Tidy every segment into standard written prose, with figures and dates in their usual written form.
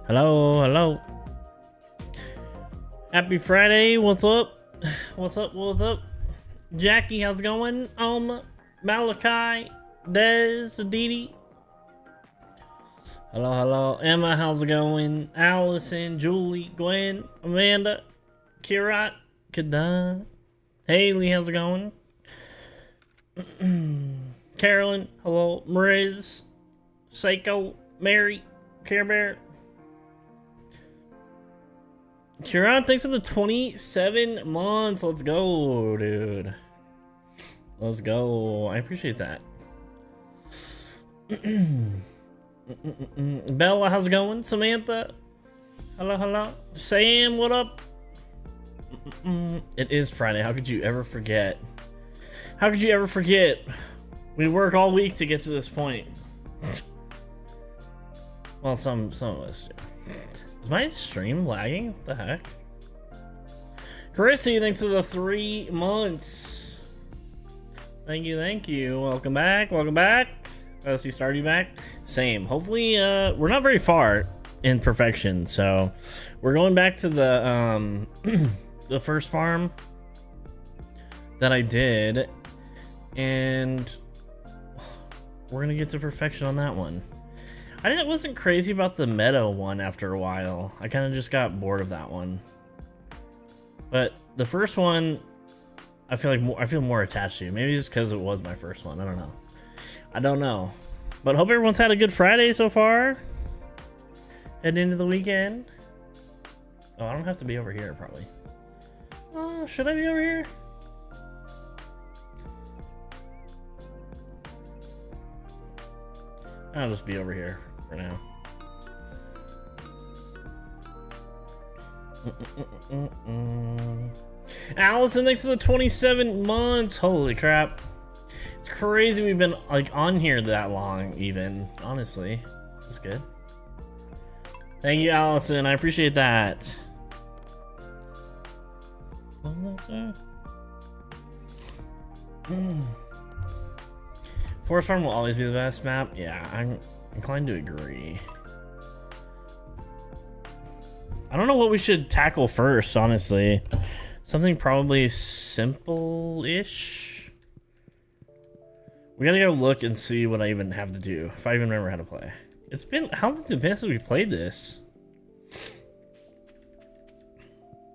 Hello, hello. Happy Friday. What's up? What's up? What's up? Jackie, how's it going? Malachi, Dez, Didi. Hello, hello. Emma, how's it going? Allison, Julie, Gwen, Amanda, Kirat, Kadan. Haley, how's it going? Carolyn, hello. Mariz, Seiko, Mary, Care Bear. Kiran, thanks for the 27 months. Let's go, dude. Let's go. I appreciate that. Bella, how's it going? Samantha, hello, hello. Sam, what up? It is Friday. How could you ever forget? How could you ever forget? We work all week to get to this point. Well, some of us do. Is my stream lagging? What the heck? Chrissy, thanks for the 3 months. Thank you, thank you. Welcome back, welcome back. I see Stardew back. Same. Hopefully, we're not very far in perfection, so we're going back to the the first farm that I did, and we're gonna get to perfection on that one. I wasn't crazy about the meadow one after a while. I kind of just got bored of that one. But the first one, I feel more attached to. Maybe it's because it was my first one. I don't know. I don't know. But hope everyone's had a good Friday so far. Heading into the weekend. Oh, I don't have to be over here probably. Oh, should I be over here? I'll just be over here for now. Allison, thanks for the 27 months. Holy crap. It's crazy we've been like on here that long even. Honestly. That's good. Thank you, Allison. I appreciate that. Forest Farm will always be the best map. Yeah, I'm inclined to agree. I don't know what we should tackle first, honestly. Something probably simple-ish. We gotta go look and see what I even have to do, if I even remember how to play. It's been, how long has it been since we played this?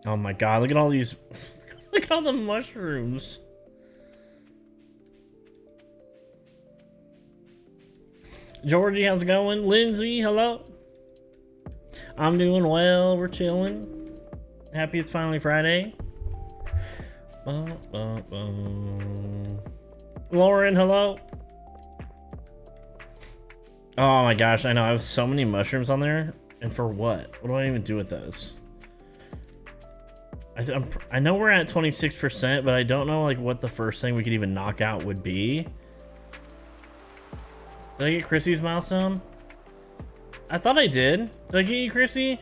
Oh my god, look at all these, look at all the mushrooms. Georgie, how's it going? Lindsay, hello. I'm doing well. We're chilling. Happy it's finally Friday. Lauren, hello. Oh my gosh, I know. I have so many mushrooms on there. And for what? What do I even do with those? I know we're at 26%, but I don't know like what the first thing we could even knock out would be. Did I get Chrissy's milestone? I thought I did. Did I get you, Chrissy?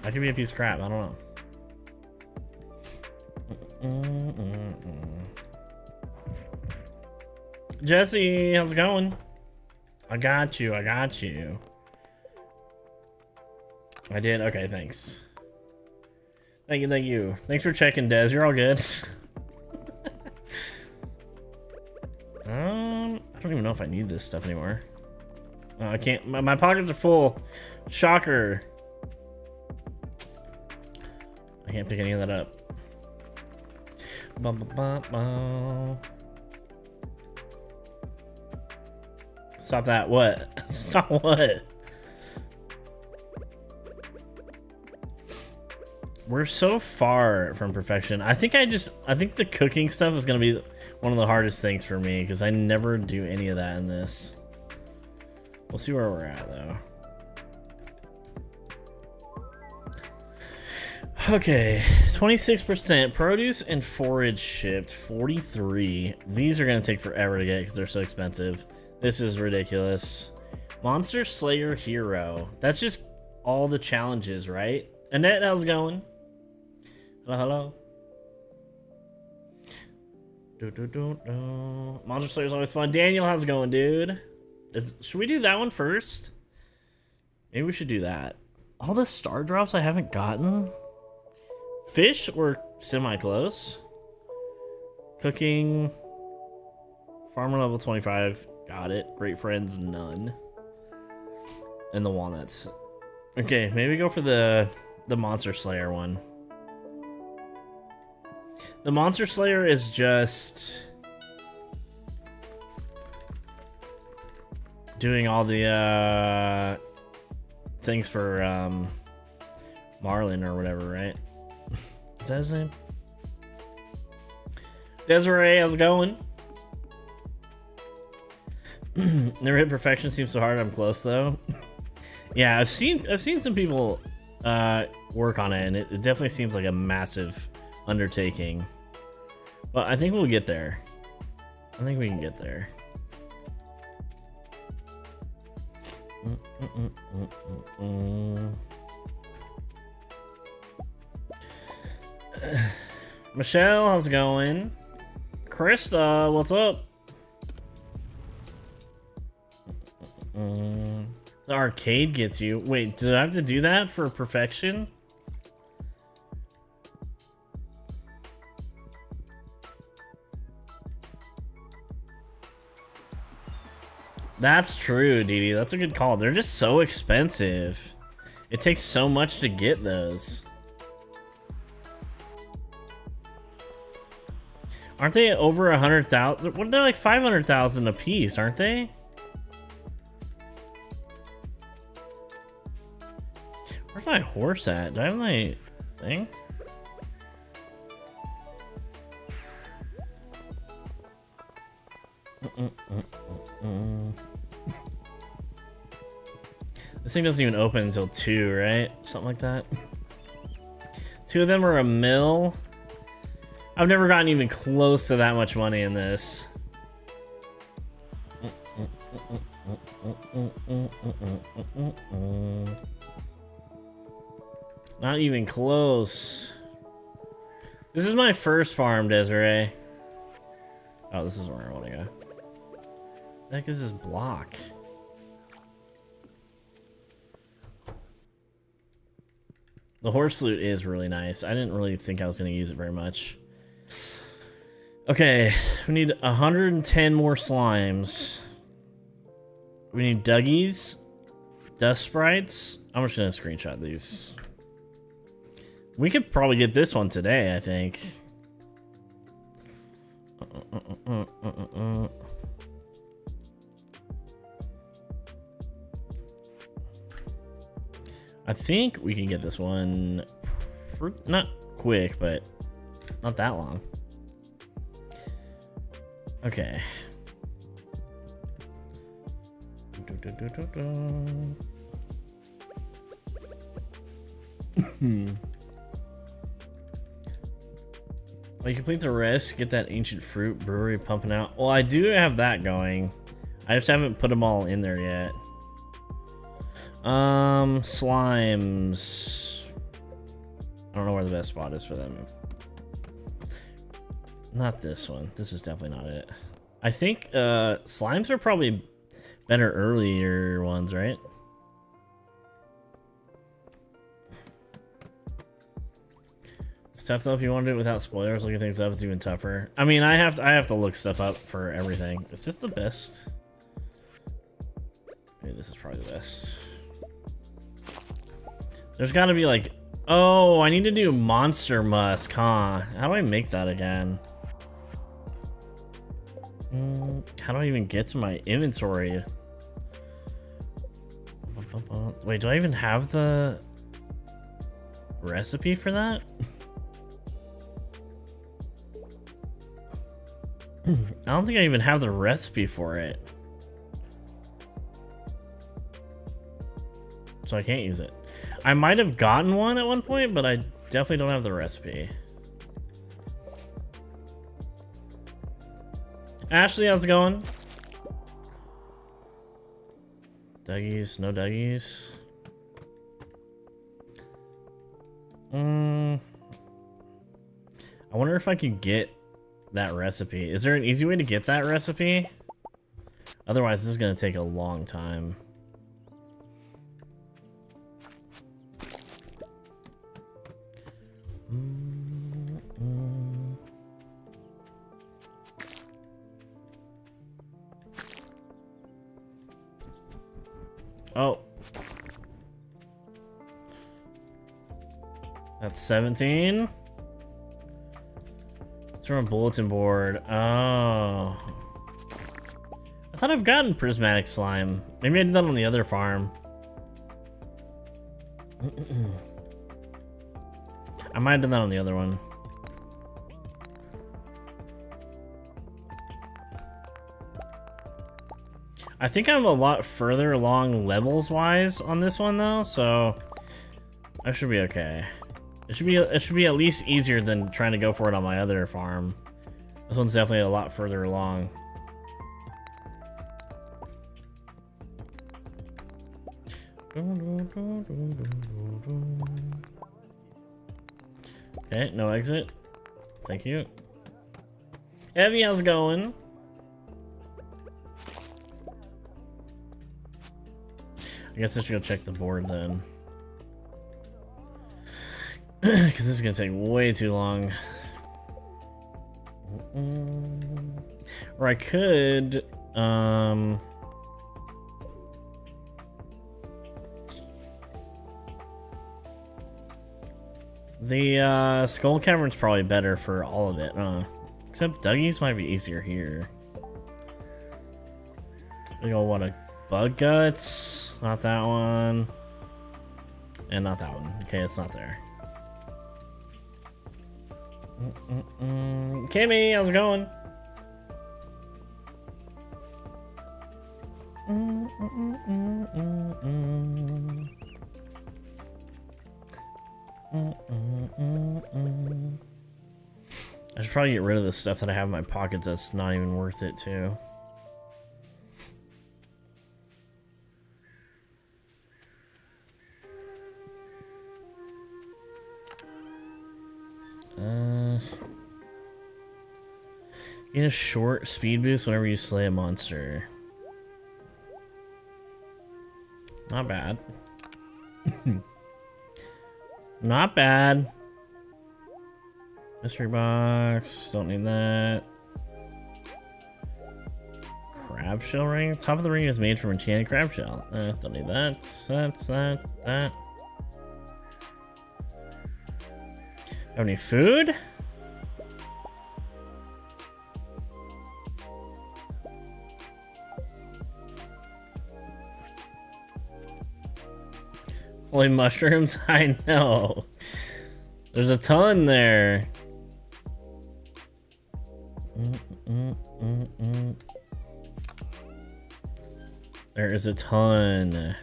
That could be a piece of crap. I don't know. Jesse, how's it going? I got you. I got you. I did. Okay, thanks. Thank you. Thank you. Thanks for checking, Des. You're all good. I don't even know if I need this stuff anymore. Oh, I can't. My pockets are full. Shocker. I can't pick any of that up. Stop that. What? Stop what? We're so far from perfection. I think the cooking stuff is gonna be one of the hardest things for me because I never do any of that in this. We'll see where we're at though. Okay, 26%. Produce and forage shipped, 43. These are gonna take forever to get because they're so expensive. This is ridiculous. Monster Slayer Hero. That's just all the challenges, right? Annette, how's it going? Hello, hello. Monster Slayer is always fun. Daniel, how's it going, dude? Should we do that one first? Maybe we should do that. All the star drops I haven't gotten. Fish or semi-close. Cooking. Farmer level 25. Got it. Great friends, none. And the walnuts. Okay, maybe go for the Monster Slayer one. The Monster Slayer is just doing all the things for Marlin or whatever, right? Is that his name? Desiree, how's it going? Never hit perfection, seems so hard. I'm close though. Yeah, I've seen some people work on it, and it definitely seems like a massive undertaking. But I think we'll get there. I think we can get there. Michelle, how's it going? Krista, what's up? The arcade gets you. Wait, do I have to do that for perfection? That's true, Dee. That's a good call. They're just so expensive. It takes so much to get those. Aren't they over 100,000? What? They're like 500,000 a piece, aren't they? Where's my horse at? Do I have my thing? This thing doesn't even open until 2, right? Something like that. 2 of them are $1 mil. I've never gotten even close to that much money in this. Not even close. This is my first farm, Desiree. Oh, this is where I want to go. What the heck is this block? The horse flute is really nice. I didn't really think I was going to use it very much. Okay, we need 110 more slimes. We need Dougies, dust sprites. I'm just going to screenshot these. We could probably get this one today, I think. I think we can get this one not quick, but not that long. Okay. Well, you complete the rest, get that ancient fruit brewery pumping out. Well, I do have that going. I just haven't put them all in there yet. Slimes. I don't know where the best spot is for them. Not this one. This is definitely not it. I think slimes are probably better earlier ones, right? It's tough though if you want to do it without spoilers. Looking things up, it's even tougher. I mean, I have to look stuff up for everything. It's just the best. Maybe this is probably the best. There's got to be like, oh, I need to do monster musk, huh? How do I make that again? How do I even get to my inventory? Wait, do I even have the recipe for that? I don't think I even have the recipe for it. So I can't use it. I might have gotten one at one point, but I definitely don't have the recipe. Ashley, how's it going? Dougies, no Dougies. I wonder if I could get that recipe. Is there an easy way to get that recipe? Otherwise, this is going to take a long time. Oh. That's 17. It's from a bulletin board. Oh. I thought I've gotten prismatic slime. Maybe I did that on the other farm. I might have done that on the other one. I think I'm a lot further along levels wise on this one though, so I should be okay. It should be at least easier than trying to go for it on my other farm. This one's definitely a lot further along. Okay, no exit. Thank you. Evie, how's it going? I guess I should go check the board then. Because this is going to take way too long. Or I could... The Skull Cavern's probably better for all of it. Except Dougie's might be easier here. We gonna want a Bug Guts. Not that one. And not that one. Okay, it's not there. Kimmy, how's it going? I should probably get rid of the stuff that I have in my pockets that's not even worth it too. Get a short speed boost whenever you slay a monster. Not bad. Not bad. Mystery box. Don't need that. Crab shell ring. Top of the ring is made from enchanted crab shell. Don't need that. That. Have any food? Holy mushrooms? I know. There's a ton there. There is a ton.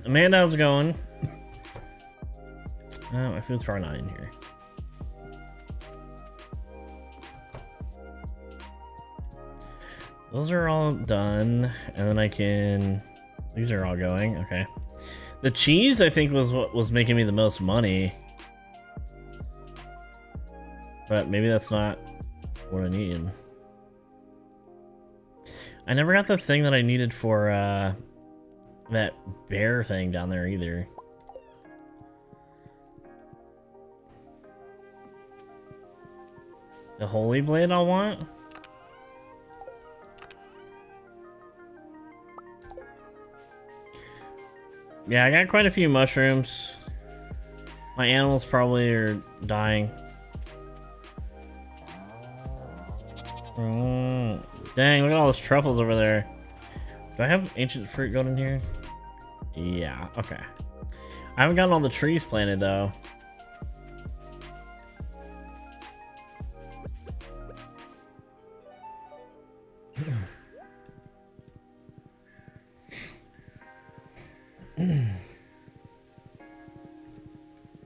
Amanda, how's it going? My food's probably not in here. Those are all done, and then I can... These are all going, okay. The cheese, I think, was what was making me the most money. But maybe that's not what I need. I never got the thing that I needed for, that bear thing down there either. The holy blade I want? Yeah, I got quite a few mushrooms. My animals probably are dying. Dang, look at all those truffles over there. Do I have ancient fruit going in here? Yeah, okay. I haven't gotten all the trees planted though.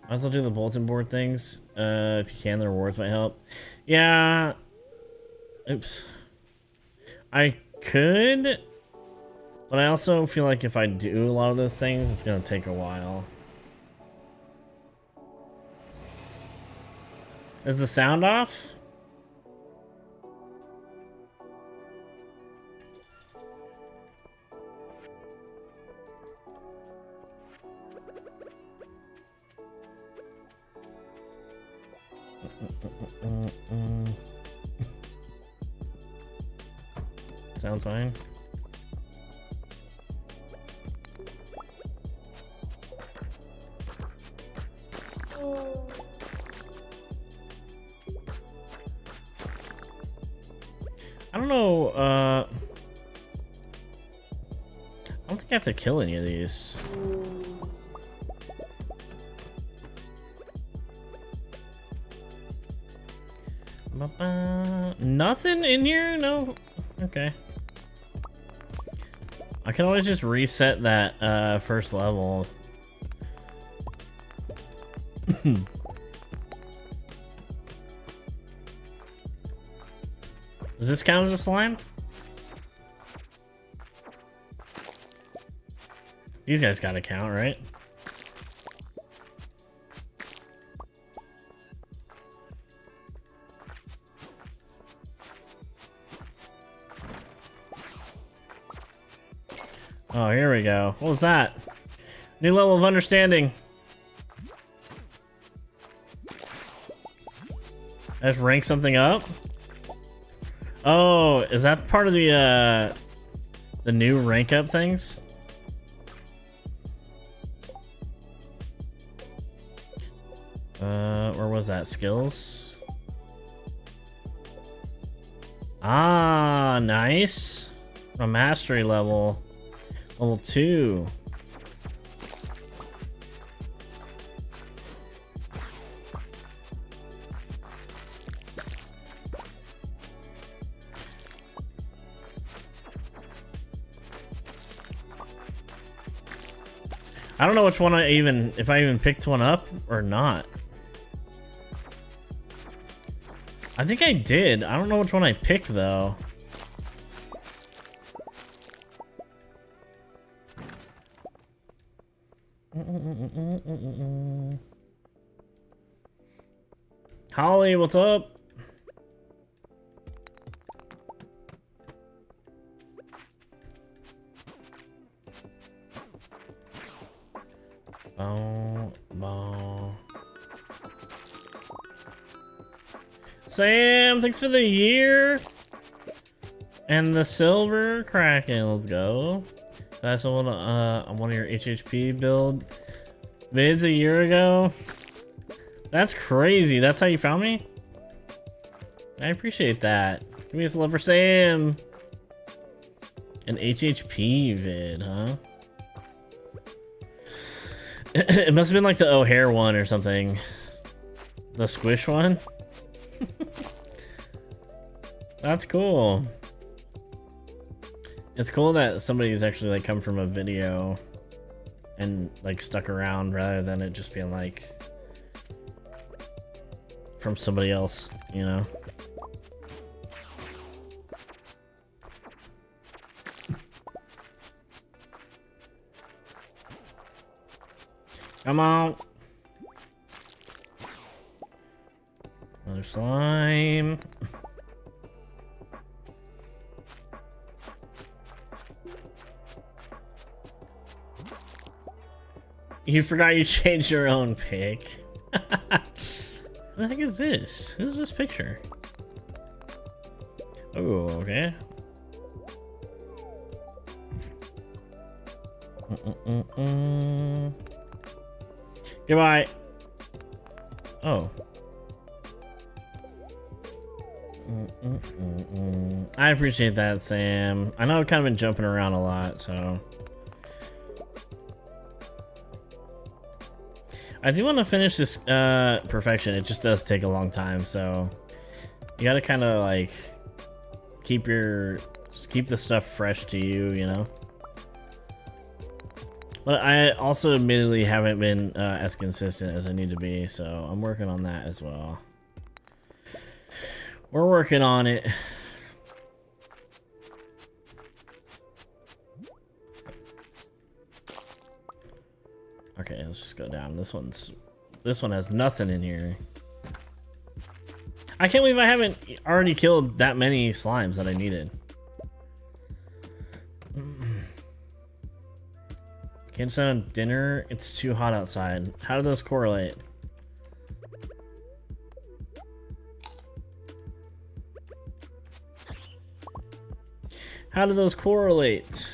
I also do the bulletin board things. If you can, the rewards might help. Yeah. Oops. I could, but I also feel like if I do a lot of those things, it's gonna take a while. Is the sound off? Sounds fine. I don't know, I don't think I have to kill any of these. Nothing in here? No? Okay. I can always just reset that first level. Does this count as a slime? These guys gotta count, right? Oh, here we go. What was that? New level of understanding. I just rank something up? Oh, is that part of the new rank up things? Or was that skills? Ah, nice. A mastery level. Level 2. I don't know which one if I even picked one up or not. I think I did. I don't know which one I picked though. Holly, what's up? Sam, thanks for the year and the silver Kraken. Let's go. That's on one of your HHP build vids a year ago. That's crazy. That's how you found me? I appreciate that. Give me some love for Sam. An HHP vid, huh? It must have been like the O'Hare one or something. The squish one? That's cool. It's cool that somebody's actually like come from a video and like stuck around rather than it just being like from somebody else, you know? Come on. Another slime. You forgot you changed your own pic. What the heck is this? Who's this picture? Oh, okay. Goodbye. Oh. I appreciate that, Sam. I know I've kind of been jumping around a lot, so. I do want to finish this perfection. It just does take a long time, so you gotta kind of like keep the stuff fresh to you, you know. But I also admittedly haven't been as consistent as I need to be, so I'm working on that as well. We're working on it. Okay, let's just go down. This one has nothing in here. I can't believe I haven't already killed that many slimes that I needed. Can't sit on dinner. It's too hot outside. How do those correlate? How do those correlate?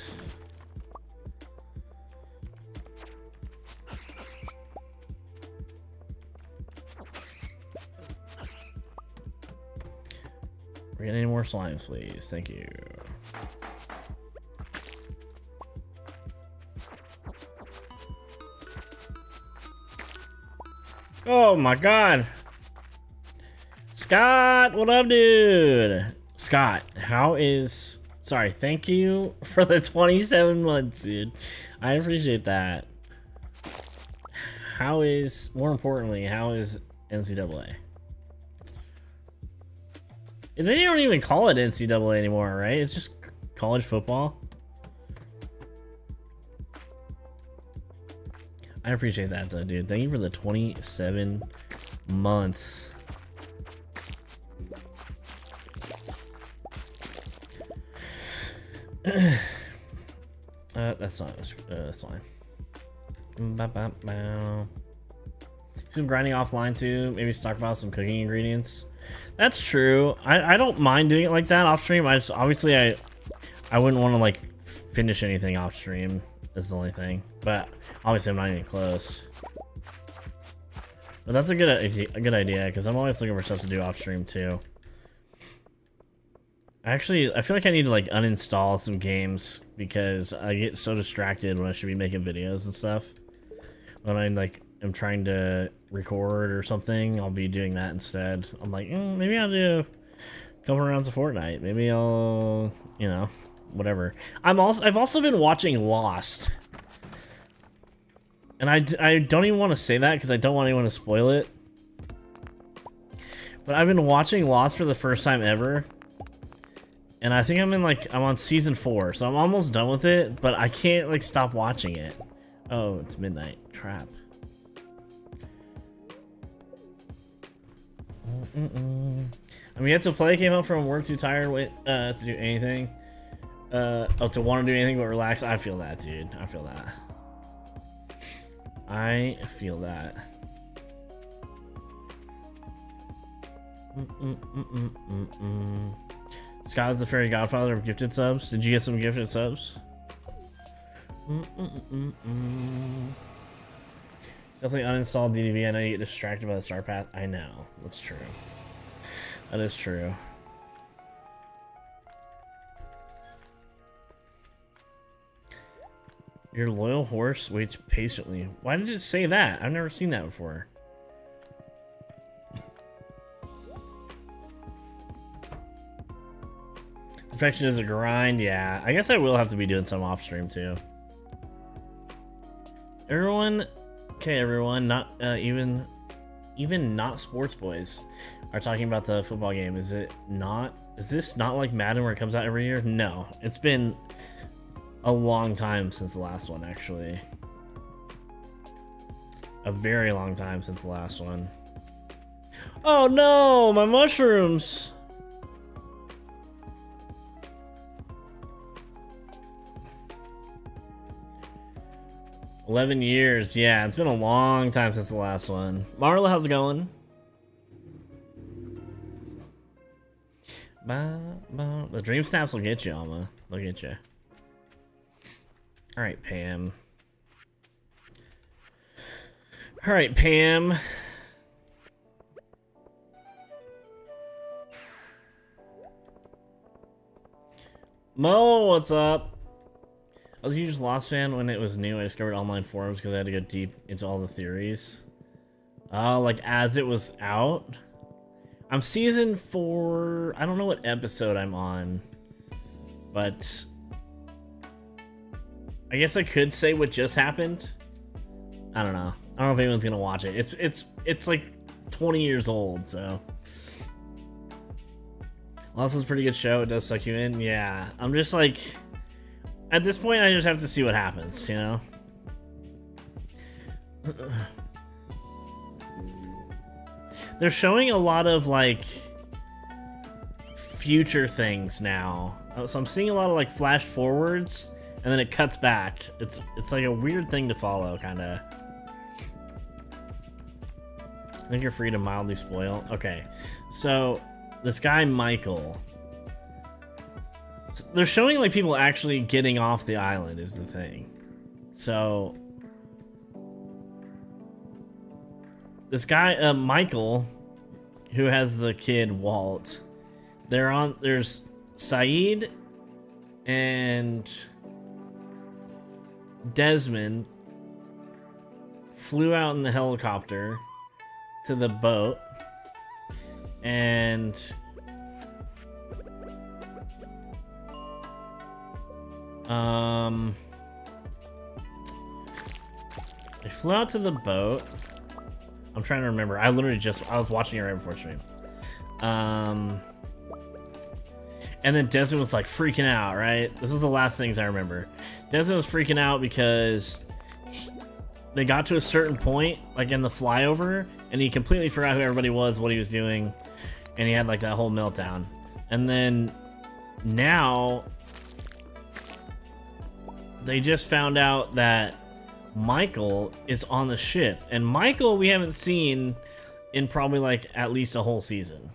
We're getting any more slimes, please. Thank you. Oh my god. Scott, what up, dude? Scott, how is... Sorry, thank you for the 27 months, dude. I appreciate that. How is... More importantly, how is NCAA? They don't even call it NCAA anymore, right? It's just college football. I appreciate that, though, dude. Thank you for the 27 months. That's not. That's fine. Some grinding offline too. Maybe stockpile some cooking ingredients. That's true. I don't mind doing it like that off stream. Obviously I wouldn't want to like finish anything off stream. Is the only thing. But obviously I'm not even close. But that's a good idea because I'm always looking for stuff to do off stream too. Actually, I feel like I need to like uninstall some games because I get so distracted when I should be making videos and stuff. When I like am trying to record or something, I'll be doing that instead. I'm like, maybe I'll do a couple rounds of Fortnite. Maybe I'll, you know, whatever. I've also been watching Lost, and I don't even want to say that because I don't want anyone to spoil it. But I've been watching Lost for the first time ever. And I think I'm on season 4, so I'm almost done with it, but I can't like stop watching it. Oh, it's midnight. Crap. I mean, yet to play, came home from work too tired to do anything. To want to do anything but relax. I feel that, dude. I feel that. I feel that. Scott is the fairy godfather of gifted subs. Did you get some gifted subs? Definitely uninstall DDV. I know you get distracted by the star path. I know. That's true. That is true. Your loyal horse waits patiently. Why did it say that? I've never seen that before. Perfection is a grind, yeah. I guess I will have to be doing some off stream too. Everyone, okay, everyone, not even not sports boys are talking about the football game. Is it not? Is this not like Madden where it comes out every year? No, it's been a long time since the last one, actually. A very long time since the last one. Oh no, my mushrooms! 11 years, yeah, it's been a long time since the last one. Marla, how's it going? The dream snaps will get you, Alma. They'll get you. Alright, Pam. Alright, Pam. Mo, what's up? I was a huge Lost fan when it was new. I discovered online forums because I had to go deep into all the theories. Like as it was out. I'm season 4. I don't know what episode I'm on, but I guess I could say what just happened. I don't know. I don't know if anyone's gonna watch it. It's like 20 years old, so. Lost is a pretty good show. It does suck you in. Yeah, I'm just like. At this point, I just have to see what happens, you know? They're showing a lot of, like, future things now. So I'm seeing a lot of, like, flash forwards, and then it cuts back. It's like a weird thing to follow, kind of. I think you're free to mildly spoil. Okay, so this guy, Michael. They're showing like people actually getting off the island is the thing. So this guy, Michael, who has the kid Walt, there's Saeed and Desmond flew out in the helicopter to the boat, and they flew out to the boat. I'm trying to remember. I was watching it right before stream. And then Desmond was like freaking out, right? This was the last things I remember. Desmond was freaking out because they got to a certain point, like in the flyover, and he completely forgot who everybody was, what he was doing, and he had like that whole meltdown. And then now they just found out that Michael is on the ship, and Michael we haven't seen in probably like at least a whole season.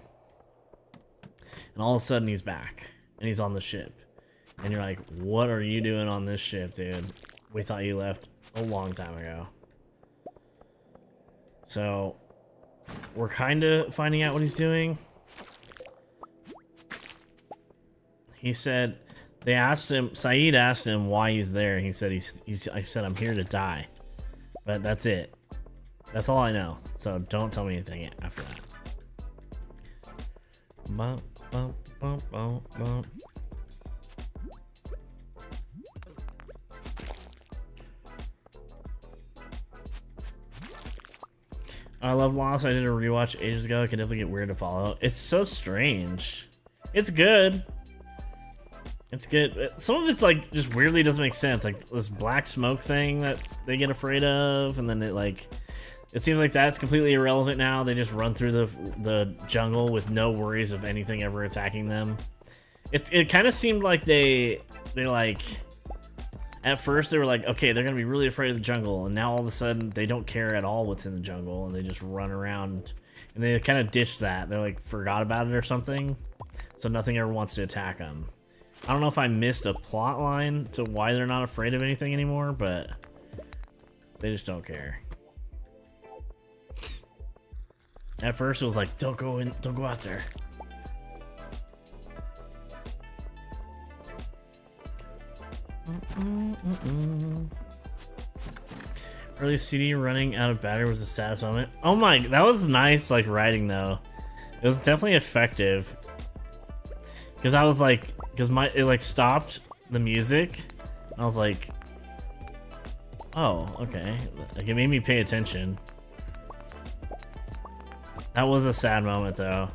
And all of a sudden he's back and he's on the ship, and you're like, what are you doing on this ship, dude? We thought you left a long time ago. So we're kind of finding out what he's doing. He said they asked him, Saeed asked him why he's there. He said I said I'm here to die. But that's it. That's all I know. So don't tell me anything after that. Bump, bump, bump, bump, bump. I love Lost. I did a rewatch ages ago. It can definitely get weird to follow. It's so strange. It's good. It's good. Some of it's like just weirdly doesn't make sense. Like this black smoke thing that they get afraid of, and then it seems like that's completely irrelevant now. They just run through the jungle with no worries of anything ever attacking them. It kind of seemed like they like, at first they were like, okay, they're gonna be really afraid of the jungle, and now all of a sudden they don't care at all what's in the jungle, and they just run around, and they kind of ditched that. They like forgot about it or something, so nothing ever wants to attack them. I don't know if I missed a plot line to why they're not afraid of anything anymore, but they just don't care. At first it was like, don't go out there. Early CD running out of battery was the saddest moment. Oh my, that was nice, like writing though. It was definitely effective. Cause I was like, it like stopped the music. I was like, oh, okay. Like it made me pay attention. That was a sad moment though.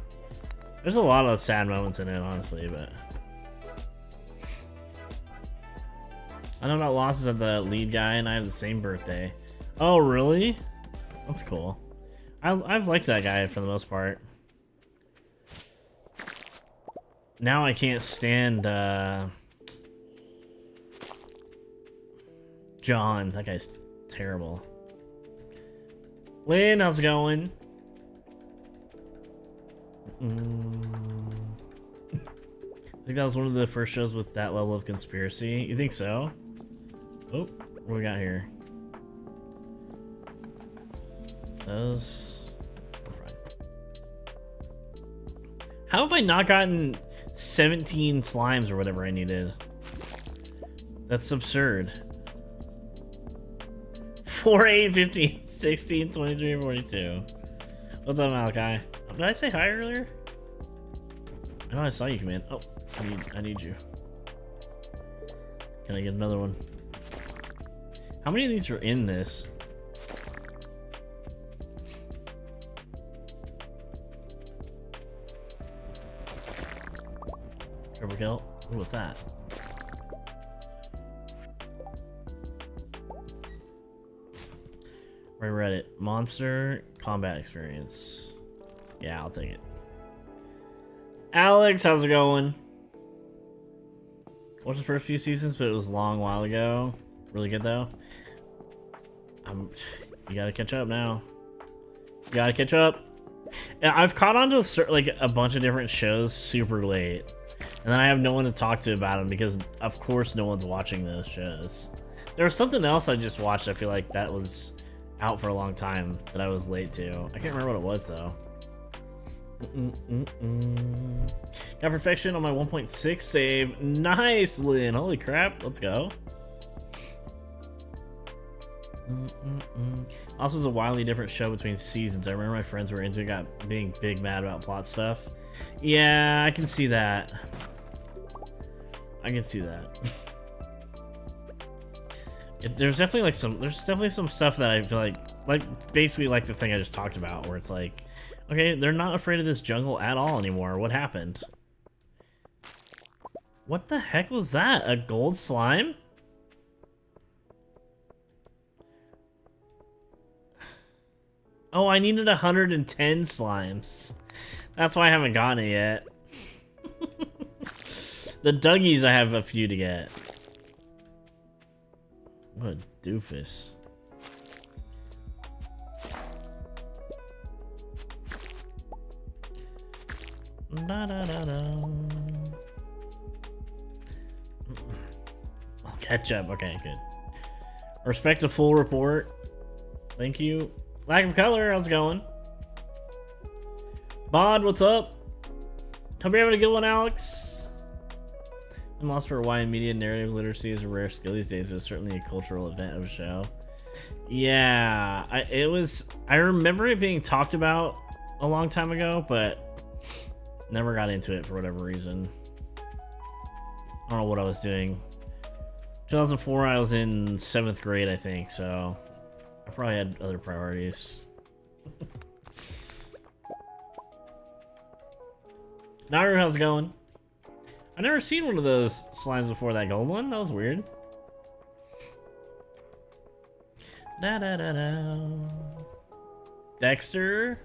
There's a lot of sad moments in it, honestly, but I know about Lost is that the lead guy and I have the same birthday. Oh, really? That's cool. I've liked that guy for the most part. Now I can't stand John. That guy's terrible. Lynn, how's it going? I think that was one of the first shows with that level of conspiracy. You think so? Oh, what do we got here? Those. How have I not gotten 17 slimes or whatever I needed? That's absurd. 4, 8, 15, 16, 23, 42. What's up, Malachi? Did I say hi earlier? I know I saw you come in. Oh, I need you. Can I get another one? How many of these are in this? Triple kill. Ooh, what's that? Read it. Monster combat experience. Yeah, I'll take it. Alex, how's it going? Watched the first few seasons, but it was a long while ago. Really good though. You gotta catch up now. You gotta catch up. Yeah, I've caught on to like a bunch of different shows super late. And then I have no one to talk to about them because, of course, no one's watching those shows. There was something else I just watched. I feel like that was out for a long time that I was late to. I can't remember what it was though. Got perfection on my 1.6 save. Nice, Lynn. Holy crap. Let's go. Also, was a wildly different show between seasons. I remember my friends were into it, being big mad about plot stuff. Yeah, I can see that. I can see that. There's definitely some stuff that I feel like basically like the thing I just talked about, where it's like, okay, they're not afraid of this jungle at all anymore. What happened? What the heck was that? A gold slime? Oh, I needed 110 slimes. That's why I haven't gotten it yet. The Dougies, I have a few to get. What a doofus. Da, da, da, da. Oh, ketchup. Okay, good. Respect a full report. Thank you. Lack of color, how's it going? Bod, what's up? Hope you're having a good one, Alex. I'm lost for why media narrative literacy is a rare skill these days. It's certainly a cultural event of a show. Yeah, I remember it being talked about a long time ago, but never got into it for whatever reason. I don't know what I was doing. 2004, I was in 7th grade, I think, so I probably had other priorities. Naru, how's it going? I've never seen one of those slimes before. That gold one? That was weird. Da da da da. Dexter?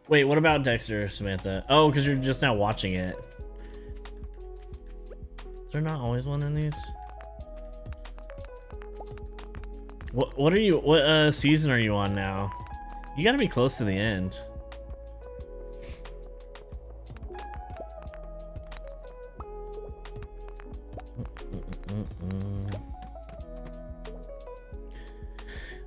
Wait, what about Dexter, Samantha? Oh, because you're just now watching it. Is there not always one in these? What season are you on now? You gotta be close to the end.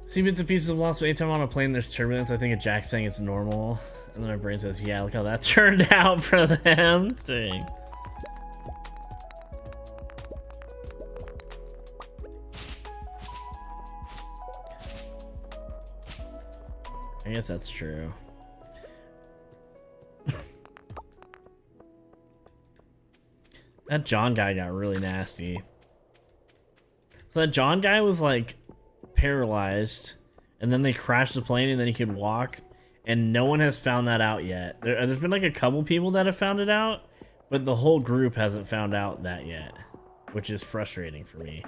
See bits and pieces of lost, but anytime I'm on a plane there's turbulence, I think of Jack saying it's normal. And then my brain says, yeah, look how that turned out for them. Dang. I guess that's true. That John guy got really nasty. So that John guy was like paralyzed, and then they crashed the plane and then he could walk, and no one has found that out yet. There's been like a couple people that have found it out, but the whole group hasn't found out that yet, which is frustrating for me.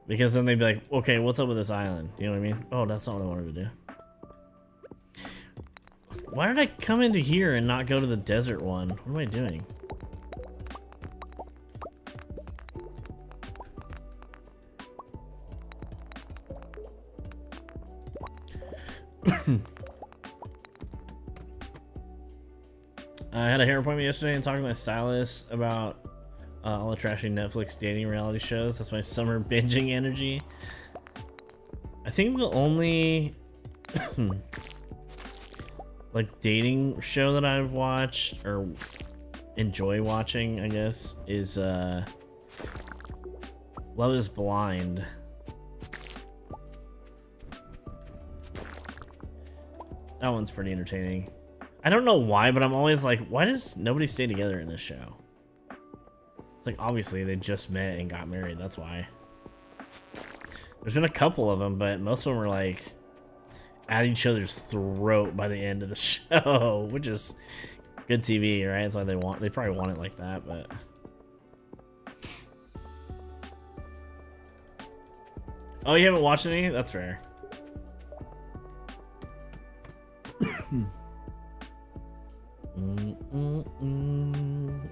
Because then they'd be like, okay, what's up with this island? You know what I mean? Oh, that's not what I wanted to do. Why did I come into here and not go to the desert one? What am I doing? I had a hair appointment yesterday and talked to my stylist about all the trashy Netflix dating reality shows. That's my summer binging energy. I think the only like dating show that I've watched or enjoy watching, I guess, is Love is Blind. That one's pretty entertaining. I don't know why, but I'm always like, why does nobody stay together in this show? It's like, obviously, they just met and got married. That's why. There's been a couple of them, but most of them were like at each other's throat by the end of the show, which is good TV, right? That's why they probably want it like that, but. Oh, you haven't watched any? That's fair.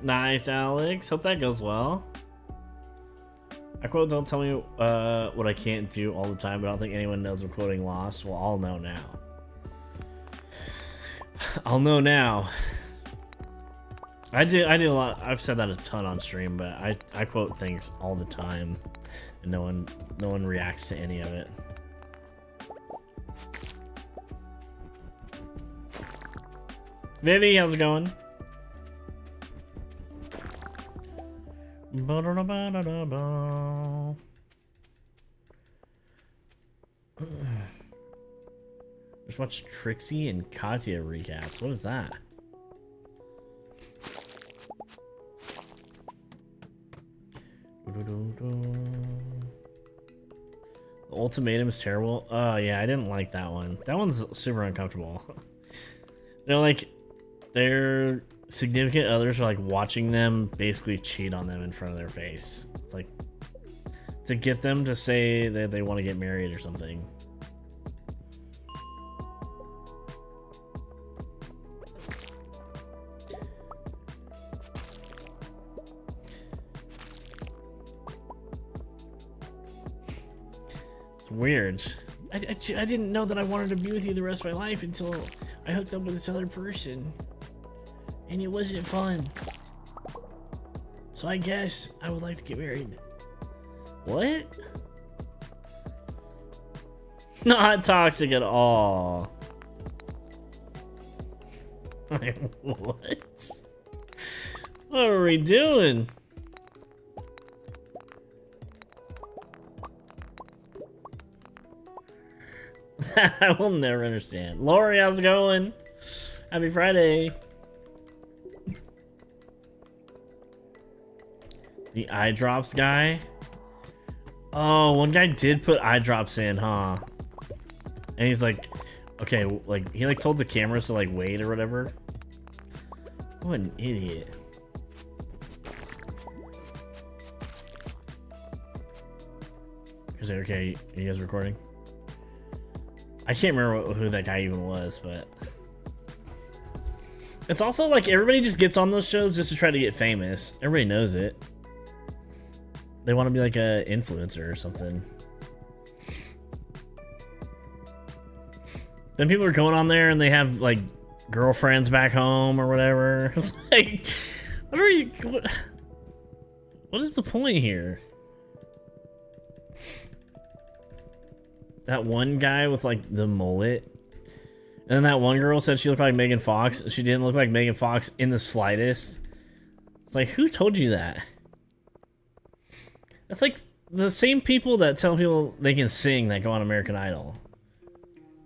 Nice, Alex. Hope that goes well. I quote, don't tell me what I can't do all the time, but I don't think anyone knows I'm quoting Lost. Well, I'll know now. I'll know now. I do a lot. I've said that a ton on stream, but I quote things all the time, and no one reacts to any of it. Vivi, how's it going? Just watch Trixie and Katya recaps. What is that? The ultimatum is terrible. Oh yeah, I didn't like that one. That one's super uncomfortable. They're like, their significant others are like watching them basically cheat on them in front of their face. It's like to get them to say that they want to get married or something. It's weird. I didn't know that I wanted to be with you the rest of my life until I hooked up with this other person. And it wasn't fun. So I guess I would like to get married. What? Not toxic at all. Like, what? What are we doing? I will never understand. Lori, how's it going? Happy Friday. The eye drops guy. Oh, one guy did put eye drops in, huh? And he's like, okay, like he like told the cameras to like wait or whatever. What an idiot. Is it okay? Are you guys recording? I can't remember who that guy even was, but it's also like everybody just gets on those shows just to try to get famous. Everybody knows it. They want to be like a influencer or something. Then people are going on there and they have like girlfriends back home or whatever. It's like, what are you? What is the point here? That one guy with like the mullet, and then that one girl said she looked like Megan Fox. She didn't look like Megan Fox in the slightest. It's like, who told you that? That's like the same people that tell people they can sing that go on American Idol.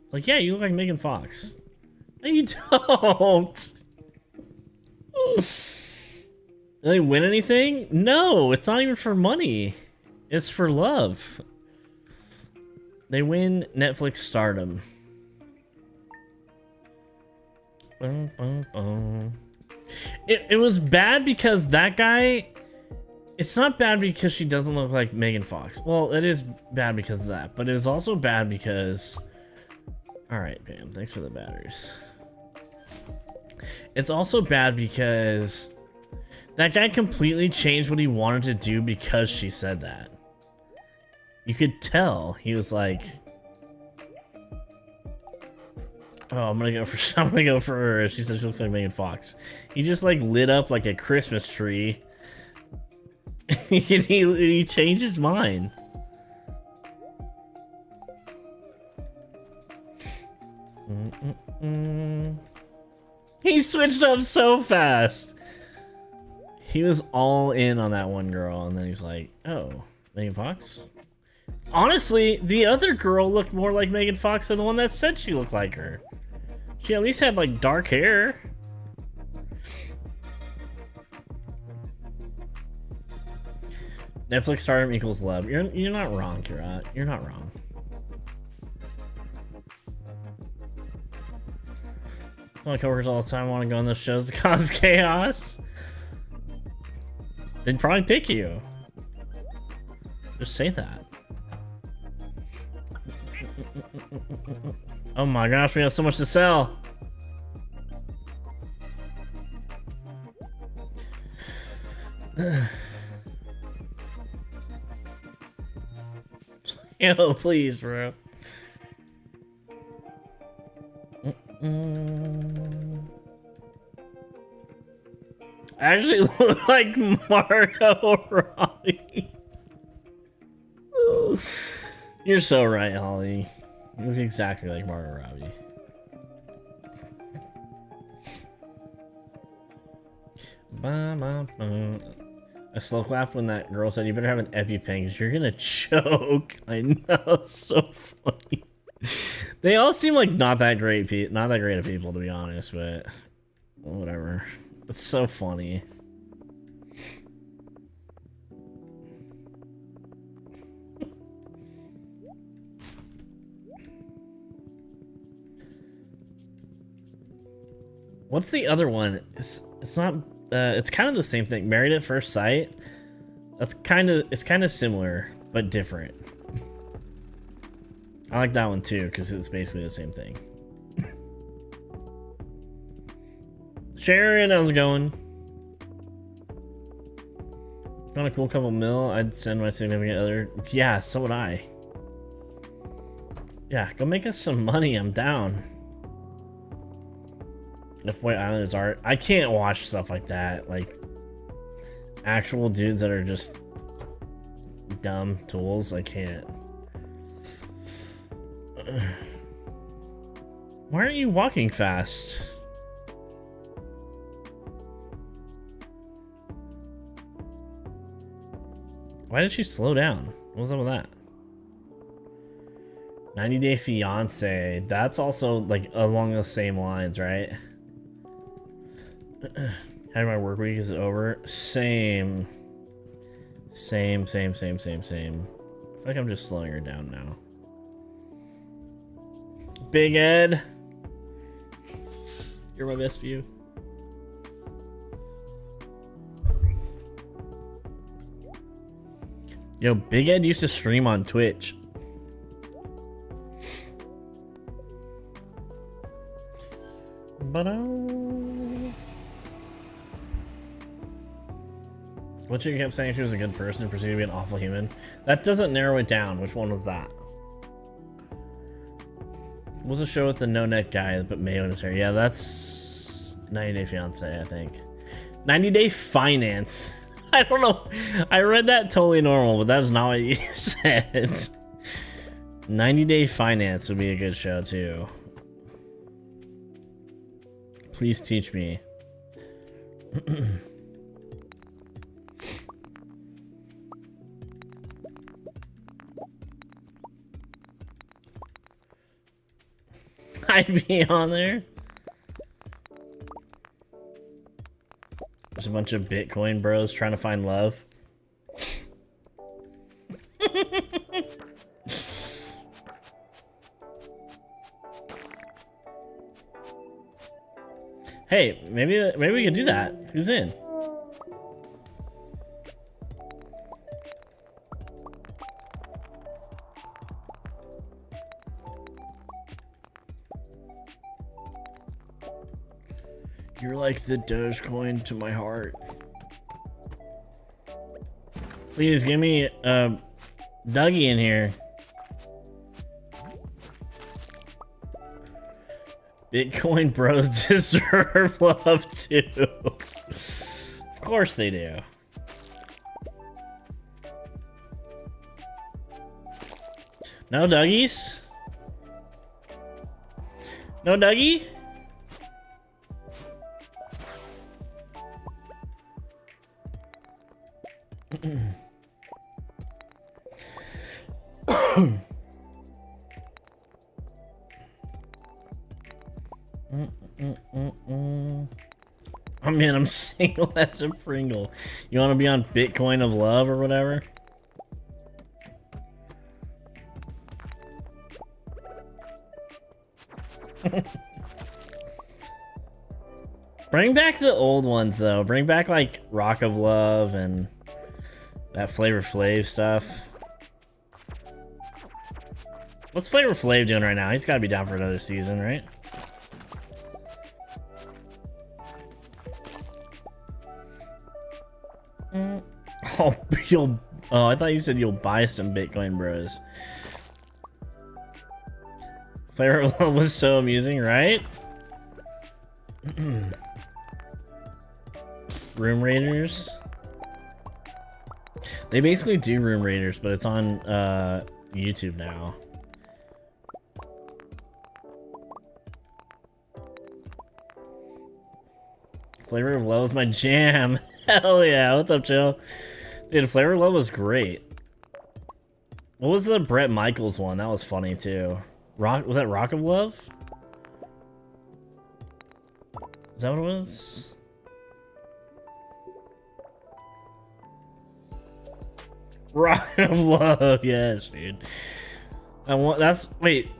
It's like, yeah, you look like Megan Fox. No, you don't. Do they win anything? No, it's not even for money. It's for love. They win Netflix stardom. It was bad because that guy... It's not bad because she doesn't look like Megan Fox. Well, it is bad because of that, but it is also bad because... Alright, Pam, thanks for the batteries. It's also bad because that guy completely changed what he wanted to do because she said that. You could tell he was like, "Oh, I'm gonna go for her." She said she looks like Megan Fox. He just like lit up like a Christmas tree. he changed his mind. He switched up so fast. He was all in on that one girl, and then he's like, "Oh, Megan Fox." Honestly, the other girl looked more like Megan Fox than the one that said she looked like her. She at least had like dark hair. Netflix stardom equals love. You're not wrong, Kirat. You're not wrong. My coworkers all the time want to go on those shows to cause chaos. They'd probably pick you. Just say that. Oh my gosh, we have so much to sell. Yo, please, bro. I actually look like Margot Robbie. You're so right, Holly. You look exactly like Margot Robbie. I slow clapped when that girl said, "You better have an EpiPen because you're gonna choke." I know, so funny. They all seem like not that great of people, to be honest, but whatever. It's so funny. What's the other one? It's not. It's kind of the same thing. Married at First Sight. It's kind of similar but different. I like that one too because it's basically the same thing. Sharon, how's it going? Found a cool couple mil. I'd send my significant other. Yeah, so would I. Yeah, go make us some money. I'm down. If White Island is art, I can't watch stuff like that. Like actual dudes that are just dumb tools. I can't. Why aren't you walking fast? Why did she slow down? What was up with that? 90 Day Fiance. That's also like along the same lines, right? How my work week is over. Same. I feel like I'm just slowing her down now. Big Ed. You're my best view. Yo, Big Ed used to stream on Twitch. What you kept saying she was a good person and proceeded to be an awful human. That doesn't narrow it down. Which one was that? What was the show with the no-neck guy that put mayo in his hair? Yeah, that's 90 Day Fiance, I think. 90 Day Finance. I don't know. I read that totally normal, but that's not what you said. 90 Day Finance would be a good show too. Please teach me. I'd be on there. There's a bunch of Bitcoin bros trying to find love. Hey, maybe we could do that. Who's in? You're like the Dogecoin to my heart. Please give me Dougie in here. Bitcoin bros deserve love too. Of course they do. No Dougies? No Dougie? Oh man, I'm single as a Pringle. You want to be on Bitcoin of love or whatever? Bring back the old ones though. Bring back like Rock of Love and that Flavor Flav stuff. What's Flavor Flav doing right now? He's got to be down for another season, right? Oh, I thought you said you'll buy some Bitcoin bros. Flavor of Love was so amusing, right? Room Raiders. They basically do Room Raiders, but it's on YouTube now. Flavor of Love is my jam. Hell yeah, what's up, Chill? Dude, Flavor of Love was great. What was the Bret Michaels one? That was funny too. Was that Rock of Love? Is that what it was? Rock of Love, yes, dude. Wait,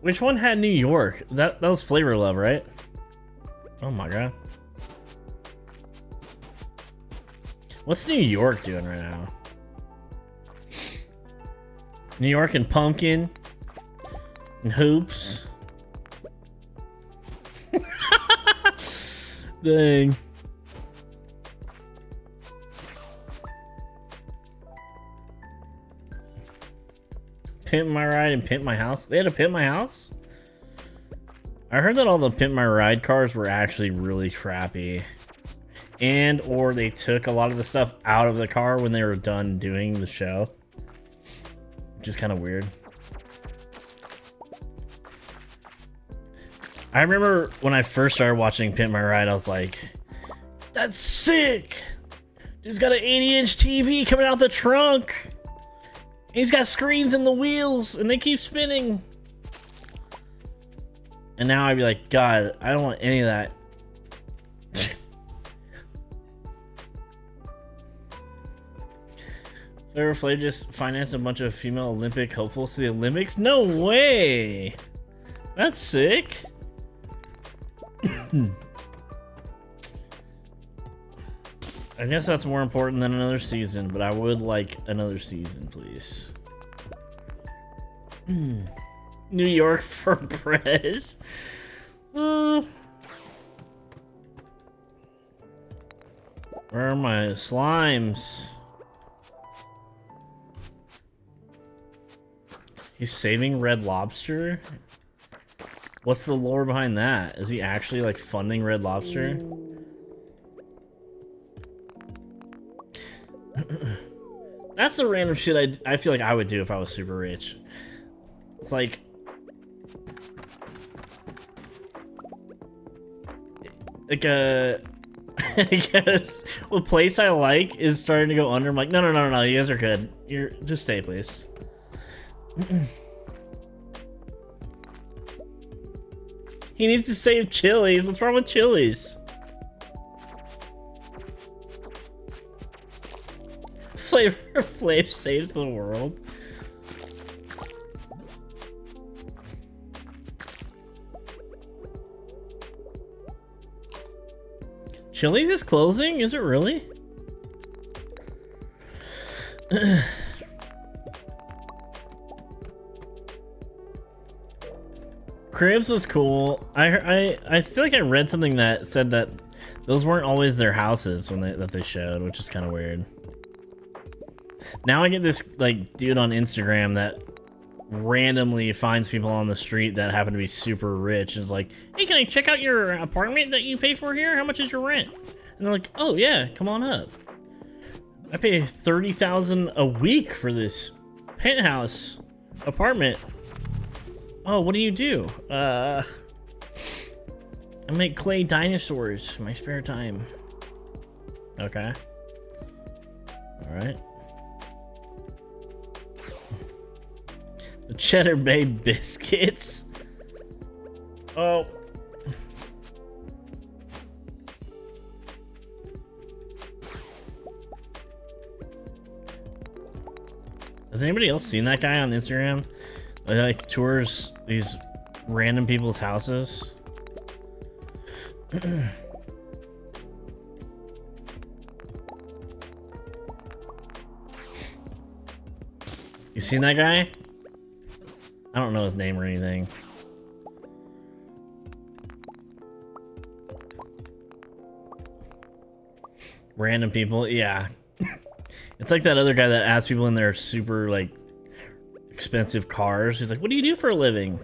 which one had New York? That was Flavor of Love, right? Oh my god. What's New York doing right now? New York and Pumpkin and Hoops. Dang. Pimp My Ride and Pimp My House. They had a Pimp My House? I heard that all the Pimp My Ride cars were actually really crappy. And or they took a lot of the stuff out of the car when they were done doing the show. Which is kind of weird. I remember when I first started watching Pimp My Ride, I was like, that's sick! Dude's got an 80-inch TV coming out the trunk! And he's got screens in the wheels, and they keep spinning! And now I'd be like, God, I don't want any of that. Flavor Flav just financed a bunch of female Olympic hopefuls to the Olympics? No way! That's sick! I guess that's more important than another season, but I would like another season, please. New York for Prez. Where are my slimes? He's saving Red Lobster? What's the lore behind that? Is he actually like funding Red Lobster? That's the random shit I feel like I would do if I was super rich. It's like I guess a place I like is starting to go under. I'm like, no, you guys are good. Just stay, please. He needs to save Chili's. What's wrong with Chili's? Flavor Flav saves the world. Chili's is closing? Is it really? Cribs was cool. I feel like I read something that said that those weren't always their houses when that they showed, which is kind of weird. Now I get this like dude on Instagram that randomly finds people on the street that happen to be super rich and is like, hey, can I check out your apartment that you pay for here? How much is your rent? And they're like, oh yeah, come on up. I pay $30,000 a week for this penthouse apartment. Oh, what do you do? I make clay dinosaurs in my spare time. Okay. All right. The Cheddar Bay biscuits. Oh. Has anybody else seen that guy on Instagram? Like tours these random people's houses. You seen that guy? I don't know his name or anything. Random people, yeah. It's like that other guy that asks people in their super like expensive cars. He's like, what do you do for a living?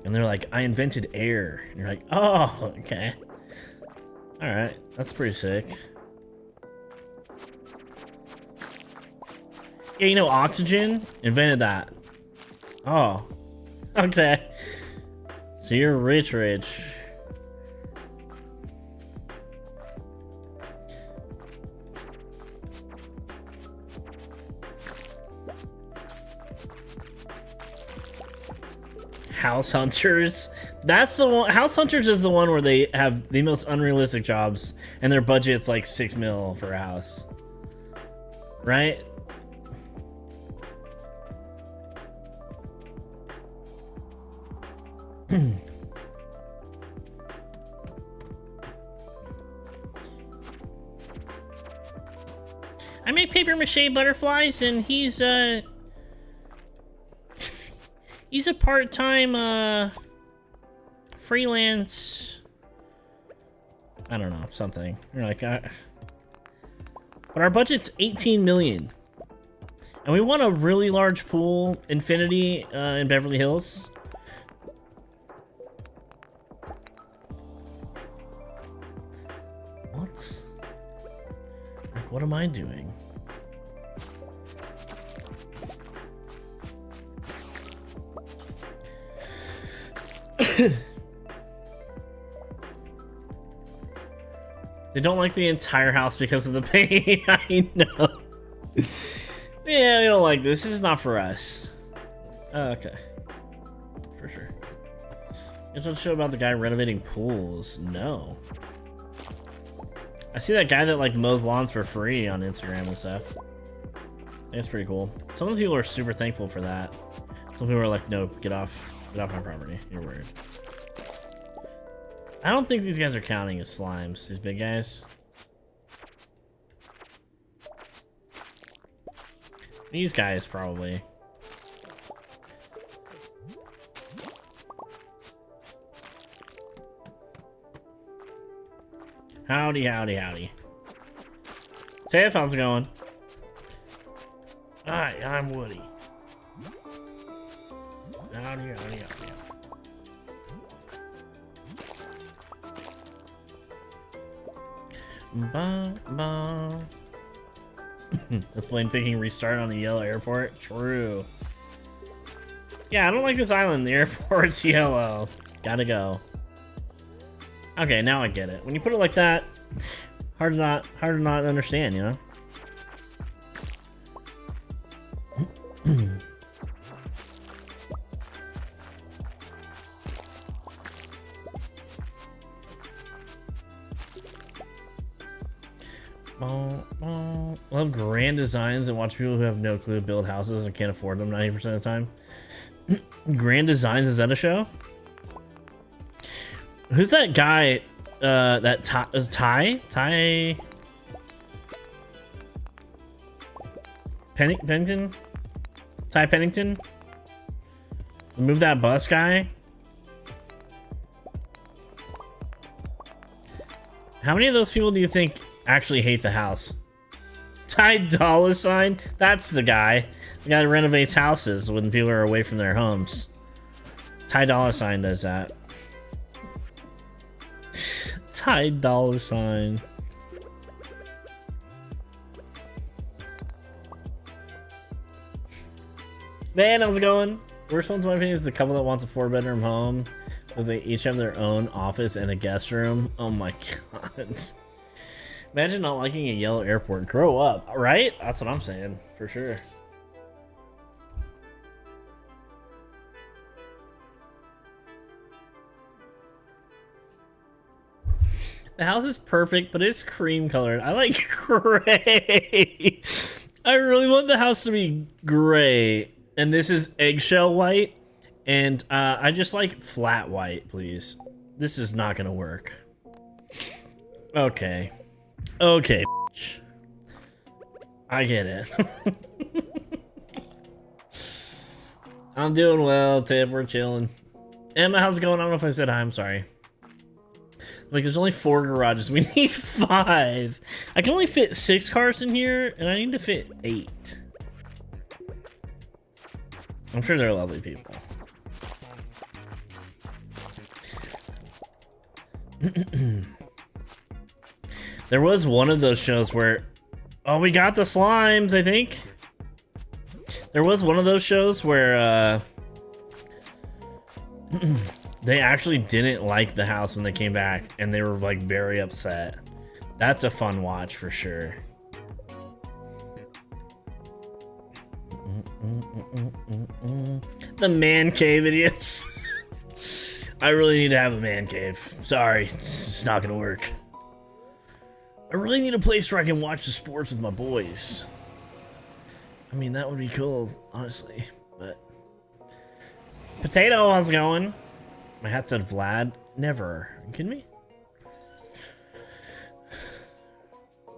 And they're like, I invented air. And you're like, oh, okay. All right, that's pretty sick. Yeah, you know, oxygen invented that. Oh, okay. So you're rich. House Hunters. That's the one. House Hunters is the one where they have the most unrealistic jobs and their budget's like 6 mil for a house. Right? I make paper mache butterflies and he's a part-time freelance, I don't know, something. You're like, but our budget's 18 million. And we want a really large pool, infinity, in Beverly Hills. What? Like, what am I doing? They don't like the entire house because of the paint. I know. Yeah, we don't like this. This is not for us. Okay. For sure. There's a show about the guy renovating pools. No. I see that guy that like mows lawns for free on Instagram and stuff. That's pretty cool. Some of the people are super thankful for that. Some people are like, no, get off my property. You're weird. I don't think these guys are counting as slimes, these big guys. These guys probably. Howdy, howdy, howdy. Tiff, how's it going? Hi, I'm Woody. Howdy, howdy, howdy. Ba, ba. That's Blaine picking restart on the yellow airport. True. Yeah, I don't like this island. The airport's yellow. Gotta go. Okay, now I get it. When you put it like that, hard to not understand, you know? Love grand designs and watch people who have no clue build houses and can't afford them 90% of the time. Grand Designs, is that a show? Who's that guy? That is Ty Pennington? Ty Pennington? Move that bus guy? How many of those people do you think actually hate the house? Ty Dollar Sign? That's the guy. The guy that renovates houses when people are away from their homes. Ty Dollar Sign does that. Ty Dollar Sign. Man, how's it going? Worst one's, in my opinion, is the couple that wants a 4-bedroom home because they each have their own office and a guest room. Oh my god. Imagine not liking a yellow airport. Grow up, right? That's what I'm saying, for sure. The house is perfect, but it's cream colored. I like gray. I really want the house to be gray. And this is eggshell white. And I just like flat white, please. This is not gonna work. Okay. Okay, I get it. I'm doing well, Tiff. We're chilling. Emma, how's it going? I don't know if I said hi. I'm sorry. Like, there's only 4 garages. We need 5. I can only fit 6 cars in here, and I need to fit 8. I'm sure they're lovely people. There was one of those shows where, oh, we got the slimes, I think. There was one of those shows where they actually didn't like the house when they came back, and they were like very upset. That's a fun watch for sure. The man cave idiots. I really need to have a man cave. Sorry, it's not gonna work. I really need a place where I can watch the sports with my boys. I mean, that would be cool, honestly, but... Potato, how's it going? My hat said Vlad. Never. Are you kidding me?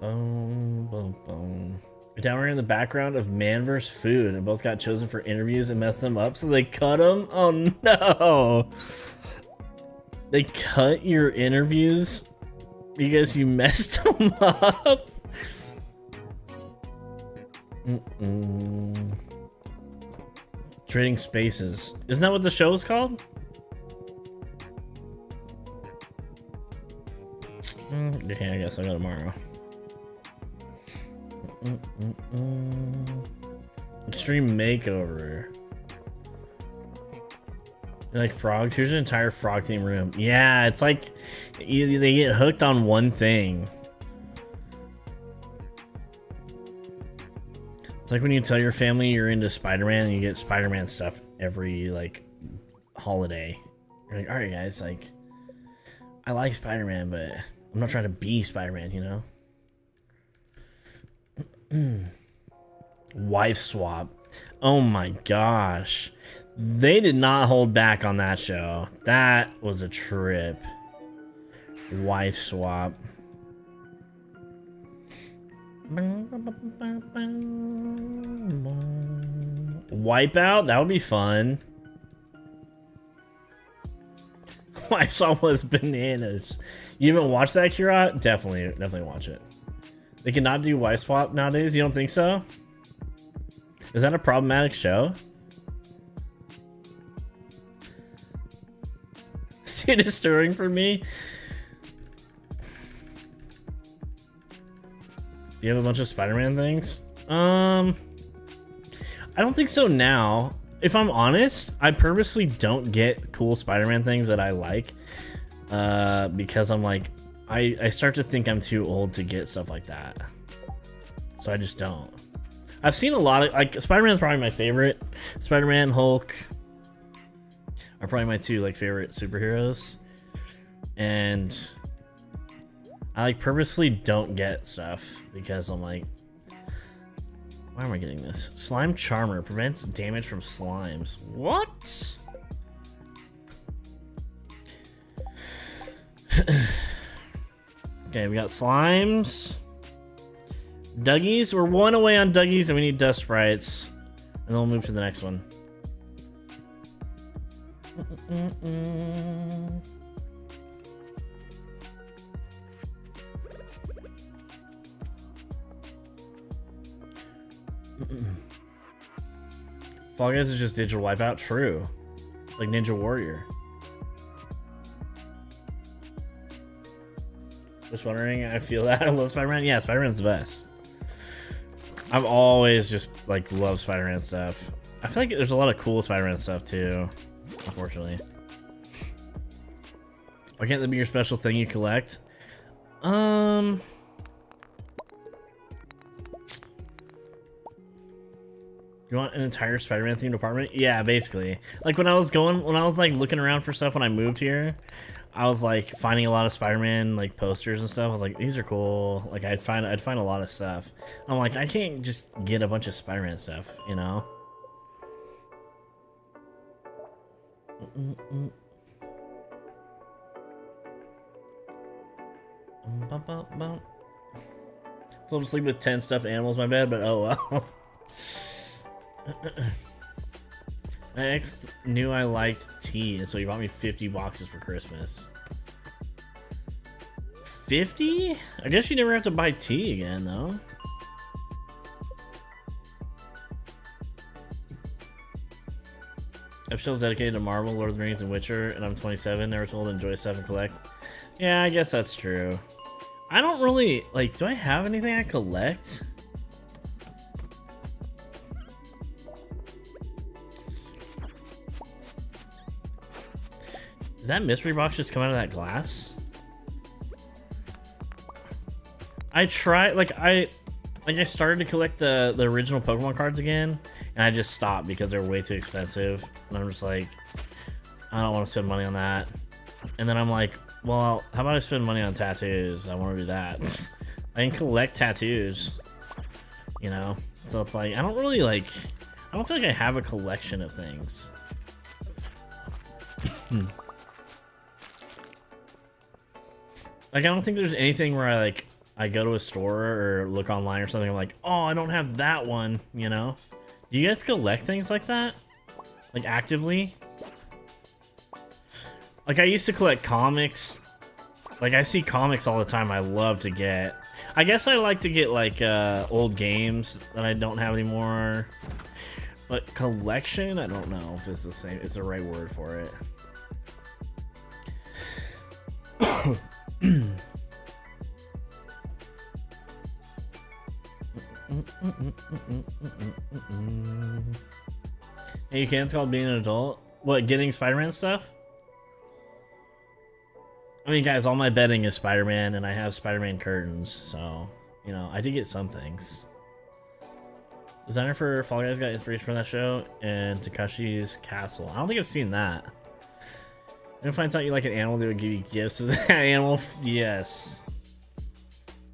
Boom, boom, boom. Down here in the background of Man vs. Food, and both got chosen for interviews and messed them up, so they cut them? Oh no! They cut your interviews because you messed them up? Trading Spaces. Isn't that what the show is called? Okay, I guess I'll go tomorrow. Extreme makeover. You like frogs? Here's an entire frog theme room. Yeah, it's like they get hooked on one thing. It's like when you tell your family you're into Spider-Man and you get Spider-Man stuff every like holiday. You're like, all right, guys, like I like Spider-Man, but I'm not trying to be Spider-Man, you know? Wife swap. Oh my gosh. They did not hold back on that show. That was a trip. Wife swap. Wipeout? That would be fun. Wife swap was bananas. You haven't watched that, Kira? Definitely watch it. They cannot do wife swap nowadays? You don't think so? Is that a problematic show? Stay stirring for me. Do you have a bunch of Spider-Man things? I don't think so now. If I'm honest, I purposely don't get cool Spider-Man things that I like. Because I'm like, I start to think I'm too old to get stuff like that. So I just don't. I've seen a lot of, like, Spider-Man's probably my favorite. Spider-Man, Hulk are probably my two like favorite superheroes. And I like purposely don't get stuff because I'm like, why am I getting this? Slime Charmer prevents damage from slimes. What? Okay, we got slimes. Duggies. We're one away on Duggies and we need dust sprites. And then we'll move to the next one. Fall Guys is just digital wipeout. True. Like Ninja Warrior. Just wondering, I feel that. I love Spider-Man. Yeah, Spider-Man's the best. I've always just like loved Spider-Man stuff. I feel like there's a lot of cool Spider-Man stuff too, unfortunately. Why can't that be your special thing you collect? You want an entire Spider-Man themed apartment? Yeah, basically. Like when I was like looking around for stuff when I moved here, I was like finding a lot of Spider-Man like posters and stuff. I was like, these are cool. Like I'd find a lot of stuff. I'm like, I can't just get a bunch of Spider-Man stuff, you know? So I'll just sleep with 10 stuffed animals in my bed, but oh well. My ex knew I liked tea, and so he bought me 50 boxes for Christmas. 50? I guess you never have to buy tea again, though. I've still dedicated to Marvel, Lord of the Rings, and Witcher, and I'm 27, never told to enjoy stuff and collect. Yeah, I guess that's true. I don't really, like, do I have anything I collect? Did that mystery box just come out of that glass? I tried, like I started to collect the original Pokemon cards again, and I just stopped because they're way too expensive. And I'm just like, I don't want to spend money on that. And then I'm like, well, how about I spend money on tattoos? I want to do that. I can collect tattoos, you know? So it's like, I don't really like, I don't feel like I have a collection of things. Like, I don't think there's anything where I go to a store or look online or something, I'm like, oh, I don't have that one, you know? Do you guys collect things like that? Like, actively? Like, I used to collect comics. Like, I see comics all the time I love to get. I guess I like to get, like, old games that I don't have anymore. But collection, I don't know if it's the same, it's the right word for it. Hey, you can't, it's called being an adult. What, getting Spider-Man stuff? I mean, guys, all my bedding is Spider-Man, and I have Spider-Man curtains, so, you know, I did get some things. Designer for Fall Guys got inspiration from that show, and Takashi's Castle. I don't think I've seen that. And if I finds out you like an animal, they would give you gifts of that animal. Yes.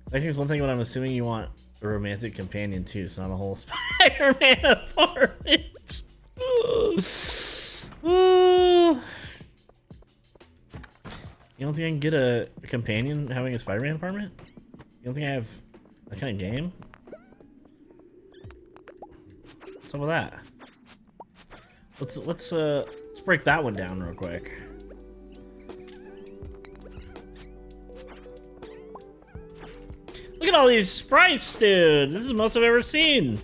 I think it's one thing, but I'm assuming you want a romantic companion too, so not a whole Spider-Man apartment. You don't think I can get a companion having a Spider-Man apartment? You don't think I have that kind of game? What's up with that? Let's break that one down real quick. Look at all these sprites, dude. This is the most I've ever seen.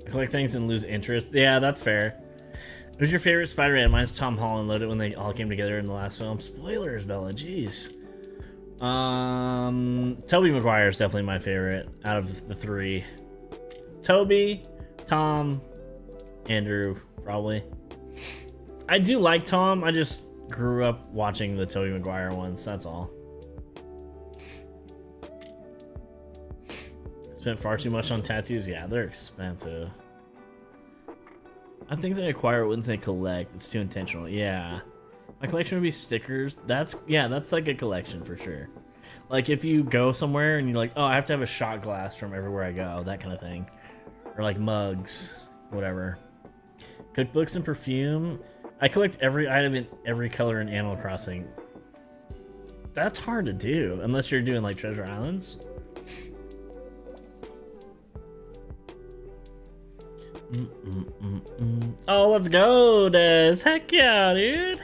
I collect things and lose interest. Yeah, that's fair. Who's your favorite Spider-Man? Mine's Tom Holland. Loaded when they all came together in the last film. Spoilers, Bella. Jeez. Tobey Maguire is definitely my favorite out of the three. Tobey, Tom, Andrew, probably. I do like Tom. I just grew up watching the Tobey Maguire ones. That's all. Spent far too much on tattoos. Yeah, they're expensive. I have things I acquire, I wouldn't say collect. It's too intentional. Yeah. My collection would be stickers. That's like a collection for sure. Like if you go somewhere and you're like, oh, I have to have a shot glass from everywhere I go, that kind of thing. Or like mugs, whatever. Cookbooks and perfume. I collect every item in every color in Animal Crossing. That's hard to do unless you're doing like Treasure Islands. Oh, let's go, Des. Heck yeah, dude.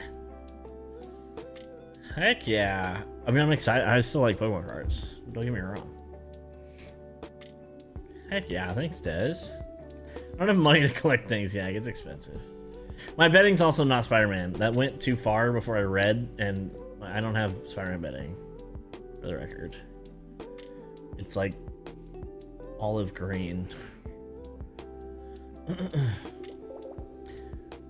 Heck yeah. I mean, I'm excited. I still like Pokemon cards. Don't get me wrong. Heck yeah. Thanks, Des. I don't have money to collect things. Yeah, it gets expensive. My bedding's also not Spider-Man. That went too far before I read, and I don't have Spider-Man bedding, for the record. It's like olive green. I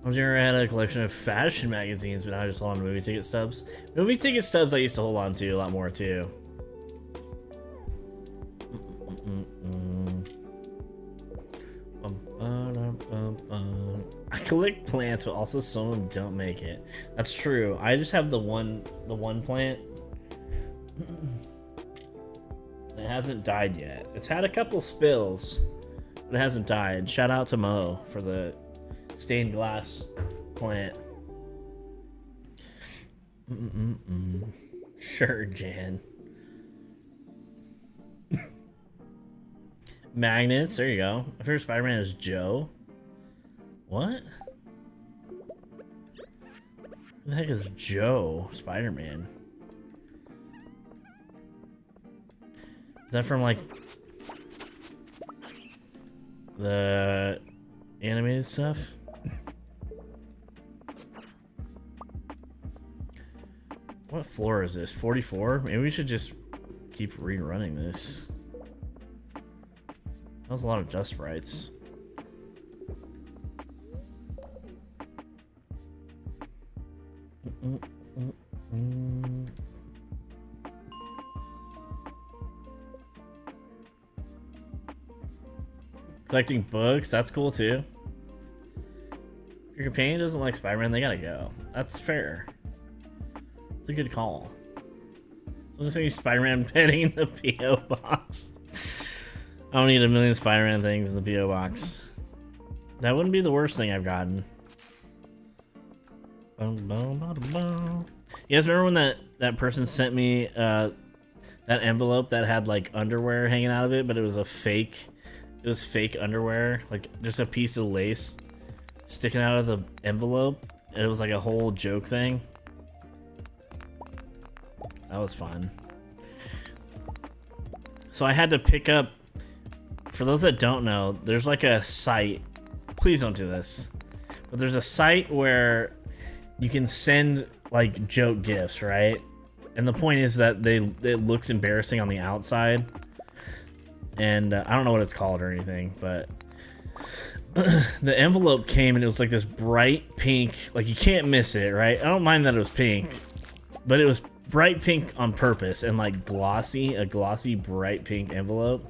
was never had a collection of fashion magazines, but now I just hold on to movie ticket stubs. Movie ticket stubs I used to hold on to a lot more too. I collect plants, but also some of them don't make it. That's true. I just have the one plant that hasn't died yet. It's had a couple spills, but it hasn't died. Shout out to Mo for the stained glass plant. Sure, Jan. Magnets, there you go. My favorite Spider-Man is Joe. What? Who the heck is Joe Spider-Man? Is that from like the animated stuff? What floor is this? 44? Maybe we should just keep rerunning this. That was a lot of dust sprites. Collecting books, that's cool too. If your companion doesn't like Spider-Man, they gotta go. That's fair. It's a good call. So just say Spider-Man petting the P.O. box. I don't need a million Spider-Man things in the P.O. box. That wouldn't be the worst thing I've gotten. You guys remember when that person sent me that envelope that had like underwear hanging out of it, but it was a fake. It was fake underwear, like just a piece of lace sticking out of the envelope. And it was like a whole joke thing. That was fun. So I had to pick up, for those that don't know, there's like a site, please don't do this, but there's a site where you can send like joke gifts, right? And the point is that it looks embarrassing on the outside. And I don't know what it's called or anything, but the envelope came and it was like this bright pink, like you can't miss it, right? I don't mind that it was pink, but it was bright pink on purpose and like glossy, a glossy bright pink envelope.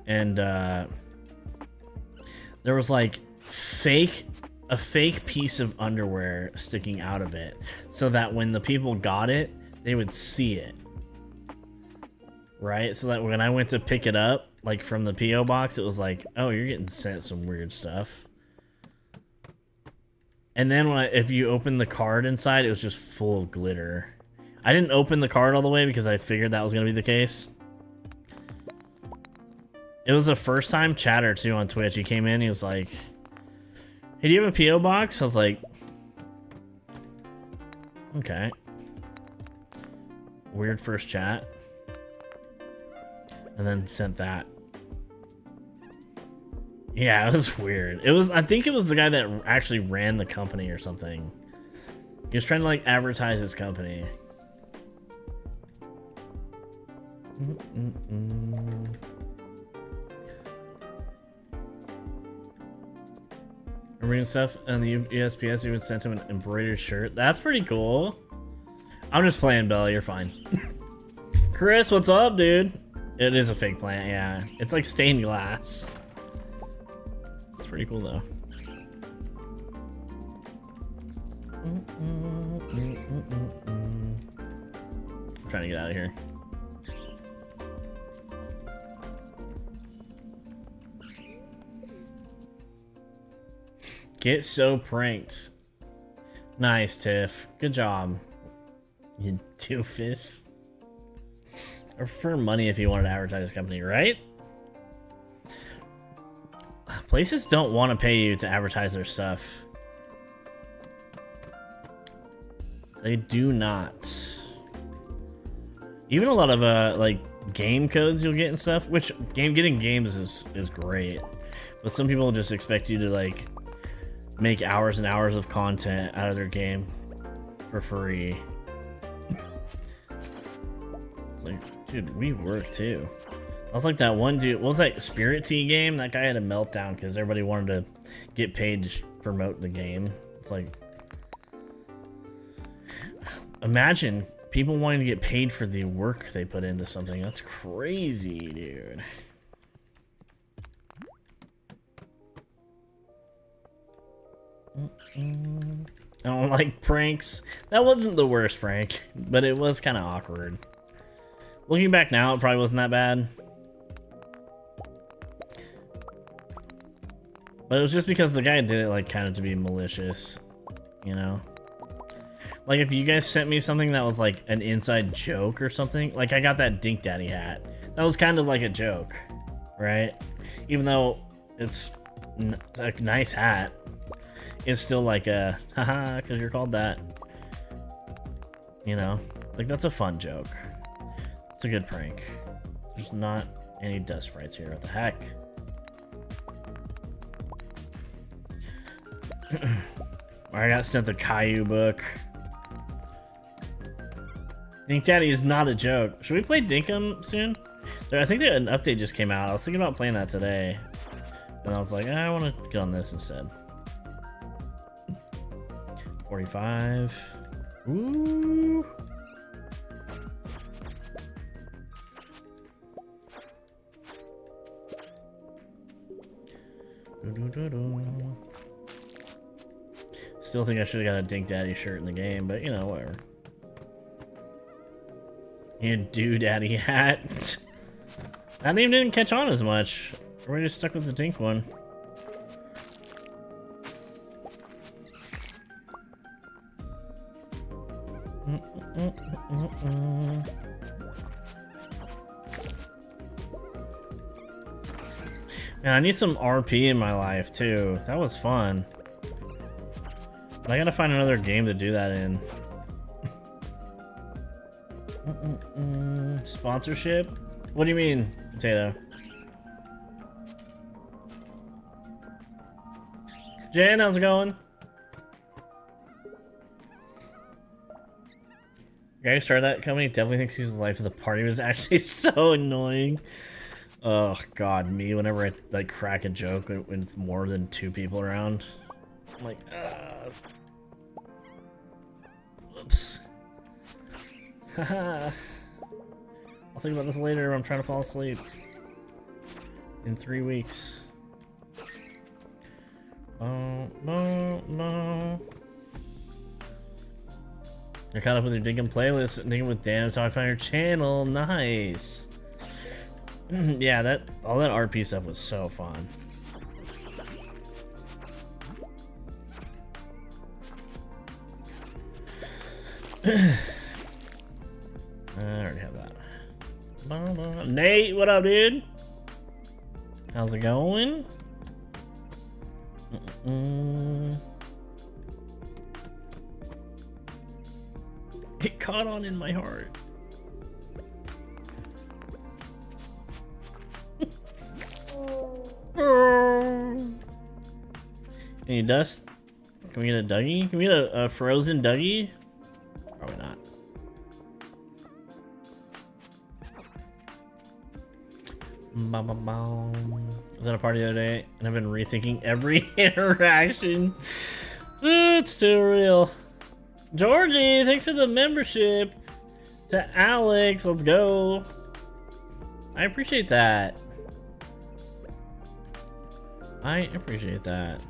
And there was like a fake piece of underwear sticking out of it so that when the people got it, they would see it. Right? So that when I went to pick it up, like from the P.O. box, it was like, oh, you're getting sent some weird stuff. And then if you open the card inside, it was just full of glitter. I didn't open the card all the way because I figured that was going to be the case. It was a first time chatter too on Twitch. He came in, he was like, hey, do you have a P.O. box? I was like, okay. Weird first chat. And then sent that. Yeah, it was weird. It was, I think it was the guy that actually ran the company or something. He was trying to like advertise his company. Reading stuff on the USPS, even sent him an embroidered shirt. That's pretty cool. I'm just playing, Bella. You're fine. Chris, what's up, dude? It is a fake plant, yeah. It's like stained glass. It's pretty cool, though. I'm trying to get out of here. Get so pranked. Nice, Tiff. Good job. You doofus. I prefer money if you wanted to advertise a company, right? Places don't want to pay you to advertise their stuff. They do not. Even a lot of like game codes you'll get and stuff, which getting games is great. But some people just expect you to like make hours and hours of content out of their game for free. Like, dude, we work too. I was like that one dude, what was that Spirit Tea game? That guy had a meltdown because everybody wanted to get paid to promote the game. It's like, imagine people wanting to get paid for the work they put into something. That's crazy, dude. I don't like pranks. That wasn't the worst prank, but it was kind of awkward. Looking back now, it probably wasn't that bad. But it was just because the guy did it like kind of to be malicious, you know? Like if you guys sent me something that was like an inside joke or something, like I got that Dink Daddy hat. That was kind of like a joke, right? Even though it's a nice hat, it's still like a haha because you're called that. You know, like that's a fun joke. It's a good prank. There's not any dust sprites here. What the heck? I got sent the Caillou book. Dink Daddy is not a joke. Should we play Dinkum soon? I think an update just came out. I was thinking about playing that today. And I was like, I want to get on this instead. 45. Ooh. Still think I should have got a Dink Daddy shirt in the game, but you know, whatever. You do Daddy hat. That name didn't catch on as much. We're just stuck with the Dink one. Man, I need some RP in my life too. That was fun. But I gotta find another game to do that in. Sponsorship? What do you mean, Potato? Jan, how's it going? The guy who started that company definitely thinks he's the life of the party. It was actually so annoying. Oh god, me whenever I like crack a joke with more than 2 people around. I'm like, whoops. Haha. I'll think about this later. I'm trying to fall asleep. In 3 weeks. Oh, no. You're caught up with your Dinkum playlist. Dinkum with Dan is how I found your channel. Nice. Yeah, all that RP stuff was so fun. I already have that. Nate, what up, dude? How's it going? It caught on in my heart. Any dust? Can we get a Dougie? Can we get a frozen Dougie? Probably not. I was at a party the other day and I've been rethinking every interaction. It's too real. Georgie, thanks for the membership. To Alex, let's go. I appreciate that. I appreciate that.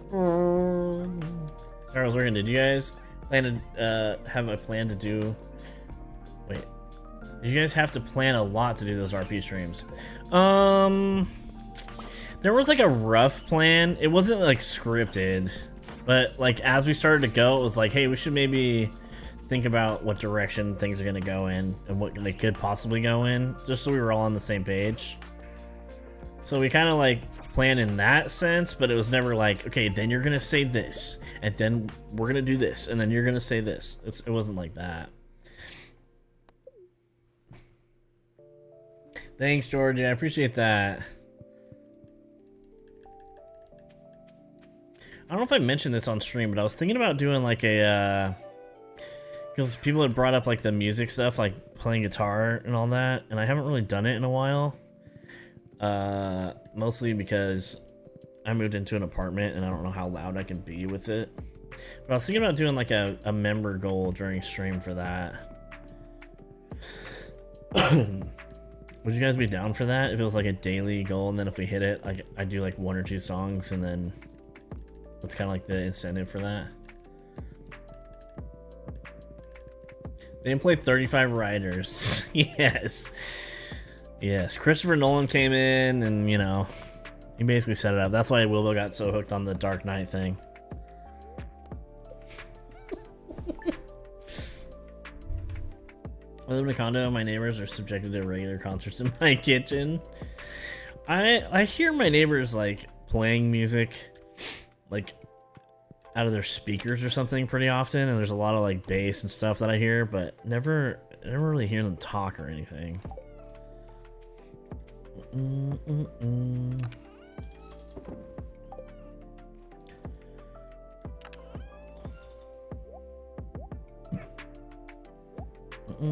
Sorry, I was working. Did you guys plan to have a plan to do? Wait, did you guys have to plan a lot to do those RP streams? There was like a rough plan. It wasn't like scripted, but like as we started to go, it was like, hey, we should maybe think about what direction things are gonna go in and what they could possibly go in, just so we were all on the same page. So we kind of like planned in that sense, but it was never like, okay, then you're gonna say this, and then we're gonna do this, and then you're gonna say this. It wasn't like that. Thanks, Georgia. I appreciate that. I don't know if I mentioned this on stream, but I was thinking about doing like a, because people had brought up like the music stuff, like playing guitar and all that, and I haven't really done it in a while. Mostly because I moved into an apartment and I don't know how loud I can be with it. But I was thinking about doing like a member goal during stream for that. Would you guys be down for that? If it was like a daily goal, and then if we hit it, like I do like 1 or 2 songs, and then that's kind of like the incentive for that. They didn't play 35 Riders. Yes. Yes, Christopher Nolan came in and, you know, he basically set it up. That's why Wilbo got so hooked on the Dark Knight thing. I live in a condo and my neighbors are subjected to regular concerts in my kitchen. I hear my neighbors like playing music like out of their speakers or something pretty often, and there's a lot of like bass and stuff that I hear, but never really hear them talk or anything. Need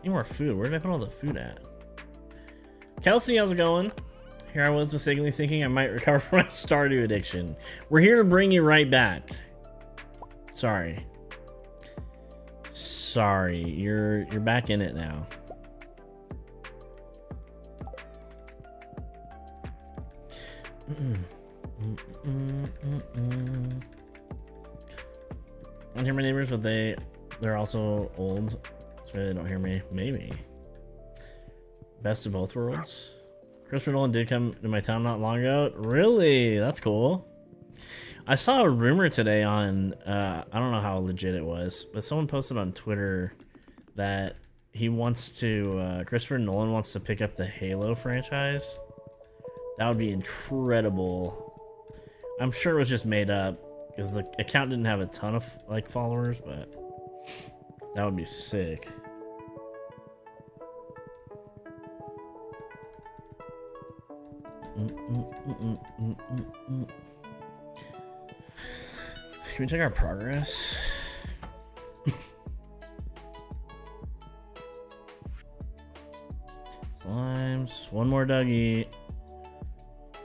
more food. Where did I put all the food at? Kelsey, how's it going? Here I was mistakenly thinking I might recover from my Stardew addiction. We're here to bring you right back. Sorry. Sorry, you're back in it now. I don't hear my neighbors, but they're also old. So maybe they don't hear me. Maybe. Best of both worlds. Christopher Nolan did come to my town not long ago. Really? That's cool. I saw a rumor today on, I don't know how legit it was, but someone posted on Twitter that he wants to, Christopher Nolan wants to pick up the Halo franchise. That would be incredible. I'm sure it was just made up because the account didn't have a ton of like followers, but that would be sick. Can we check our progress? Slimes. One more Dougie.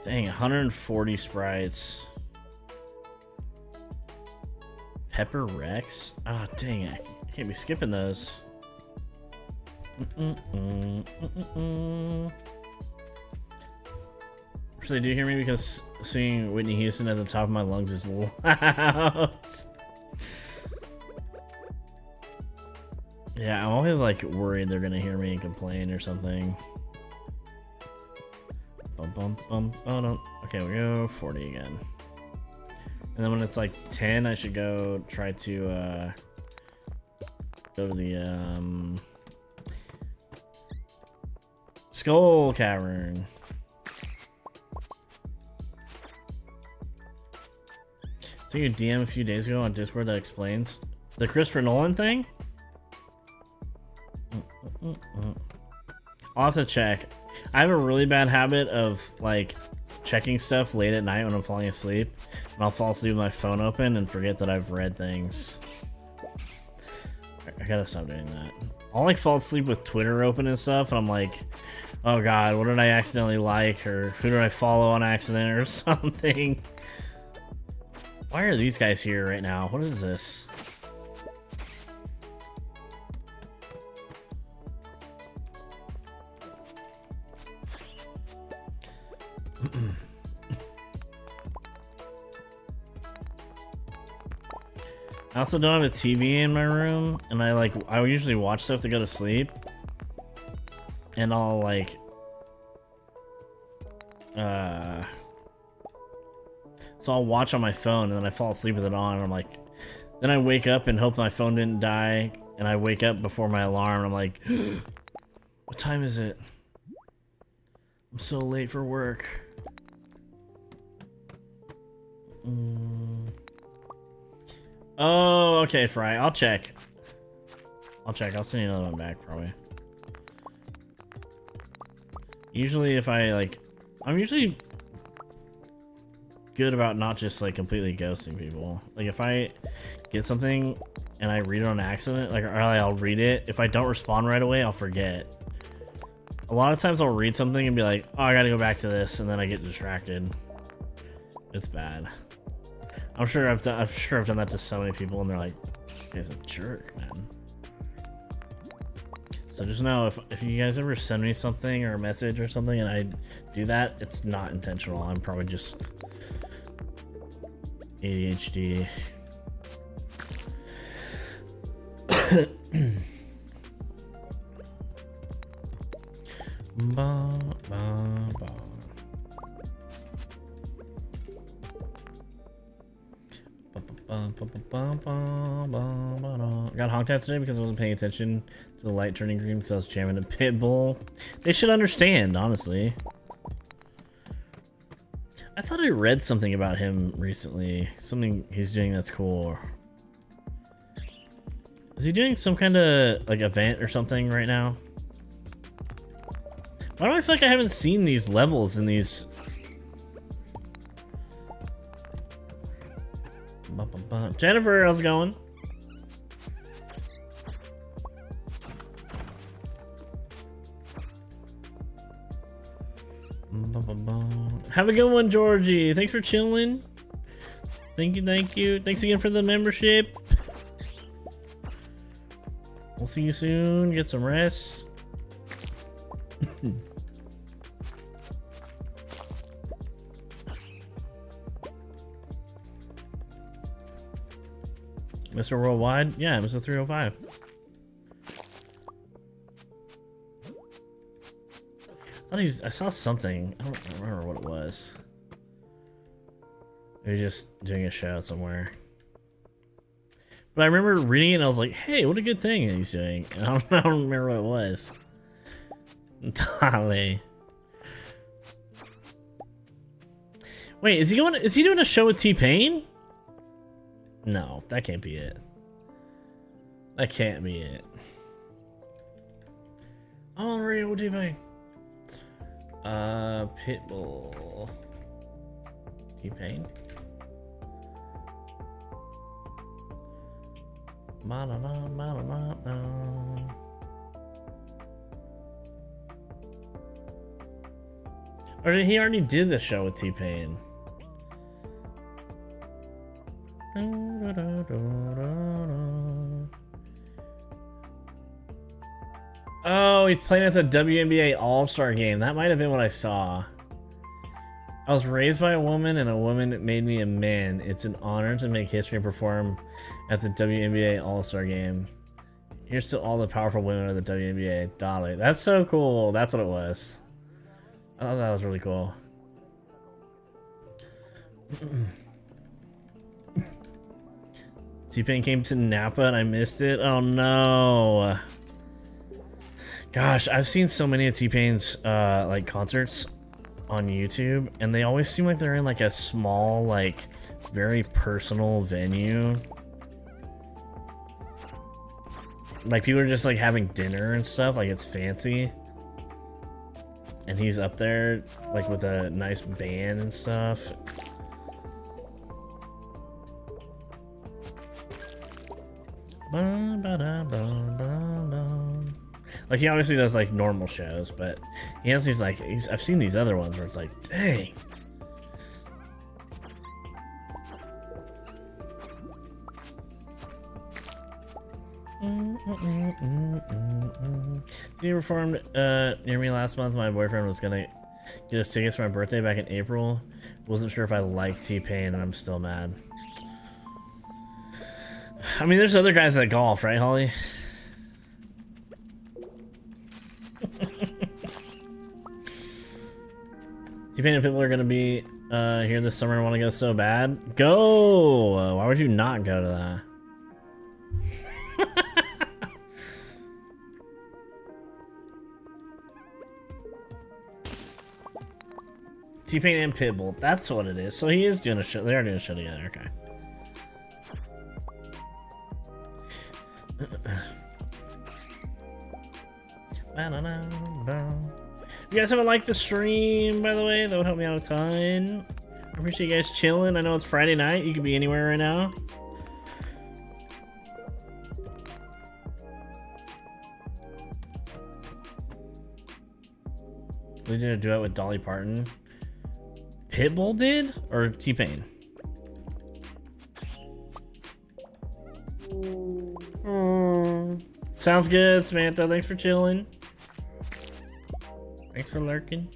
Dang, 140 sprites. Pepper Rex? Ah, oh, dang it. I can't be skipping those. Actually, do you hear me? Because seeing Whitney Houston at the top of my lungs is loud. Yeah, I'm always like worried they're gonna hear me and complain or something. Okay, we go 40 again. And then when it's like 10, I should go try to go to the Skull Cavern. So you DM a few days ago on Discord that explains the Christopher Nolan thing? I'll have to check. I have a really bad habit of like checking stuff late at night when I'm falling asleep, and I'll fall asleep with my phone open and forget that I've read things. I gotta stop doing that. I'll like fall asleep with Twitter open and stuff, and I'm like, oh god, what did I accidentally like, or who did I follow on accident or something. Why are these guys here right now? What is this? I also don't have a TV in my room, and I usually watch stuff to go to sleep, and I'll like so I'll watch on my phone, and then I fall asleep with it on, and I'm like, then I wake up and hope my phone didn't die, and I wake up before my alarm, and I'm like, what time is it? I'm so late for work. Oh, okay, Fry. I'll check. I'll send you another one back, probably. Usually if I'm usually good about not just like completely ghosting people. Like if I get something and I read it on accident, like, or I'll read it. If I don't respond right away, I'll forget. A lot of times I'll read something and be like, oh, I gotta go back to this, and then I get distracted. It's bad. I'm sure I've done that to so many people, and they're like, he's a jerk, man. So just know, if you guys ever send me something or a message or something and I do that, it's not intentional. I'm probably just ADHD. Ba, ba, ba. Got honked at today because I wasn't paying attention to the light turning green because I was jamming a pit bull. They should understand, honestly. I thought I read something about him recently. Something he's doing that's cool. Is he doing some kind of like event or something right now? Why do I feel like I haven't seen these levels in these Jennifer, how's it going? Have a good one, Georgie. Thanks for chilling. Thank you, thank you. Thanks again for the membership. We'll see you soon. Get some rest. Mr. Worldwide? Yeah, Mr. 305. I saw something. I don't remember what it was. Maybe just doing a show somewhere. But I remember reading it and I was like, hey, what a good thing he's doing. And I don't remember what it was. Dale. Wait, is he doing a show with T-Pain? No, that can't be it. That can't be it. Oh, radio with T-Pain. Pitbull. T-Pain. Or did he already did the show with T-Pain? Oh, he's playing at the WNBA All-Star game. That might have been what I saw. I was raised by a woman and a woman made me a man. It's an honor to make history and perform at the WNBA All-Star game. Here's to all the powerful women of the WNBA. Dolly. That's so cool. That's what it was. I thought that was really cool. T-Pain came to Napa and I missed it. Oh no. Gosh, I've seen so many of T-Pain's like concerts on YouTube, and they always seem like they're in like a small, like very personal venue. Like people are just like having dinner and stuff, like it's fancy. And he's up there like with a nice band and stuff. Like he obviously does like normal shows, but he has these like I've seen these other ones where it's like, dang. He performed near me last month. My boyfriend was gonna get us tickets for my birthday back in April. Wasn't sure if I liked T-Pain, and I'm still mad. I mean, there's other guys that golf, right, Holly? T-Pain and people are gonna be here this summer and want to go so bad. Go! Why would you not go to that? T-Pain and Pitbull. That's what it is. So he is doing a show. They are doing a show together. Okay. If you guys haven't liked the stream, by the way, that would help me out a ton. I appreciate you guys chilling. I know it's Friday night. You could be anywhere right now. They did a duet with Dolly Parton. Pitbull did? Or T-Pain? Sounds good, Samantha. Thanks for chilling. Thanks for lurking.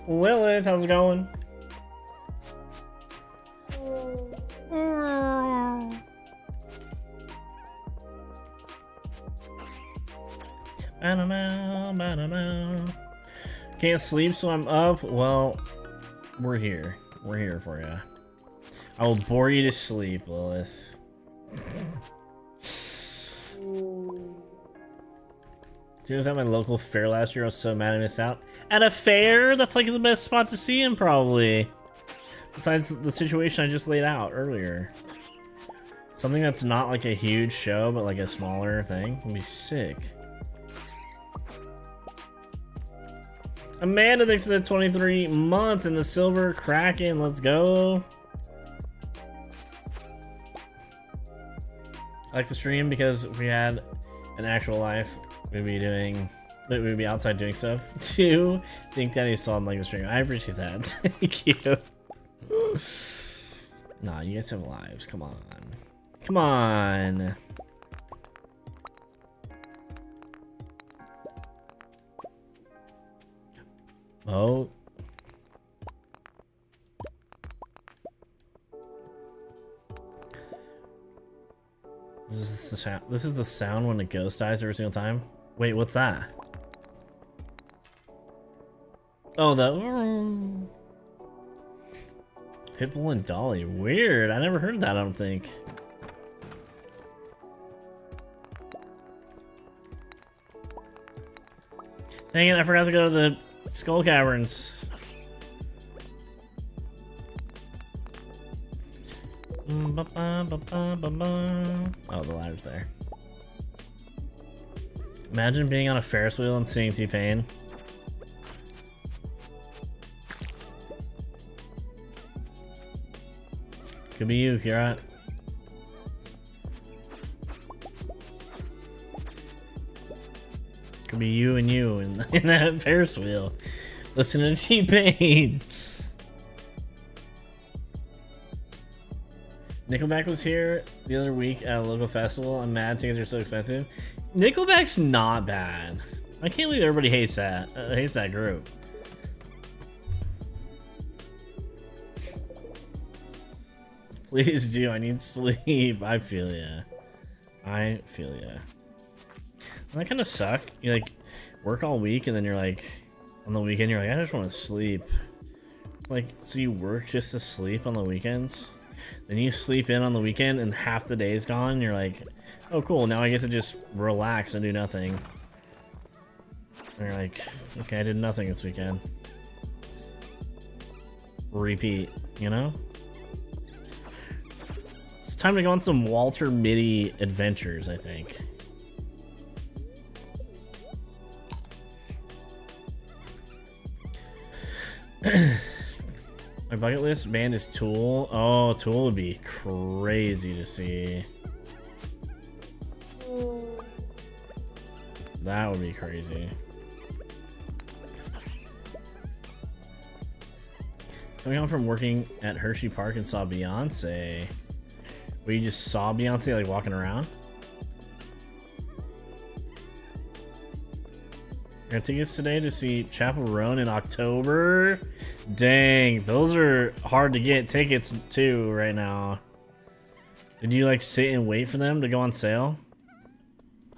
Lilith, how's it going? Can't sleep, so I'm up. Well, we're here. We're here for you. I will bore you to sleep, Lilith. Dude, I was at my local fair last year. I was so mad I missed out. At a fair? That's like the best spot to see him, probably. Besides the situation I just laid out earlier. Something that's not like a huge show, but like a smaller thing would be sick. Amanda, thanks for the 23 months and the silver Kraken. Let's go. I like the stream because if we had an actual life, we'd be outside doing stuff. Two, think Daddy saw like the stream. I appreciate that. Thank you. Nah, you guys have lives. Come on. Come on. Oh. This is the sound when a ghost dies every single time. Wait, what's that? Oh, the Pitbull and Dolly. Weird. I never heard that, I don't think. Dang it, I forgot to go to the Skull Caverns. Oh, the ladder's there. Imagine being on a Ferris wheel and seeing T-Pain. Could be you, Kira. Could be you and you in that Ferris wheel. Listen to T-Pain. Nickelback was here the other week at a local festival. I'm mad tickets are so expensive. Nickelback's not bad. I can't believe everybody hates that. Hates that group. Please do. I need sleep. I feel ya. I feel ya. That kind of suck. You like work all week and then you're like on the weekend you're like I just want to sleep. Like so you work just to sleep on the weekends. Then you sleep in on the weekend and half the day is gone and you're like, oh cool, now I get to just relax and do nothing. And you're like, okay, I did nothing this weekend. Repeat, you know? It's time to go on some Walter Mitty adventures, I think. My bucket list band is Tool. Oh, Tool would be crazy to see. That would be crazy. Coming home from working at Hershey Park and saw Beyonce. Where you just saw Beyonce like walking around? I got tickets today to see Chapel Roan in October. Dang, those are hard to get tickets to right now. Did you like sit and wait for them to go on sale?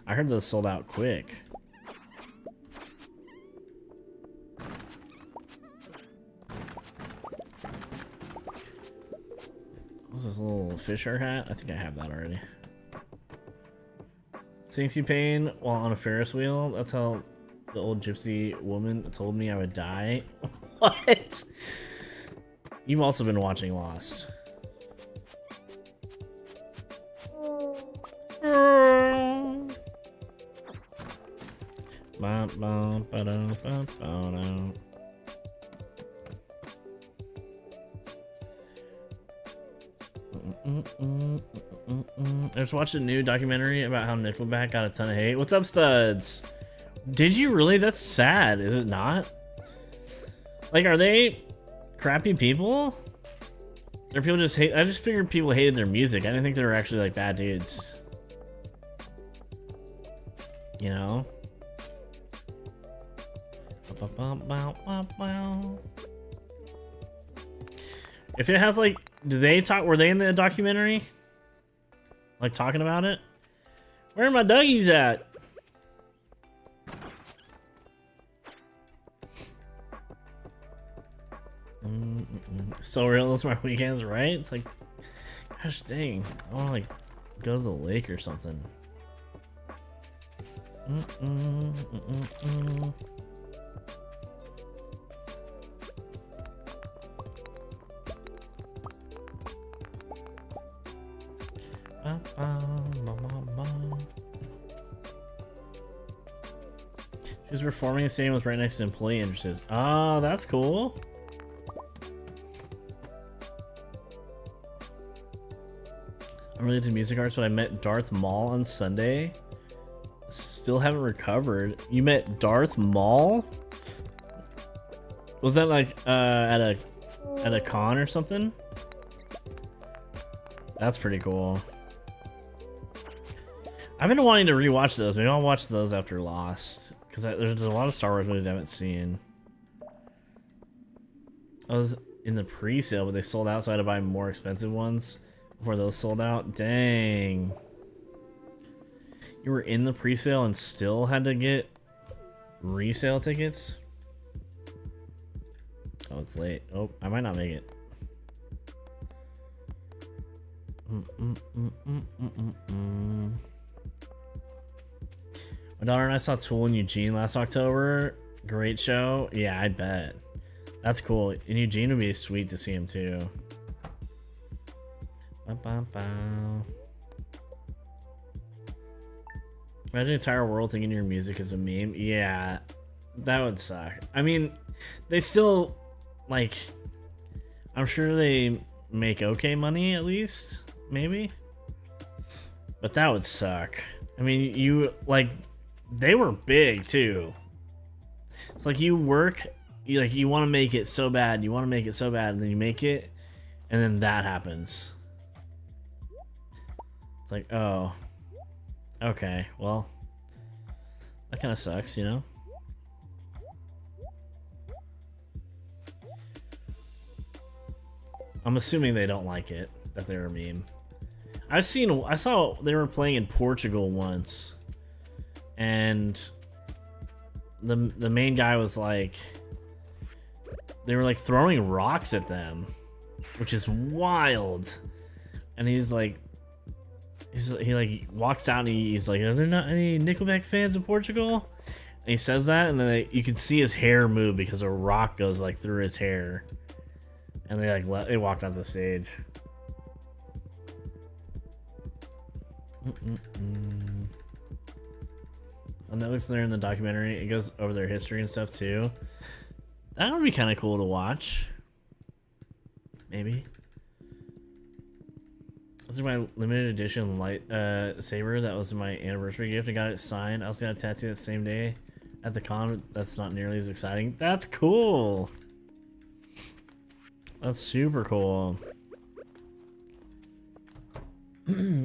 I heard those sold out quick. What's this little Fisher hat? I think I have that already. Seeing T-Pain while on a Ferris wheel. That's how the old gypsy woman told me I would die. What? You've also been watching Lost. I just watched a new documentary about how Nickelback got a ton of hate. What's up, studs? Did you really? That's sad, is it not? Like, are they crappy people? Or people just hate? I just figured people hated their music. I didn't think they were actually like bad dudes. You know? If it has like, do they talk? Were they in the documentary? Like talking about it? Where are my Dougies at? So real, those are my weekends, right? It's like, gosh dang, I want to like go to the lake or something. She's performing the stadium was right next to employee entrances. Oh, that's cool. I'm related to music arts, but I met Darth Maul on Sunday. Still haven't recovered. You met Darth Maul? Was that like at a con or something? That's pretty cool. I've been wanting to rewatch those. Maybe I'll watch those after Lost, because there's a lot of Star Wars movies I haven't seen. I was in the pre-sale, but they sold out, so I had to buy more expensive ones before those sold out. Dang. You were in the pre-sale and still had to get resale tickets? Oh, it's late. Oh, I might not make it. My daughter and I saw Tool in Eugene last October. Great show. Yeah, I bet. That's cool. And Eugene would be sweet to see him too. Imagine the entire world thinking your music is a meme. Yeah, that would suck. I mean, they still, like, I'm sure they make okay money at least, maybe. But that would suck. I mean, you, like, they were big too. It's like you work, you want to make it so bad, you want to make it so bad, and then you make it, and then that happens. It's like, oh, okay, well, that kind of sucks, you know? I'm assuming they don't like it, that they're a meme. I saw they were playing in Portugal once, and the main guy was like, they were like throwing rocks at them, which is wild. And he's like, he like walks out and he's like, are there not any Nickelback fans in Portugal? And he says that, and then you can see his hair move because a rock goes like through his hair, and they like they walked off the stage. And that looks there in the documentary. It goes over their history and stuff too. That would be kind of cool to watch. Maybe. This is my limited edition light saber. That was my anniversary gift. I got it signed. I also got a tattoo that same day at the con. That's not nearly as exciting. That's cool. That's super cool.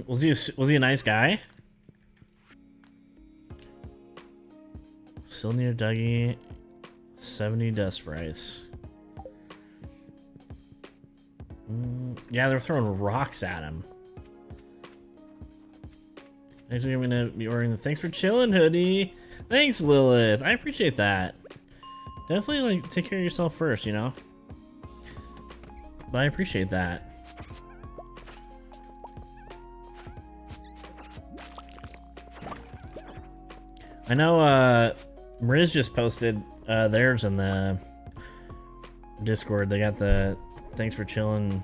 Was he a nice guy? Still near Dougie. 70 dust sprites. Yeah, they're throwing rocks at him. Next week I'm gonna be ordering the Thanks for Chilling hoodie. Thanks, Lilith. I appreciate that. Definitely like take care of yourself first, you know. But I appreciate that. I know Riz just posted theirs in the Discord. They got the Thanks for Chilling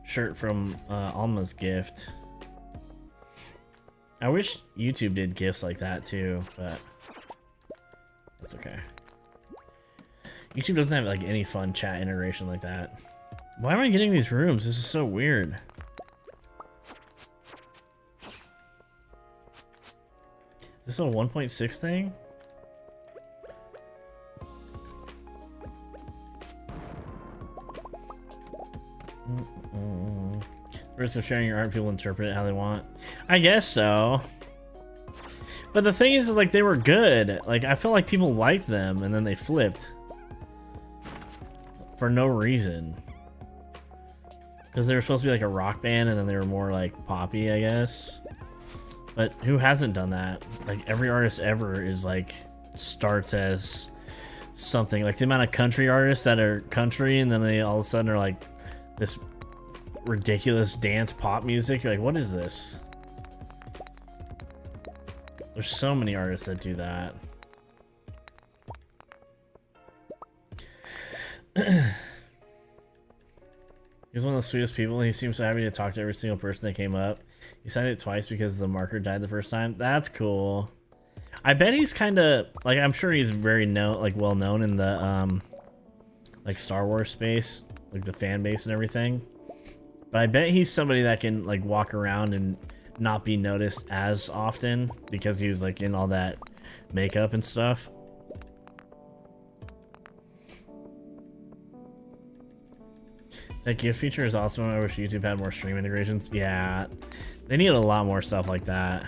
shirt from Alma's gift. I wish YouTube did gifts like that too, but that's okay. YouTube doesn't have like any fun chat integration like that. Why am I getting these rooms? This is so weird. Is this a 1.6 thing? The risk of sharing your art, people interpret it how they want. I guess so. But the thing is like they were good. Like I felt like people liked them and then they flipped. For no reason. Because they were supposed to be like a rock band and then they were more like poppy, I guess. But who hasn't done that? Like every artist ever is like starts as something. Like the amount of country artists that are country and then they all of a sudden are like this ridiculous dance pop music. You're like, what is this? There's so many artists that do that. He's one of the sweetest people. He seems so happy to talk to every single person that came up. He signed it twice because the marker died the first time. That's cool. I bet he's kind of like, I'm sure he's very well known in the like Star Wars space, like the fan base and everything. But I bet he's somebody that can like walk around and not be noticed as often because he was like in all that makeup and stuff. That gift feature is awesome. I wish YouTube had more stream integrations. Yeah, they need a lot more stuff like that.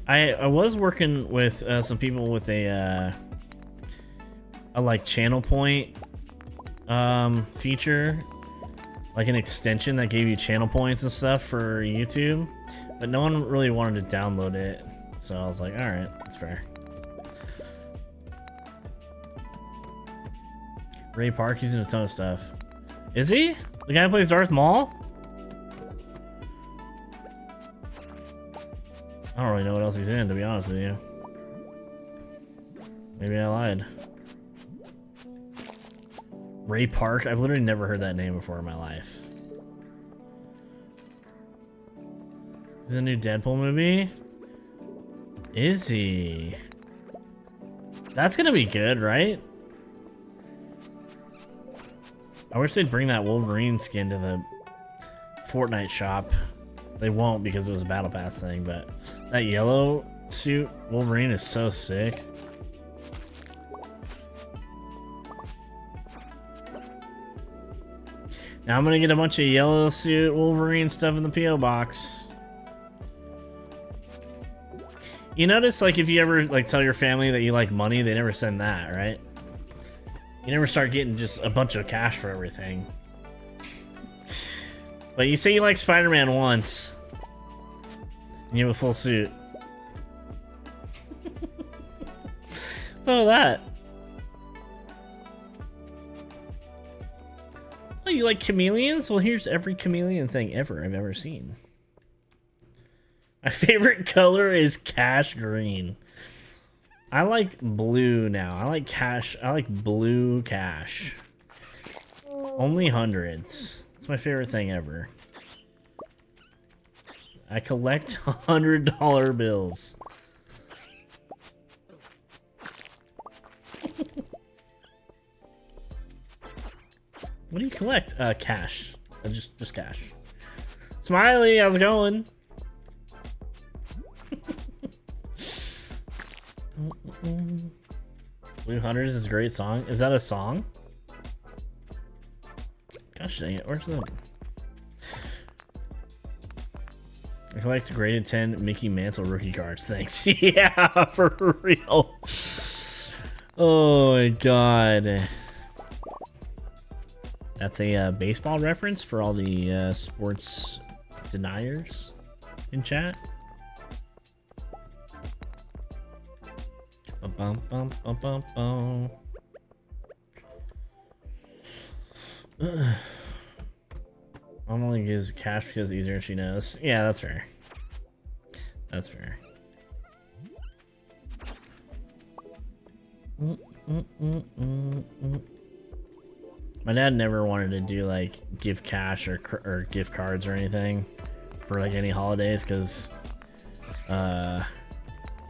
I was working with some people with a like channel point feature, like an extension that gave you channel points and stuff for YouTube, but no one really wanted to download it, so I was like, all right, that's fair. Ray Park using a ton of stuff. Is he the guy who plays Darth Maul? I don't really know what else he's in, to be honest with you. Maybe I lied. Ray Park? I've literally never heard that name before in my life. Is it a new Deadpool movie? Is he? That's gonna be good, right? I wish they'd bring that Wolverine skin to the Fortnite shop. They won't because it was a battle pass thing, but that yellow suit Wolverine is so sick. Now I'm gonna get a bunch of yellow suit Wolverine stuff in the PO box. You notice, like, if you ever like tell your family that you like money, they never send that, right? You never start getting just a bunch of cash for everything. But you say you like Spider-Man once, and you have a full suit. What's up with that? Oh, you like chameleons? Well, here's every chameleon thing ever I've ever seen. My favorite color is cash green. I like blue now. I like cash. I like blue cash. Only hundreds. It's my favorite thing ever. I collect $100 bills. What do you collect? Cash. Just cash. Smiley, how's it going? Blue Hunters is a great song. Is that a song? Gosh dang it, where's the... I collect graded 10 Mickey Mantle rookie cards, thanks. Yeah, for real. Oh my god. That's a baseball reference for all the sports deniers in chat. Bum, bum, bum, bum, bum. I'm only use cash because it's easier, she knows. Yeah, that's fair. That's fair. My dad never wanted to do like give cash or gift cards or anything for like any holidays because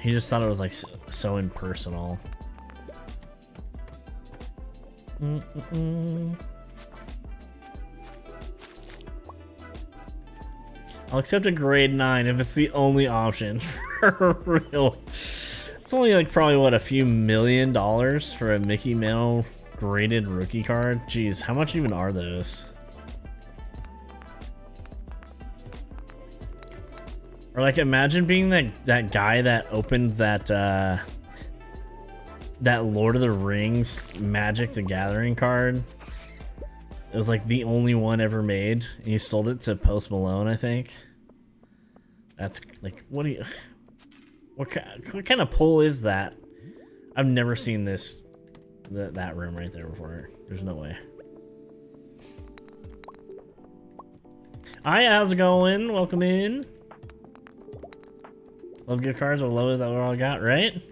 he just thought it was like so impersonal. I'll accept a grade 9 if it's the only option. For real. It's only like probably what, a few $1 million for a Mickey Mantle graded rookie card. Jeez, how much even are those? Or like, imagine being that guy that opened that that Lord of the Rings Magic the Gathering card. It was like the only one ever made, and you sold it to Post Malone, I think. That's like, what kind of pull is that? I've never seen that room right there before. There's no way. Hi, how's it going? Welcome in. Love gift cards. I love it that we're all got, right?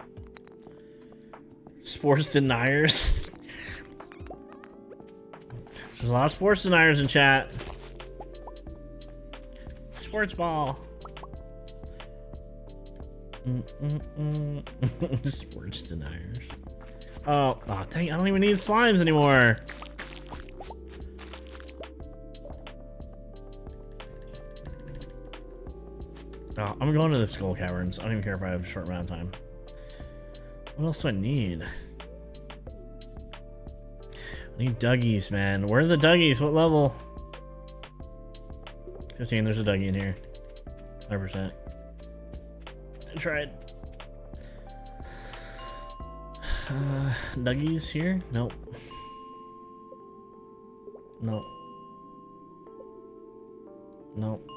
Sports deniers. There's a lot of sports deniers in chat. Sports ball. Sports deniers. Oh, dang, I don't even need slimes anymore. Oh, I'm going to the skull caverns. I don't even care if I have a short amount of time. What else do I need? I need Dougies, man. Where are the Dougies? What level? 15, there's a Dougie in here. 100%. I tried. Dougies here? Nope. Nope. Nope.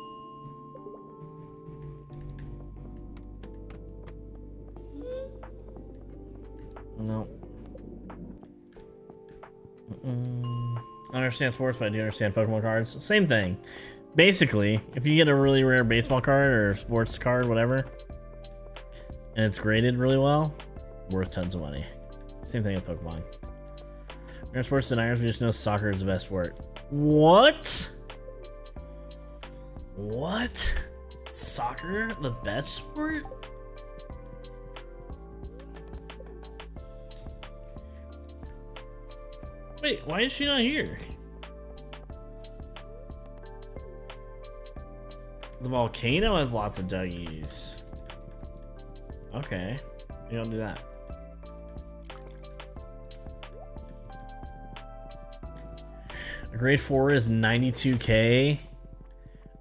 Nope. I understand sports, but I do understand Pokemon cards. Same thing. Basically, if you get a really rare baseball card or sports card, whatever, and it's graded really well, worth tons of money. Same thing with Pokemon. Rare sports deniers, we just know soccer is the best sport. What? What? Soccer, the best sport? Wait, why is she not here? The volcano has lots of Dougies. Okay, you don't do that. A grade 4 is 92K.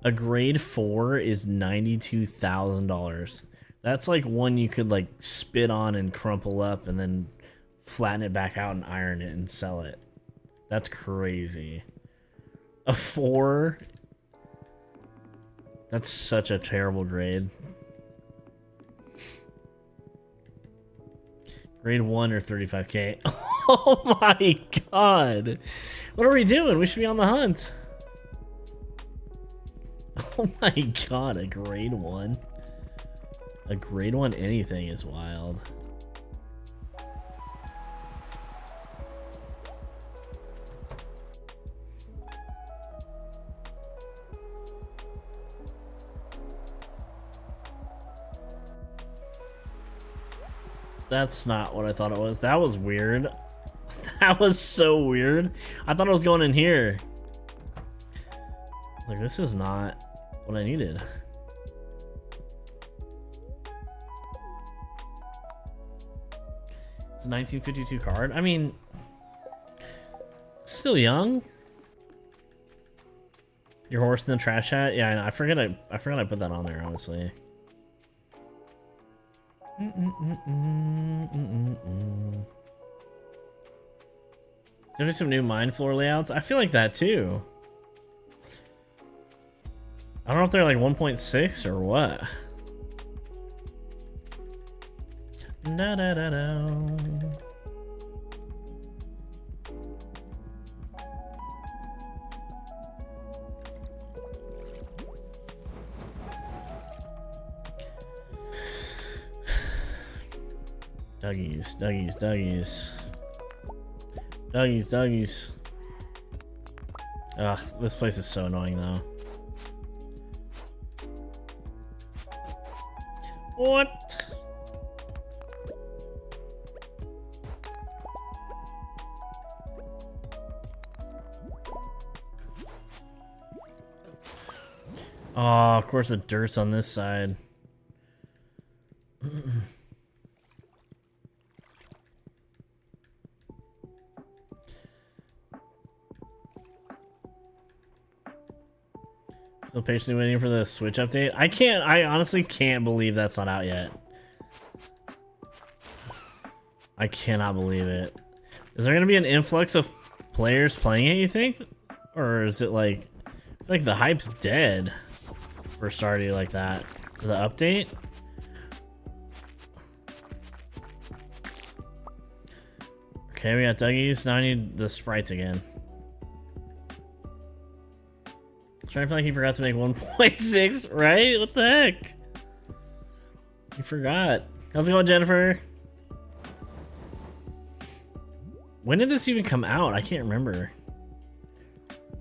A grade 4 is $92,000. That's like one you could like spit on and crumple up and then flatten it back out and iron it and sell it. That's crazy. A 4? That's such a terrible grade. Grade 1 or 35K. Oh my god. What are we doing? We should be on the hunt. Oh my god, a grade 1. A grade 1 anything is wild. That's not what I thought it was. That was weird. That was so weird. I thought I was going in here. I was like, this is not what I needed. It's a 1952 card. I mean, still young. Your horse in the trash hat? Yeah, I know. I forgot I put that on there, honestly. There's some new mine floor layouts. I feel like that too. I don't know if they're like 1.6 or what. Da da da da. Dougies, Dougies, Dougies. Dougies, Dougies. Ugh, this place is so annoying though. What? Oh, of course the dirt's on this side. Still patiently waiting for the Switch update. I honestly can't believe that's not out yet. I cannot believe it. Is there gonna be an influx of players playing it, you think? Or is it like, I feel like the hype's dead for Stardew like that. The update? Okay, we got Dougies. Now I need the sprites again. I feel like he forgot to make 1.6, right? What the heck? He forgot. How's it going, Jennifer? When did this even come out? I can't remember.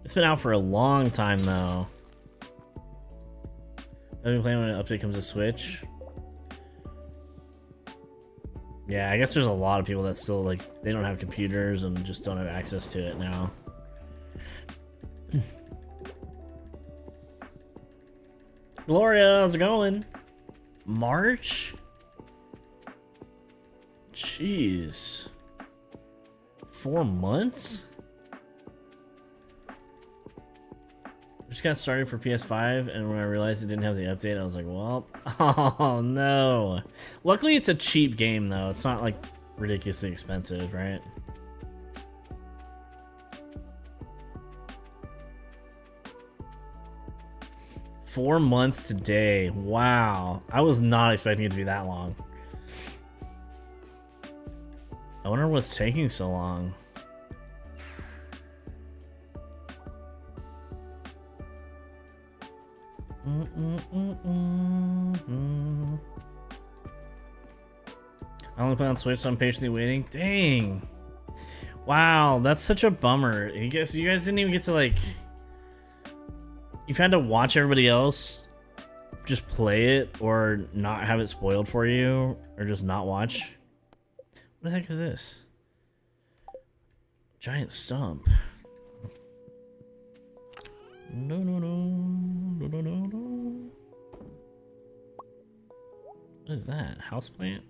It's been out for a long time though. I've been playing when an update comes to Switch. Yeah, I guess there's a lot of people that still like they don't have computers and just don't have access to it now. Gloria, how's it going? March? Jeez. 4 months? Just got started for PS5, and when I realized it didn't have the update, I was like, well, oh no. Luckily, it's a cheap game, though. It's not, like, ridiculously expensive, right? Four months today. Wow. I was not expecting it to be that long. I wonder what's taking so long. I only play on Switch, so I'm patiently waiting. Dang. Wow, that's such a bummer. You guys didn't even get to like... You've had to watch everybody else just play it or not have it spoiled for you or just not watch. What the heck is this? Giant stump. No, no, no. No, no, no, no. What is that? Houseplant?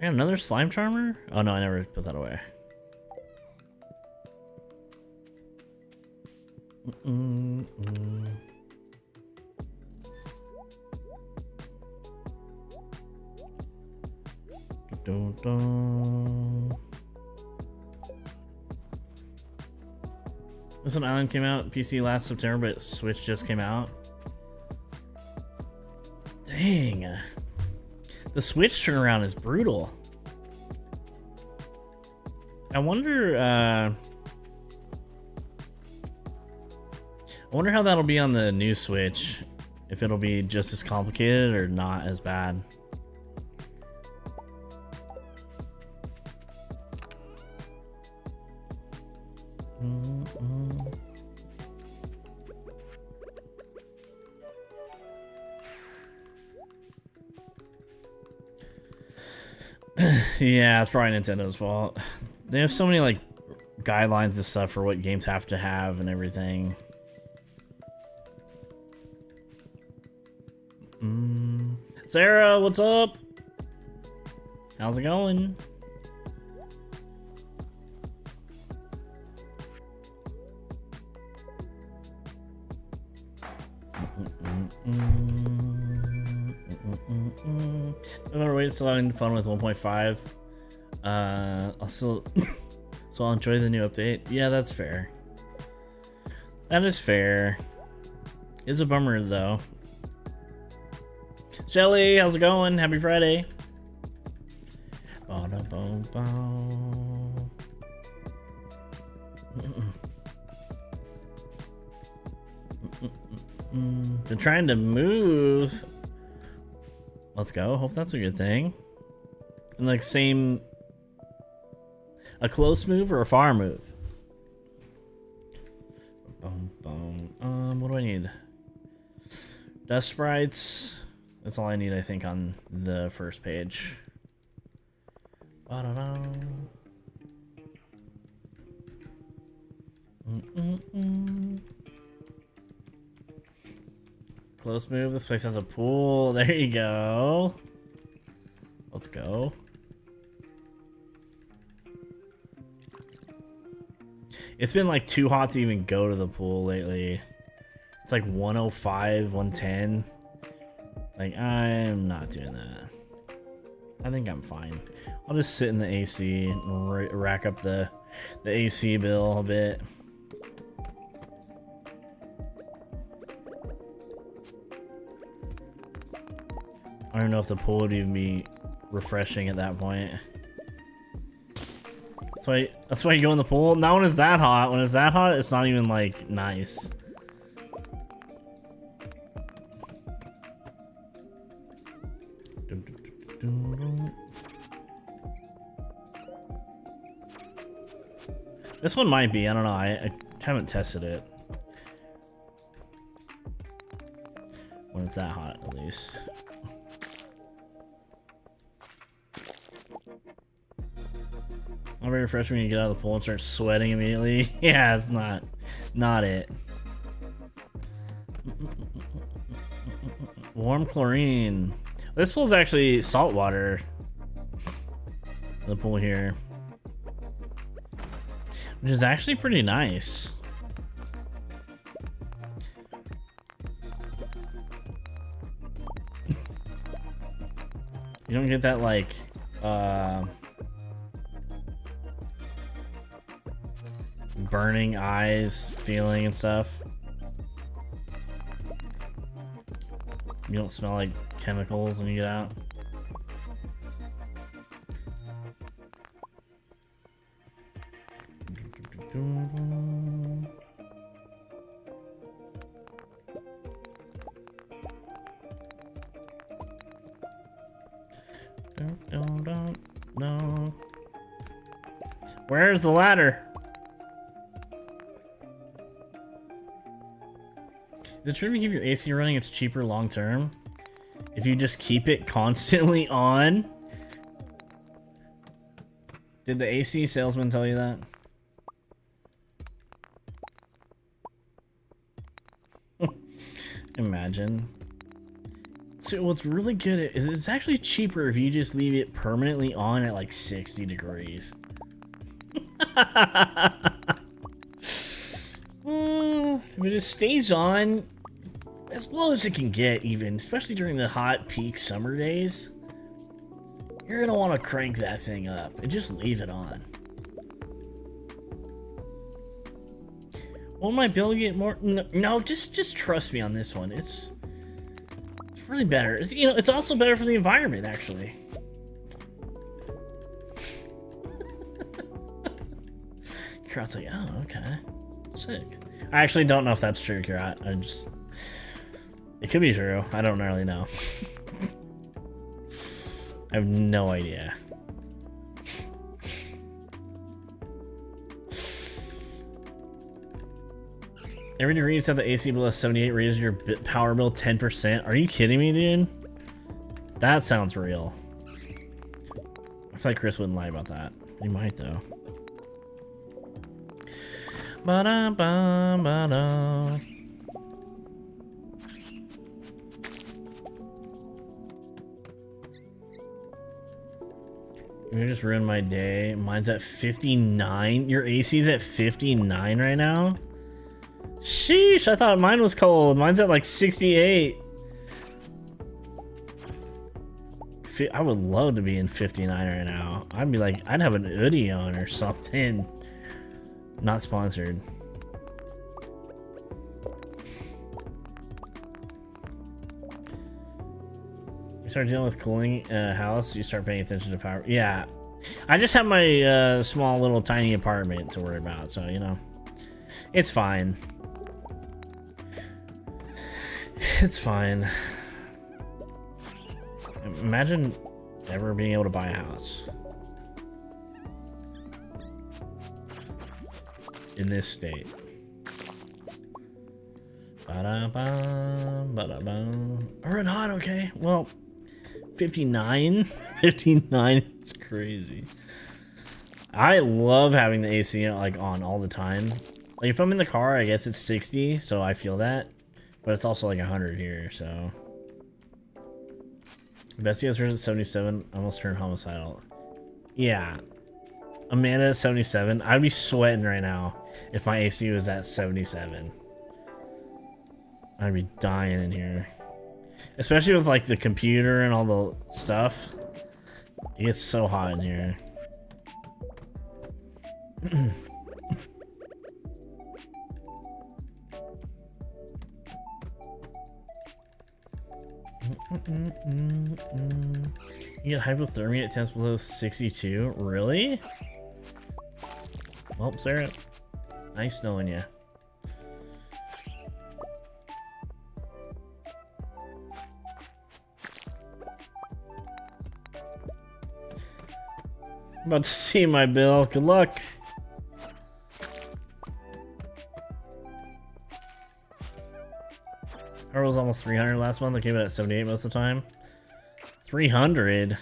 I got another slime charmer? Oh no, I never put that away. This one Island came out PC last September, but Switch just came out. Dang. The Switch turnaround is brutal. I wonder how that'll be on the new Switch. If it'll be just as complicated or not as bad. Yeah, it's probably Nintendo's fault. They have so many like guidelines and stuff for what games have to have and everything. Sarah, what's up? How's it going? Another way to still having fun with 1.5. Also, so I'll enjoy the new update. Yeah, that's fair. That is fair. It's a bummer though. Shelly, how's it going? Happy Friday. Been trying to move. Let's go. Hope that's a good thing. And like same, a close move or a far move? What do I need? Dust sprites. That's all I need, I think, on the first page. Close move. This place has a pool. There you go. Let's go. It's been like too hot to even go to the pool lately. It's like 105, 110. Like, I'm not doing that. I think I'm fine. I'll just sit in the AC and rack up the AC bill a bit. I don't know if the pool would even be refreshing at that point. That's why you go in the pool. Not when it's that hot. When it's that hot, it's not even like nice. This one might be. I don't know. I haven't tested it. When it's that hot, at least. I'll be refreshed when you get out of the pool and start sweating immediately. Yeah, it's not it. Warm chlorine. This pool's actually salt water. The pool here, which is actually pretty nice. You don't get that like burning eyes feeling and stuff. You don't smell like chemicals when you get out. No. Where's the ladder? Is it true if you keep your AC running, it's cheaper long term? If you just keep it constantly on? Did the AC salesman tell you that? Imagine. So what's really good is it's actually cheaper if you just leave it permanently on at like 60 degrees. If it just stays on as low as it can get, even, especially during the hot peak summer days, you're gonna want to crank that thing up and just leave it on. Won't my bill get more? No, just trust me on this one. It's really better. It's, you know, it's also better for the environment, actually. Kirat's like, oh, okay, sick. I actually don't know if that's true, Kirat. It could be true. I don't really know. I have no idea. Every degree you set the AC below 78 raises your power bill 10%. Are you kidding me, dude? That sounds real. I feel like Chris wouldn't lie about that. He might, though. Ba-da-ba-ba-da. You just ruined my day. Mine's at 59. Your AC's at 59 right now? Sheesh, I thought mine was cold. Mine's at like 68. I would love to be in 59 right now. I'd be like, I'd have an hoodie on or something. Not sponsored. You start dealing with cooling house, you start paying attention to power. Yeah, I just have my small little tiny apartment to worry about, so you know, it's fine. It's fine. Imagine ever being able to buy a house in this state. Ba-da-ba, ba-da-ba. We're hot, okay. Well, 59? 59 is crazy. I love having the AC like on all the time. Like if I'm in the car, I guess it's 60, so I feel that. But it's also like 100 here, so. Bestie has hers at 77, almost turned homicidal. Yeah. Amanda at 77. I'd be sweating right now if my AC was at 77. I'd be dying in here. Especially with like the computer and all the stuff. It gets so hot in here. You get hypothermia at temps below 62? Really? Well, Sarah, nice knowing you. I'm about to see my bill. Good luck. was almost 300 last month. I came in at 78 most of the time. 300.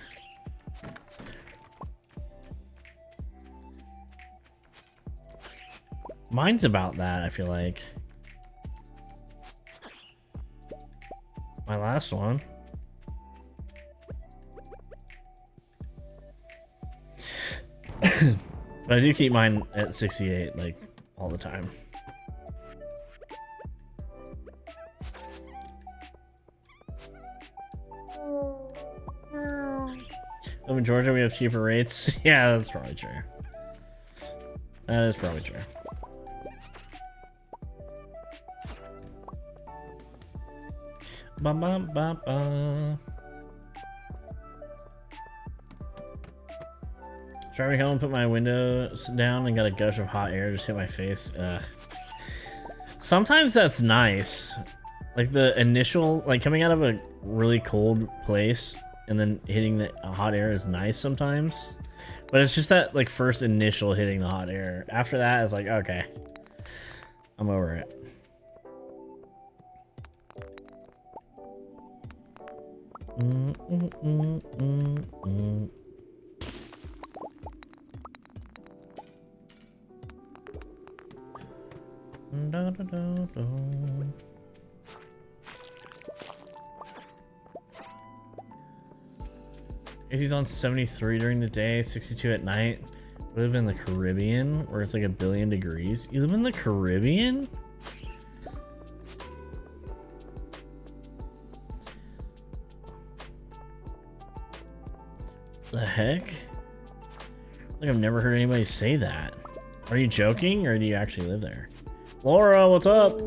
Mine's about that, I feel like. My last one. But I do keep mine at 68, like, all the time. Live in Georgia, we have cheaper rates. Yeah, that's probably true. That is probably true. Ba ba ba ba. Driving home, put my windows down and got a gush of hot air just hit my face. Sometimes that's nice. Like the initial, like coming out of a really cold place and then hitting the hot air is nice sometimes. But it's just that like first initial hitting the hot air. After that, it's like, okay, I'm over it. Da, da, da, da. AC's on 73 during the day, 62 at night. We live in the Caribbean where it's like 1 billion degrees. You live in the Caribbean? The heck? Like I've never heard anybody say that. Are you joking or do you actually live there? Laura, what's up?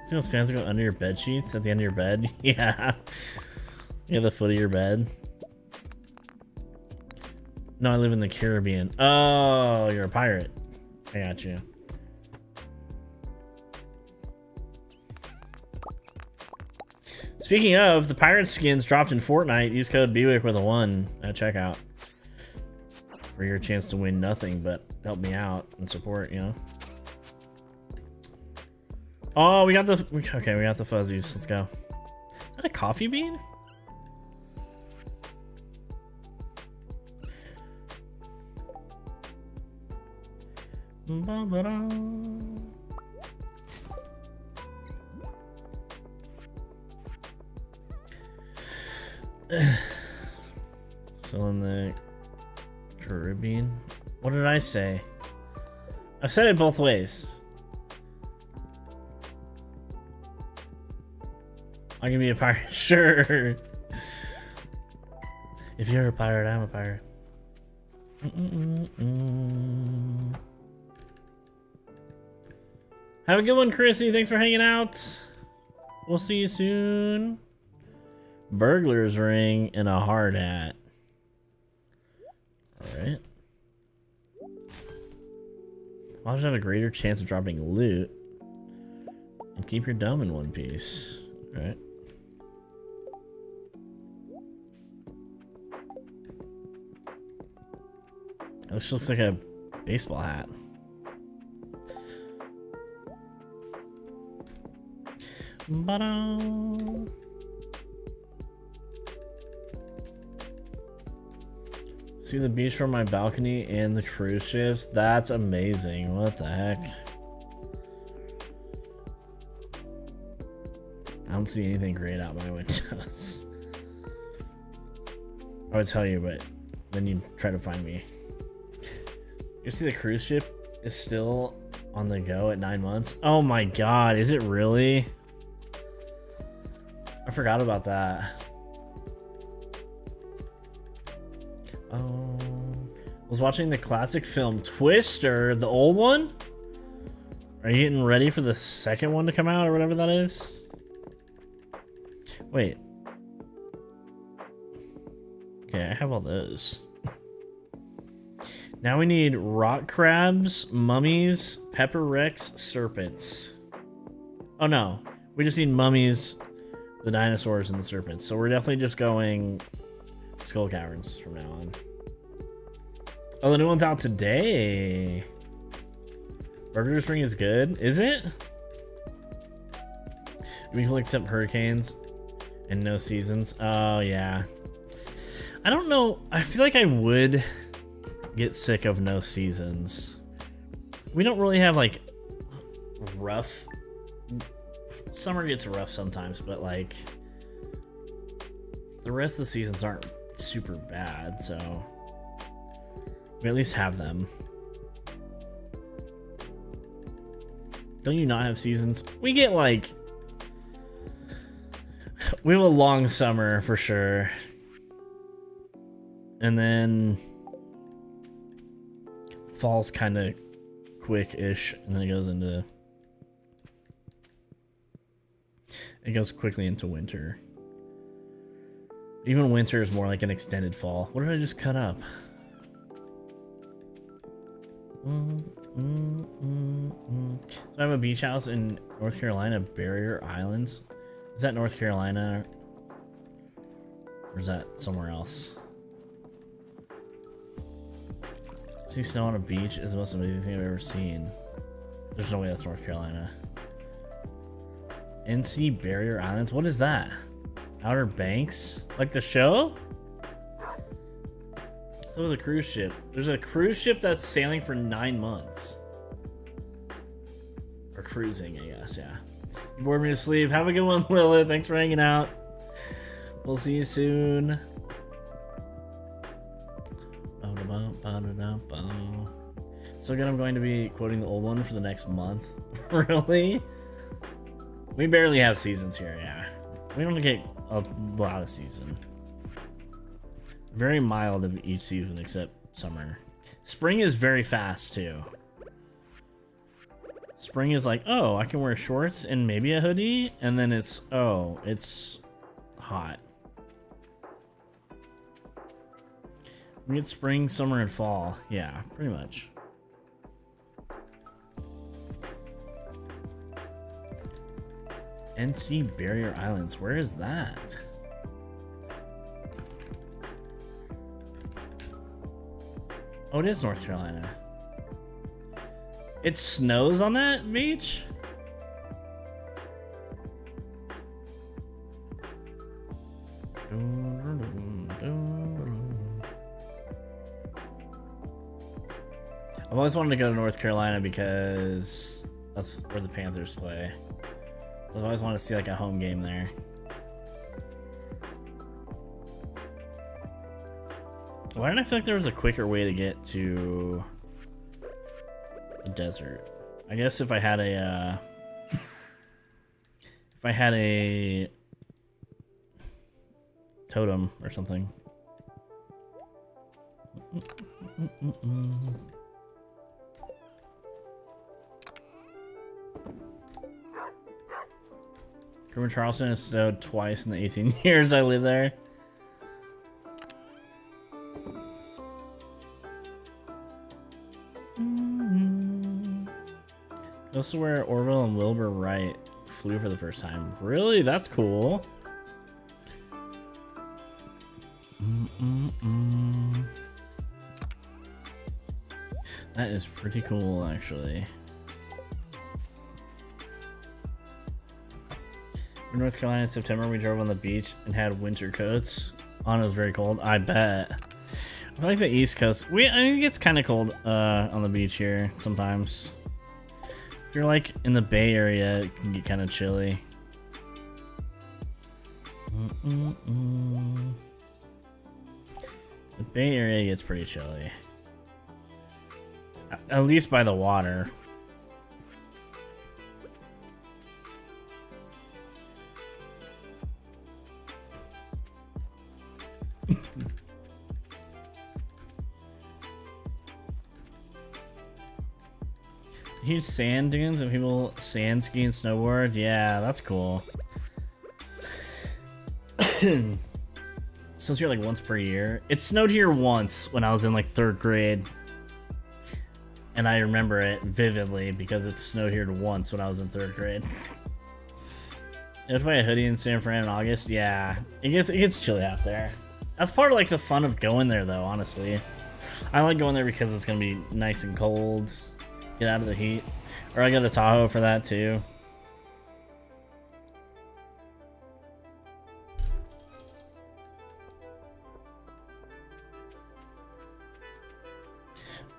See those fans that go under your bed sheets at the end of your bed? Yeah. Yeah, the foot of your bed. No, I live in the Caribbean. Oh, you're a pirate. I got you. Speaking of, the pirate skins dropped in Fortnite. Use code BWICK with a 1 at checkout for your chance to win nothing but help me out and support, you know. Oh, we got the okay, we got the fuzzies. Let's go. Is that a coffee bean? Still in the Caribbean. What did I say? I've said it both ways. I can be a pirate, sure. If you're a pirate, I'm a pirate. Have a good one, Chrissy. Thanks for hanging out. We'll see you soon. Burglar's ring and a hard hat. Alright. I'll just have a greater chance of dropping loot. And keep your dumb in one piece. Alright. This looks like a baseball hat. Ba-da. See the beach from my balcony and the cruise ships. That's amazing. What the heck? I don't see anything great out my windows. I would tell you, but then you try to find me. You see the cruise ship is still on the go at 9 months? Oh my god, is it really? I forgot about that. Oh, I was watching the classic film Twister, the old one. Are you getting ready for the second one to come out or whatever that is? Wait. Okay, I have all those. Now we need rock crabs, mummies, pepper rex, serpents. Oh no, we just need mummies, the dinosaurs, and the serpents. So we're definitely just going skull caverns from now on. Oh, the new one's out today. Burger Spring is good. Is it? We can accept hurricanes and no seasons. Oh, yeah. I don't know. I feel like I would get sick of no seasons. We don't really have, like, rough... Summer gets rough sometimes, but, like... The rest of the seasons aren't super bad, so... We at least have them. Don't you not have seasons? We get, like... We have a long summer, for sure. And then... Fall's kind of quick-ish, and then it goes into... It goes quickly into winter. Even winter is more like an extended fall. What did I just cut up? So I have a beach house in North Carolina, Barrier Islands. Is that North Carolina? Or is that somewhere else? See snow on a beach is the most amazing thing I've ever seen. There's no way that's North Carolina. NC Barrier Islands? What is that? Outer Banks? Like the show? So with a cruise ship. There's a cruise ship that's sailing for 9 months. Or cruising, I guess, yeah. You bored me to sleep. Have a good one, Lilith. Thanks for hanging out. We'll see you soon. So again, I'm going to be quoting the old one for the next month. Really? We barely have seasons here, yeah. We don't get a lot of season. Very mild of each season except summer. Spring is very fast too. Spring is like, oh, I can wear shorts and maybe a hoodie, and then it's, oh, it's hot. We get spring, summer, and fall. Yeah, pretty much. NC Barrier Islands, where is that? Oh, it is North Carolina. It snows on that beach? I've always wanted to go to North Carolina because that's where the Panthers play. So I've always wanted to see like a home game there. Why didn't I feel like there was a quicker way to get to the desert? I guess if I had a totem or something. Kermit Charleston has snowed twice in the 18 years I live there. Also where Orville and Wilbur Wright flew for the first time. Really? That's cool. That is pretty cool, actually. In North Carolina in September, we drove on the beach and had winter coats on. It was very cold. I bet. I like the East Coast. I mean, it gets kind of cold on the beach here sometimes. If you're like in the Bay Area, it can get kind of chilly. The Bay Area gets pretty chilly. At least by the water. Huge sand dunes and people sand ski and snowboard. Yeah, that's cool. Since you're like once per year. It snowed here once when I was in like 3rd grade. And I remember it vividly because it snowed here once when I was in 3rd grade. If I buy a hoodie in San Fran in August, yeah, it gets chilly out there. That's part of like the fun of going there though, honestly. I like going there because it's gonna be nice and cold. Get out of the heat. Or I got a Tahoe for that too.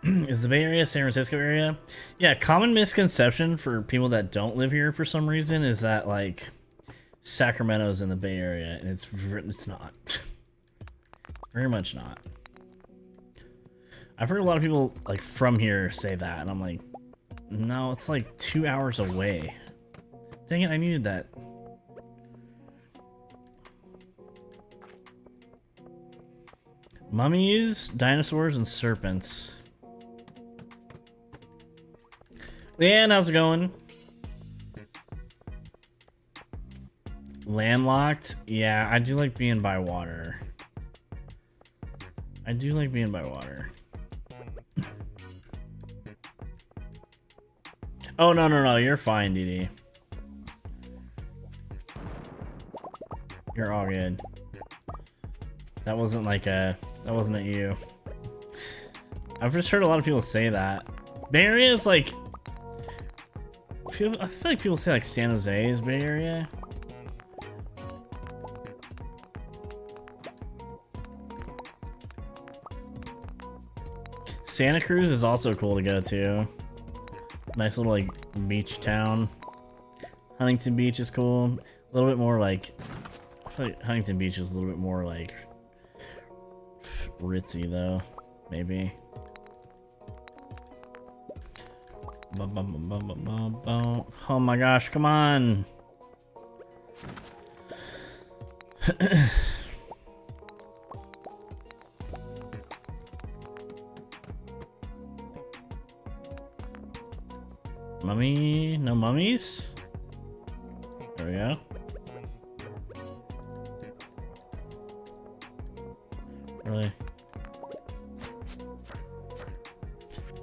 Is the Bay Area San Francisco area? Yeah, common misconception for people that don't live here for some reason is that like Sacramento's in the Bay Area, and it's not. Very much not. I've heard a lot of people like from here say that, and I'm like, no, it's like 2 hours away. Dang it, I needed that. Mummies, dinosaurs, and serpents. Leanne, how's it going? Landlocked? Yeah, I do like being by water. I do like being by water. Oh, no, you're fine, Dee. You're all good. That wasn't like that wasn't at you. I've just heard a lot of people say that. Bay Area is like, I feel like people say like San Jose is Bay Area. Santa Cruz is also cool to go to. Nice little like beach town. Huntington Beach is cool. A little bit more like, I feel like Huntington Beach is a little bit more like ritzy though, maybe. Oh my gosh, come on. Mummy? No mummies? There we go. Really?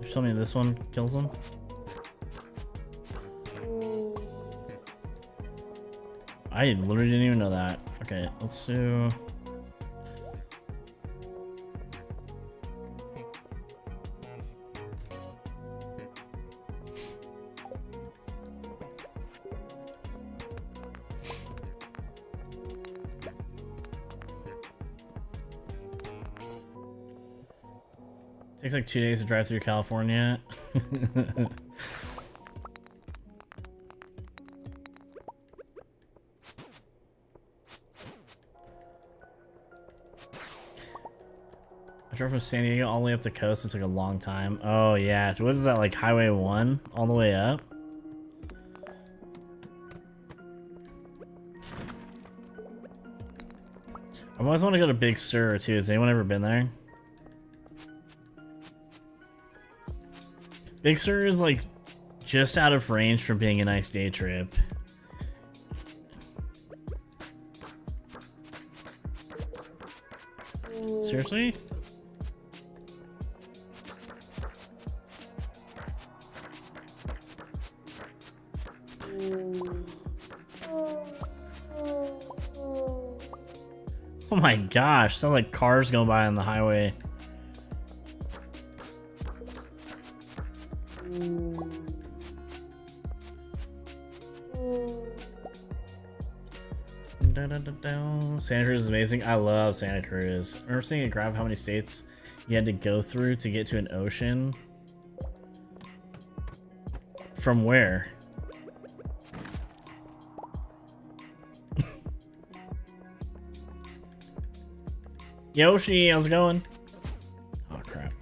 You're telling me this one kills them? I literally didn't even know that. Okay, let's do... Takes like 2 days to drive through California. I drove from San Diego all the way up the coast. It took a long time. Oh yeah, what is that, like Highway 1 all the way up? I've always wanted to go to Big Sur too. Has anyone ever been there? Big Sur is like just out of range from being a nice day trip. Seriously? Oh my gosh, sounds like cars going by on the highway. Santa Cruz is amazing. I love Santa Cruz. I remember seeing a graph of how many states you had to go through to get to an ocean. From where? Yoshi, how's it going? Oh crap.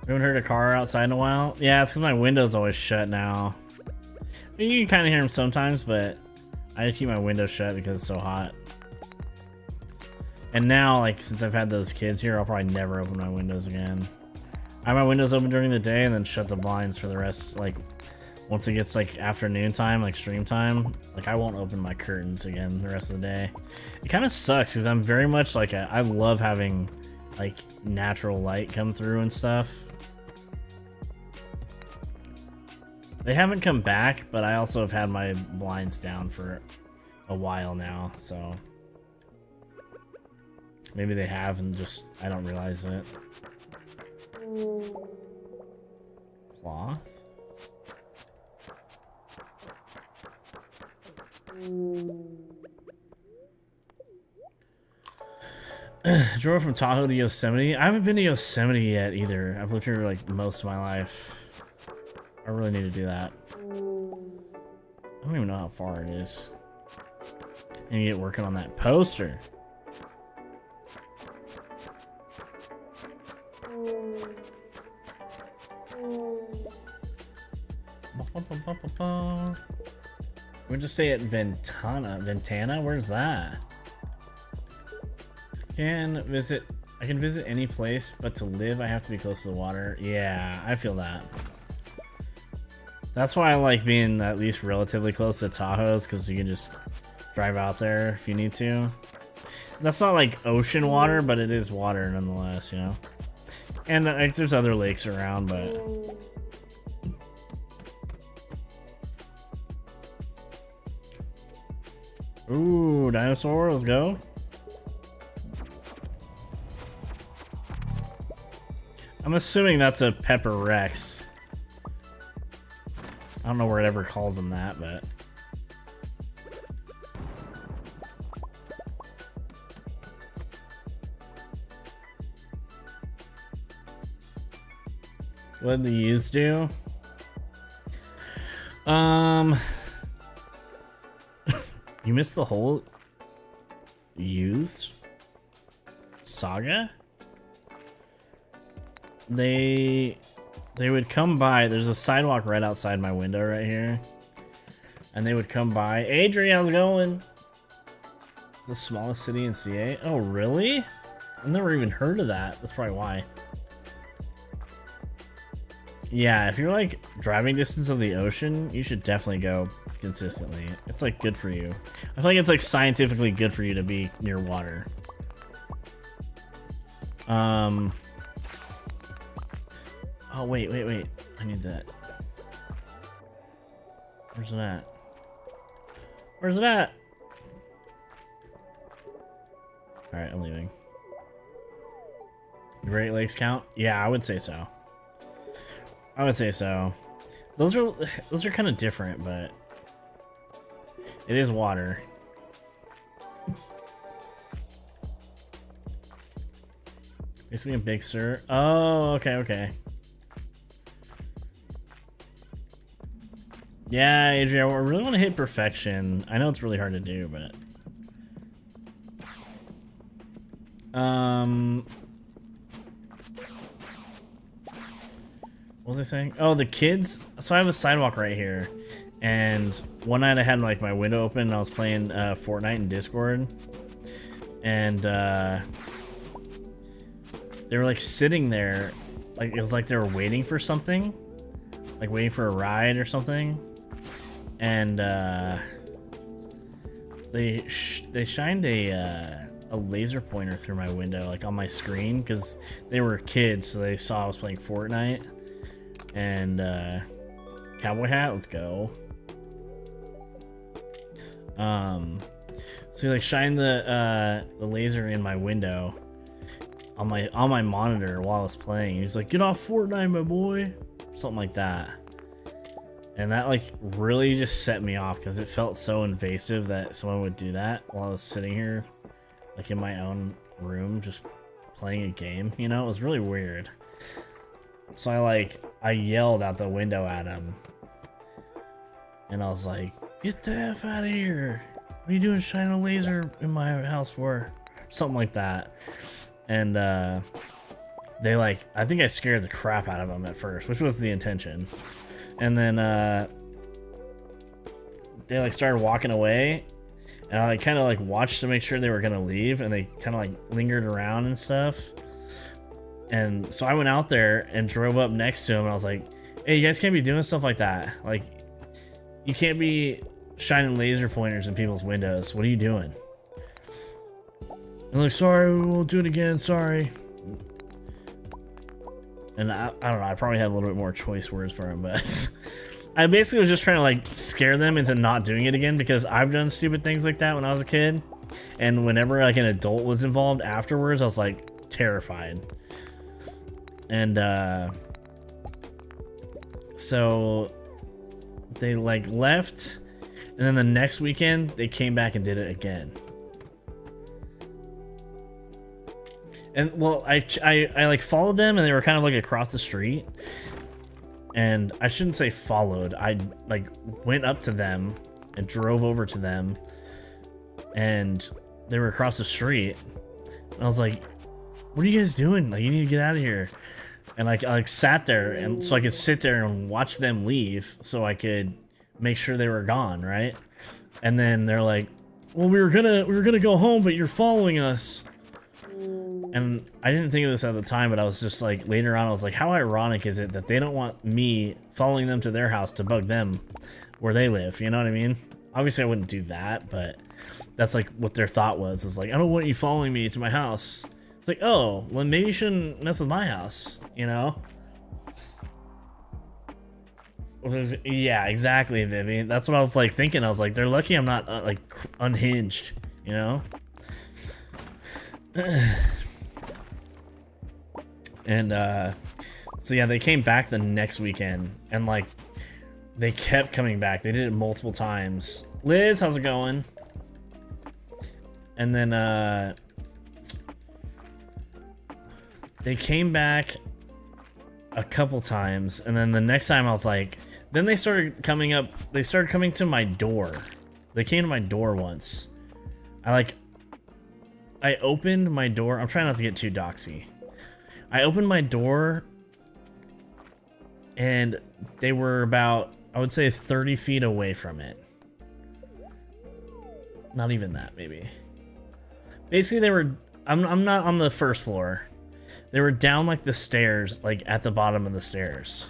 We haven't heard a car outside in a while. Yeah, it's because my window's always shut now. I mean, you can kind of hear them sometimes, but I just keep my window shut because it's so hot. And now, like, since I've had those kids here, I'll probably never open my windows again. I have my windows open during the day and then shut the blinds for the rest. Like, once it gets like afternoon time, like stream time, like I won't open my curtains again the rest of the day. It kind of sucks because I'm very much like I love having like natural light come through and stuff. They haven't come back, but I also have had my blinds down for a while now, so maybe they have and just I don't realize it. Cloth. Drove from Tahoe to Yosemite. I haven't been to Yosemite yet either. I've lived here like most of my life. I really need to do that. I don't even know how far it is. I need to get working on that poster. We're just stay at Ventana? Where's that? I can visit any place, but to live I have to be close to the water. Yeah, I feel that. That's why I like being at least relatively close to Tahoe's, because you can just drive out there if you need to. That's not like ocean water, but it is water nonetheless, you know? And like, there's other lakes around, but... Ooh, dinosaur, let's go. I'm assuming that's a Pepper Rex. I don't know where it ever calls them that, but... What did the youths do? You missed the whole youths saga? They would come by. There's a sidewalk right outside my window right here. And they would come by. Adri, how's it going? The smallest city in CA? Oh, really? I've never even heard of that. That's probably why. Yeah, if you're like driving distance of the ocean, you should definitely go consistently. It's like good for you. I feel like it's like scientifically good for you to be near water. Oh, wait. I need that. Where's it at? Where's it at? Alright, I'm leaving. Great Lakes count? Yeah, I would say so. I would say so. Those are kind of different, but it is water. Basically a Big Sur. Oh, okay. Yeah, Adrian, I really want to hit perfection. I know it's really hard to do, but what was I saying? Oh, the kids. So I have a sidewalk right here, and one night I had like my window open and I was playing Fortnite in Discord, and they were like sitting there, like it was like they were waiting for something, like waiting for a ride or something, and they shined a laser pointer through my window, like on my screen, because they were kids, so they saw I was playing Fortnite. And cowboy hat, let's go. So he like shined the laser in my window on my monitor while I was playing. He's like, "Get off Fortnite, my boy," something like that. And that like really just set me off, because it felt so invasive that someone would do that while I was sitting here, like in my own room, just playing a game. You know, it was really weird. So I yelled out the window at him, and I was like, "Get the F out of here. What are you doing shining a laser in my house for?" Something like that. And they like, I think I scared the crap out of them at first, which was the intention. And then they like started walking away, and I like kind of like watched to make sure they were gonna leave, and they kind of like lingered around and stuff. And so I went out there and drove up next to him, and I was like, "Hey, you guys can't be doing stuff like that. Like, you can't be shining laser pointers in people's windows. What are you doing?" And like, "Sorry, we won't do it again. Sorry." And I don't know. I probably had a little bit more choice words for him, but I basically was just trying to like scare them into not doing it again because I've done stupid things like that when I was a kid. And whenever like an adult was involved afterwards, I was like terrified. And so they like left, and then the next weekend they came back and did it again. And well, I like followed them, and they were kind of like across the street. And I shouldn't say followed. I like went up to them and drove over to them, and they were across the street. And I was like, "What are you guys doing? Like, you need to get out of here." And I like sat there, and so I could sit there and watch them leave, so I could make sure they were gone, right? And then they're like, "Well, we were gonna go home, but you're following us." And I didn't think of this at the time, but I was just like, later on, I was like, how ironic is it that they don't want me following them to their house to bug them where they live? You know what I mean? Obviously, I wouldn't do that, but that's like what their thought was like, I don't want you following me to my house. It's like, oh, well, maybe you shouldn't mess with my house, you know? Yeah, exactly, Vivi. That's what I was like thinking. I was like, they're lucky I'm not like unhinged, you know? And so yeah, they came back the next weekend, and like they kept coming back. They did it multiple times. Liz, how's it going? And then they came back a couple times, and then the next time I was like, then they started coming up. They started coming to my door. They came to my door once. I opened my door. I'm trying not to get too doxy. I opened my door, and they were about, I would say, 30 feet away from it. Not even that, maybe. Basically, they were, I'm not on the first floor. They were down like the stairs, like at the bottom of the stairs.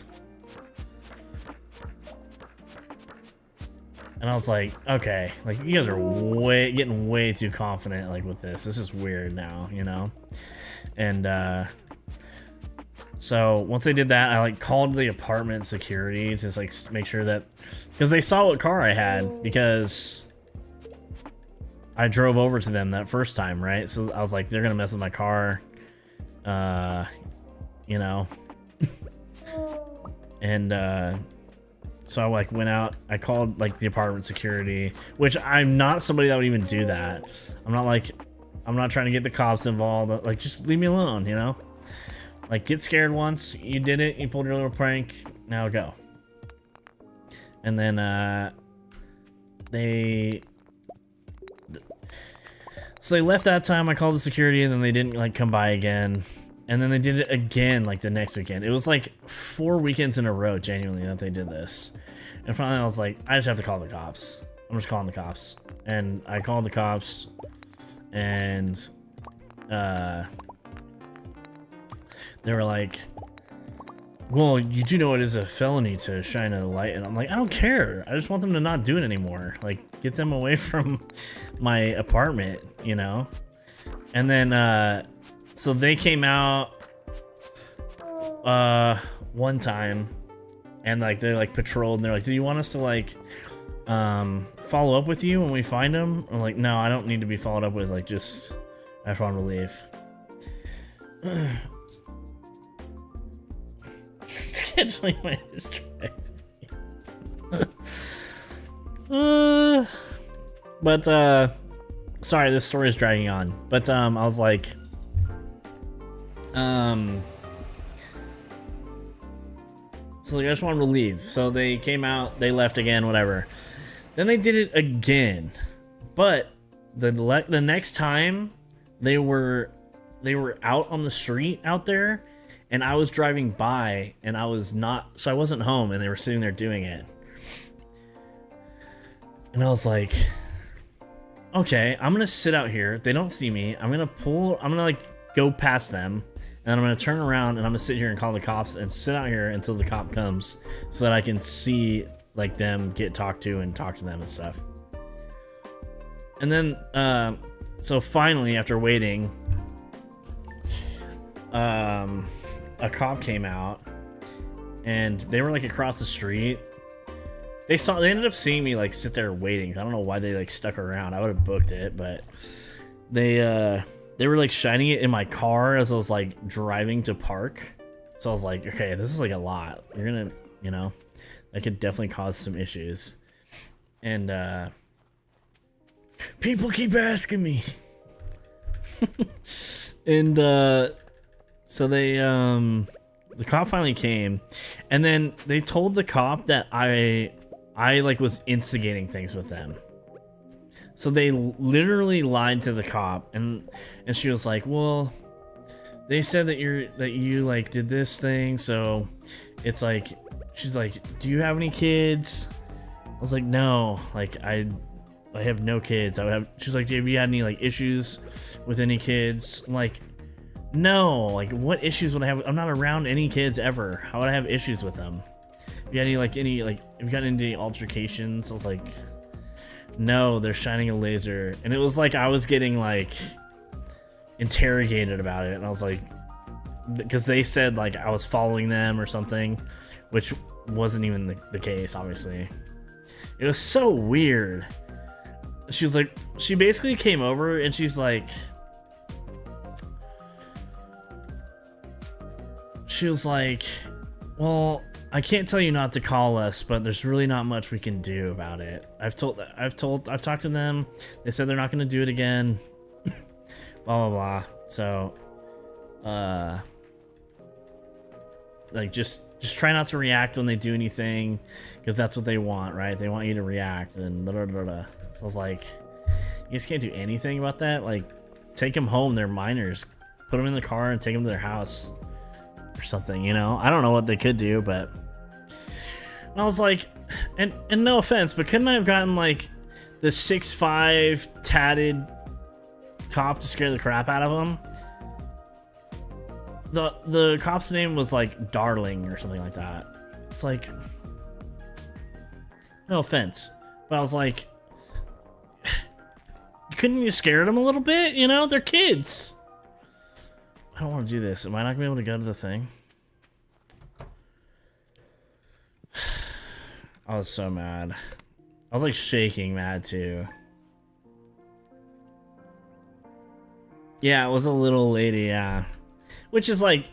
And I was like, okay, like you guys are getting way too confident like with this. This is weird now, you know? And so once they did that, I like called the apartment security to like make sure that, because they saw what car I had, because I drove over to them that first time, right? So I was like, they're gonna mess with my car, you know? And so I like went out, I called like the apartment security, which I'm not somebody that would even do that. I'm not trying to get the cops involved. Like, just leave me alone, you know? Like, get scared once, you did it, you pulled your little prank, now go. And then so they left that time. I called the security, and then they didn't like come by again. And then they did it again like the next weekend. It was like 4 weekends in a row, genuinely, that they did this. And finally I was like, I just have to call the cops. I'm just calling the cops. And I called the cops, and they were like, well, you do know it is a felony to shine a light. And I'm like, I don't care. I just want them to not do it anymore. Like, get them away from my apartment, you know? And then so they came out one time, and like they like patrolled, and they're like, do you want us to like follow up with you when we find them? I'm like, no, I don't need to be followed up with, like, just I just want to leave. Scheduling my distract. But sorry, this story is dragging on. But I was like, so like, I just wanted to leave. So they came out, they left again, whatever. Then they did it again, but the next time they were out on the street out there, and I was driving by, and I wasn't home, and they were sitting there doing it. And I was like, okay, I'm gonna sit out here. They don't see me. I'm gonna like go past them, and I'm gonna turn around, and I'm gonna sit here and call the cops and sit out here until the cop comes, so that I can see like them get talked to and talk to them and stuff. And then so finally, after waiting, a cop came out, and they were like across the street, They ended up seeing me like sit there waiting. I don't know why they like stuck around. I would have booked it, but they were like shining it in my car as I was like driving to park. So I was like, okay, this is like a lot. You're gonna, you know, that could definitely cause some issues. And people keep asking me. And so they the cop finally came, and then they told the cop that I like was instigating things with them. So they literally lied to the cop, and she was like, well, they said that you like did this thing, so it's like, she's like, do you have any kids? I was like, no, like I have no kids. She's like, have you had any like issues with any kids? I'm like, no, like what issues would I have? I'm not around any kids ever. How would I have issues with them? Have you had have you gotten into any altercations? I was like, no, they're shining a laser. And it was like I was getting like interrogated about it, and I was like, because they said like I was following them or something, which wasn't even the case, obviously. It was so weird. She was like, she basically came over and she's like, well, I can't tell you not to call us, but there's really not much we can do about it. I've talked to them. They said they're not going to do it again. Blah, blah, blah. So, like, just try not to react when they do anything, because that's what they want, right? They want you to react, and blah, blah, blah, blah. So I was like, you guys can't do anything about that? Like, take them home. They're minors. Put them in the car and take them to their house or something, you know? I don't know what they could do, but... And I was like, and no offense, but couldn't I have gotten, like, the 6'5" tatted cop to scare the crap out of him? The cop's name was, like, Darling or something like that. It's like... No offense, but I was like... Couldn't you scare them a little bit? You know, they're kids. I don't want to do this. Am I not gonna be able to go to the thing? I was so mad. I was like shaking mad too. Yeah, it was a little lady, yeah. Which is like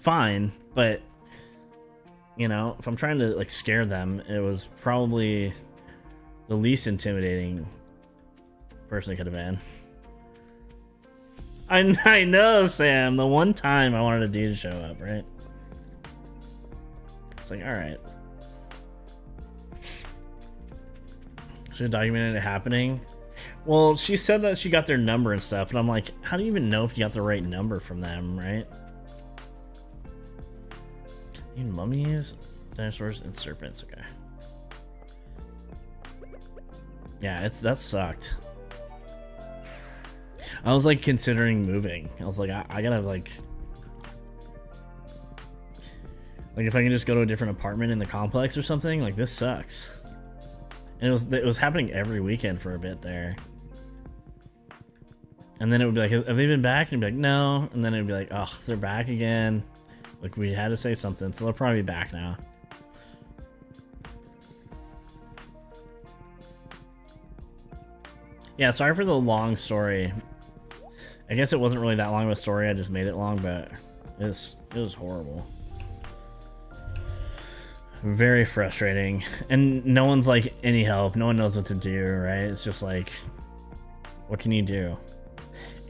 fine, but you know, if I'm trying to like scare them, it was probably the least intimidating person it could have been. I know, Sam. The one time I wanted a dude to show up, right? It's like, all right. Should have documented it happening. Well, she said that she got their number and stuff, and I'm like, how do you even know if you got the right number from them, right? Need mummies, dinosaurs, and serpents. Okay. Yeah, that sucked. I was like considering moving. I was like, I gotta like if I can just go to a different apartment in the complex or something. Like, this sucks. And it was happening every weekend for a bit there. And then it would be like, have they been back? And it'd be like, no. And then it'd be like, oh, they're back again. Like, we had to say something, so they'll probably be back now. Yeah, sorry for the long story. I guess it wasn't really that long of a story, I just made it long, but it was horrible. Very frustrating. And no one's like any help. No one knows what to do, right? It's just like, what can you do?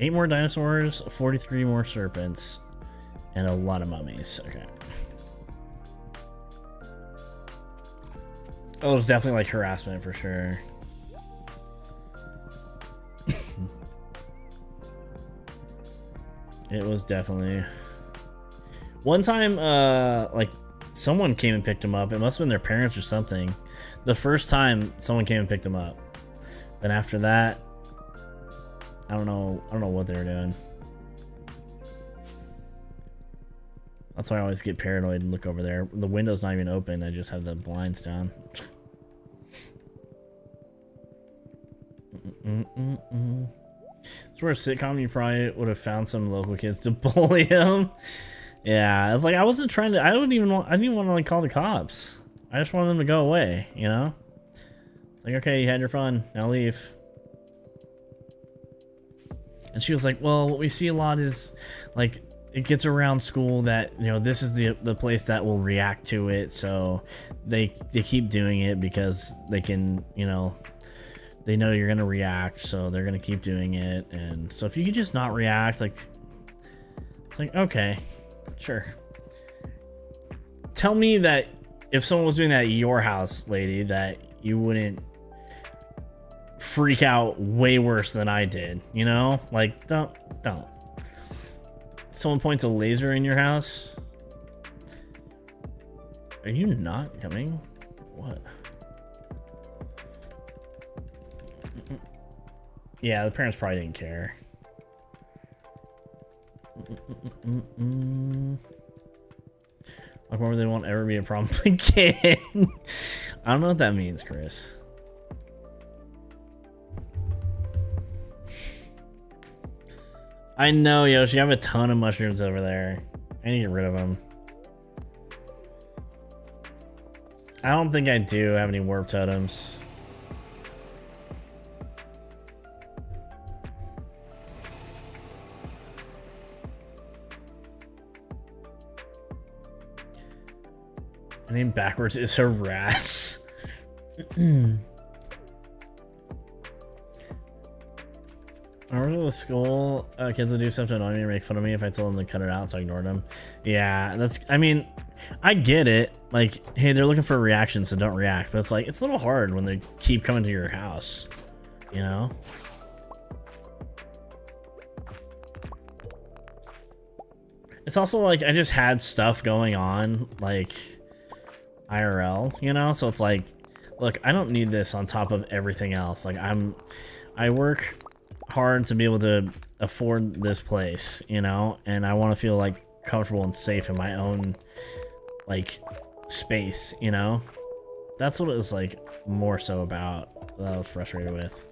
8 more dinosaurs, 43 more serpents, and a lot of mummies. Okay. Oh, it's definitely like harassment for sure. It was definitely. One time, like, someone came and picked him up. It must have been their parents or something. The first time someone came and picked him up. Then after that, I don't know what they were doing. That's why I always get paranoid and look over there. The window's not even open. I just have the blinds down. It's where a sitcom, you probably would have found some local kids to bully him. Yeah, it's like I wasn't trying to. I didn't even want to like call the cops. I just wanted them to go away, you know? It's like, okay, you had your fun, now leave. And she was like, well, what we see a lot is, like, it gets around school that, you know, this is the place that will react to it, so they keep doing it because they can, you know, they know you're gonna react, so they're gonna keep doing it. And so if you could just not react, like, it's like, okay, sure. Tell me that if someone was doing that at your house, lady, that you wouldn't freak out way worse than I did, you know? Like, don't. Someone points a laser in your house. Are you not coming? What? Yeah, the parents probably didn't care. Like, where they won't ever be a problem again. I don't know what that means, Chris. I know, Yoshi. I have a ton of mushrooms over there. I need to get rid of them. I don't think I do have any warp totems. My name backwards is harass. I remember the school kids would do stuff to annoy me or make fun of me if I told them to cut it out, so I ignored them. Yeah, that's, I mean, I get it. Like, hey, they're looking for a reaction, so don't react. But it's like, it's a little hard when they keep coming to your house, you know? It's also like, I just had stuff going on, like, IRL, you know? So it's like, look, I don't need this on top of everything else. Like, I work hard to be able to afford this place, you know, and I want to feel like comfortable and safe in my own like space, you know. That's what it was like more so about that I was frustrated with.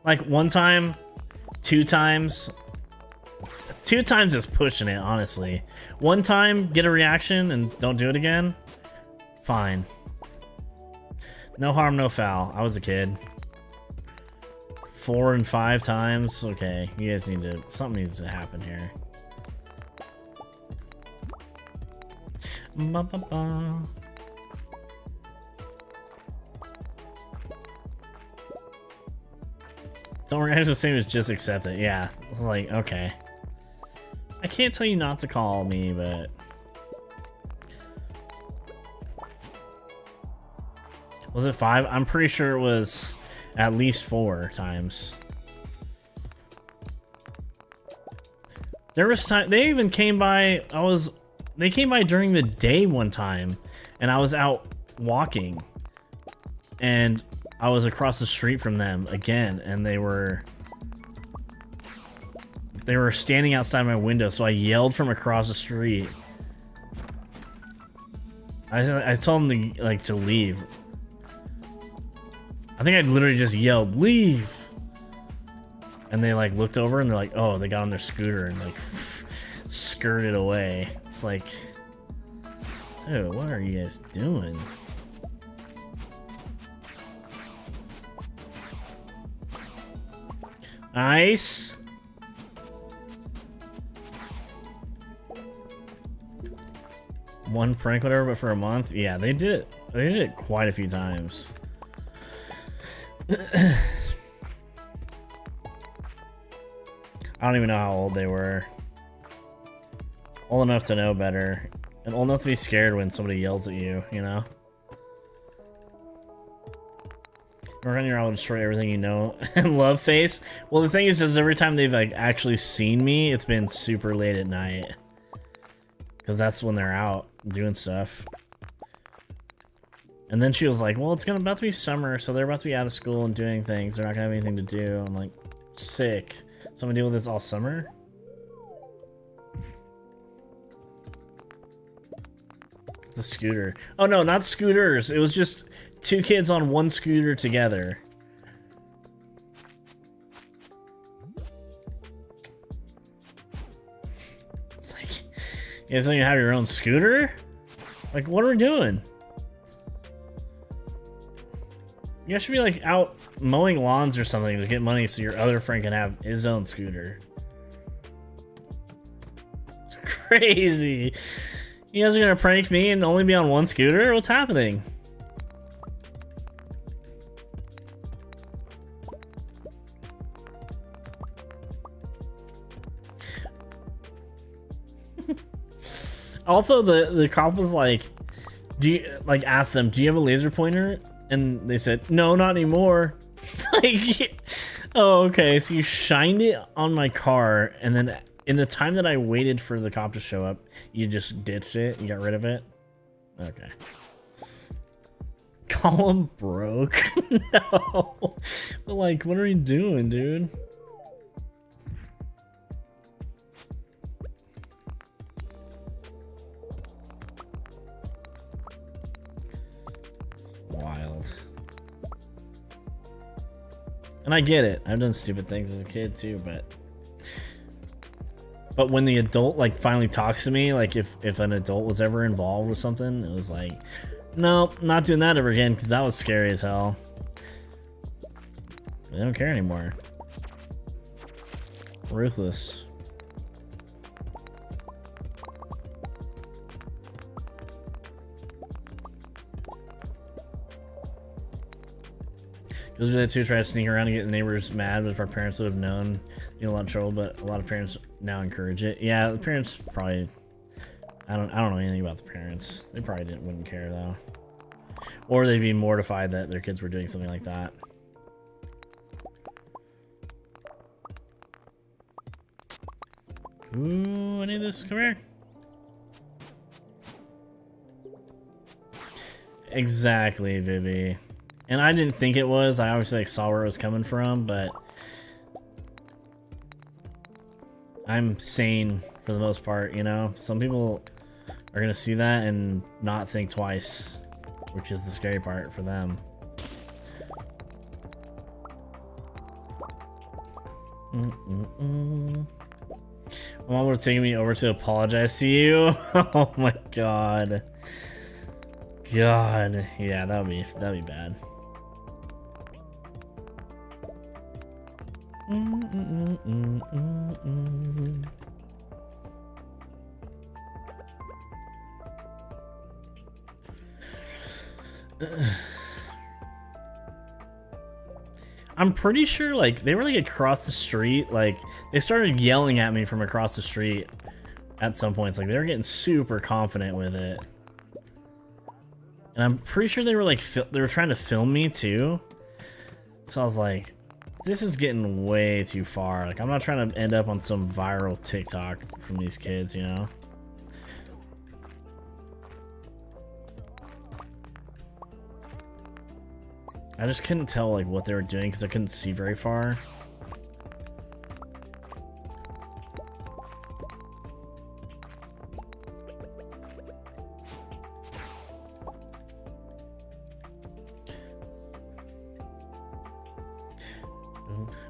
Like one time, two times is pushing it, honestly. One time, get a reaction and don't do it again. Fine. No harm, no foul. I was a kid. 4 and 5 times. Okay, you guys need to, something needs to happen here. Don't react the same as just accept it. Yeah, it's like, okay. I can't tell you not to call me, but was it 5? I'm pretty sure it was at least 4 times. There was time they even came by. They came by during the day one time, and I was out walking, and I was across the street from them again, and they were standing outside my window, so I yelled from across the street. I told them to, like, to leave. I think I literally just yelled, "Leave!" And they, like, looked over and they're like, oh, they got on their scooter and, like, skirted away. It's like, dude, what are you guys doing? Nice. One prank, whatever, but for a month. Yeah, they did it. They did it quite a few times. I don't even know how old they were. Old enough to know better, and old enough to be scared when somebody yells at you, you know? Work on your own, destroy everything you know, and love face. Well, the thing is every time they've, like, actually seen me, it's been super late at night. Because that's when they're out doing stuff. And then she was like, well, it's about to be summer, so they're about to be out of school and doing things. They're not gonna have anything to do. I'm like, sick. So I'm gonna deal with this all summer? The scooter. Oh no, not scooters. It was just 2 kids on one scooter together. You guys don't even have your own scooter? Like, what are we doing? You guys should be like out mowing lawns or something to get money so your other friend can have his own scooter. It's crazy. You guys are gonna prank me and only be on one scooter? What's happening? Also, the cop was like, do you, like, asked them, do you have a laser pointer? And they said, no, not anymore. Like, oh, okay, so you shined it on my car, and then in the time that I waited for the cop to show up, you just ditched it, you got rid of it? Okay. Call him broke? No. But like, what are you doing, dude? Wild. And I get it. I've done stupid things as a kid too, but when the adult like finally talks to me, like if an adult was ever involved with something, it was like, no, not doing that ever again, because that was scary as hell. They don't care anymore. Ruthless. Goes with that too, try to sneak around and get the neighbors mad, but if our parents would have known, you know, a lot of trouble, but a lot of parents now encourage it. Yeah, the parents probably, I don't know anything about the parents. They probably wouldn't care though. Or they'd be mortified that their kids were doing something like that. Ooh, I need this, come here. Exactly, Vivi. And I didn't think it was. I obviously like saw where it was coming from, but I'm sane for the most part, you know? Some people are gonna see that and not think twice, which is the scary part for them. My mom would have taken me over to apologize to you. Oh my god. God, yeah, that'd be bad. I'm pretty sure like they were like across the street, like they started yelling at me from across the street at some points, like they were getting super confident with it. And I'm pretty sure they were like they were trying to film me too. So I was like, this is getting way too far. Like I'm not trying to end up on some viral TikTok from these kids, you know? I just couldn't tell like what they were doing because I couldn't see very far.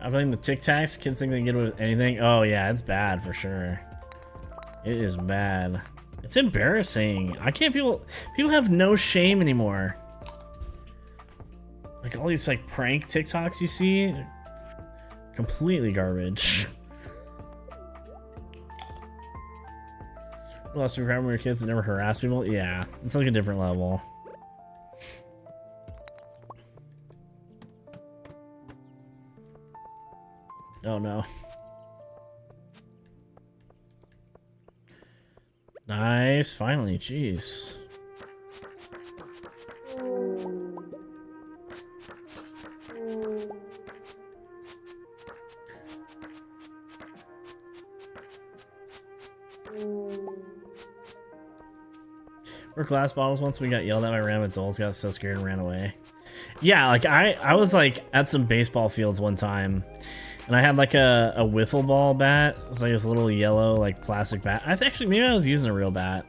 I blame the Tic Tacs. Kids think they can get away with anything. Oh yeah, it's bad for sure. It is bad. It's embarrassing. I can't people have no shame anymore. Like all these like prank TikToks you see, completely garbage. What else do you remember your kids that never harass people? Yeah, it's like a different level. Oh no. Nice, finally, jeez. We're glass bottles once we got yelled at by random adults, got so scared and ran away. Yeah, like I was like at some baseball fields one time. And I had like a wiffle ball bat. It was like this little yellow like plastic bat. Actually maybe I was using a real bat.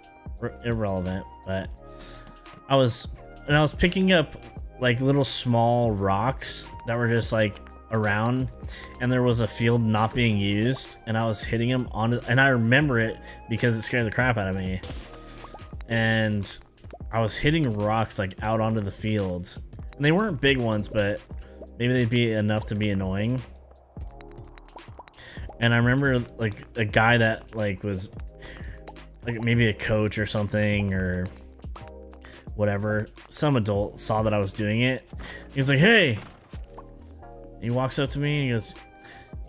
Irrelevant, but I was picking up like little small rocks that were just like around, and there was a field not being used, and I was hitting him on it, and I remember it because it scared the crap out of me. And I was hitting rocks like out onto the field, and they weren't big ones, but maybe they'd be enough to be annoying. And I remember like a guy that like was like maybe a coach or something or whatever, some adult saw that I was doing it. He was like, "Hey," he walks up to me and he goes,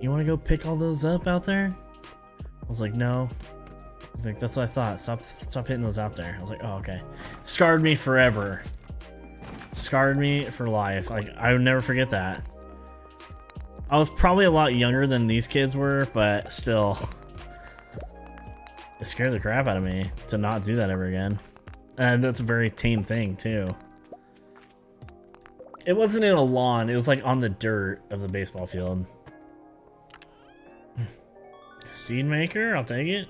"You want to go pick all those up out there?" I was like, "No." He's like, "That's what I thought. Stop hitting those out there." I was like, "Oh, okay." Scarred me forever. Scarred me for life. Like, I would never forget that. I was probably a lot younger than these kids were, but still, it scared the crap out of me to not do that ever again. And that's a very tame thing too. It wasn't in a lawn, it was like on the dirt of the baseball field. Seed maker, I'll take it.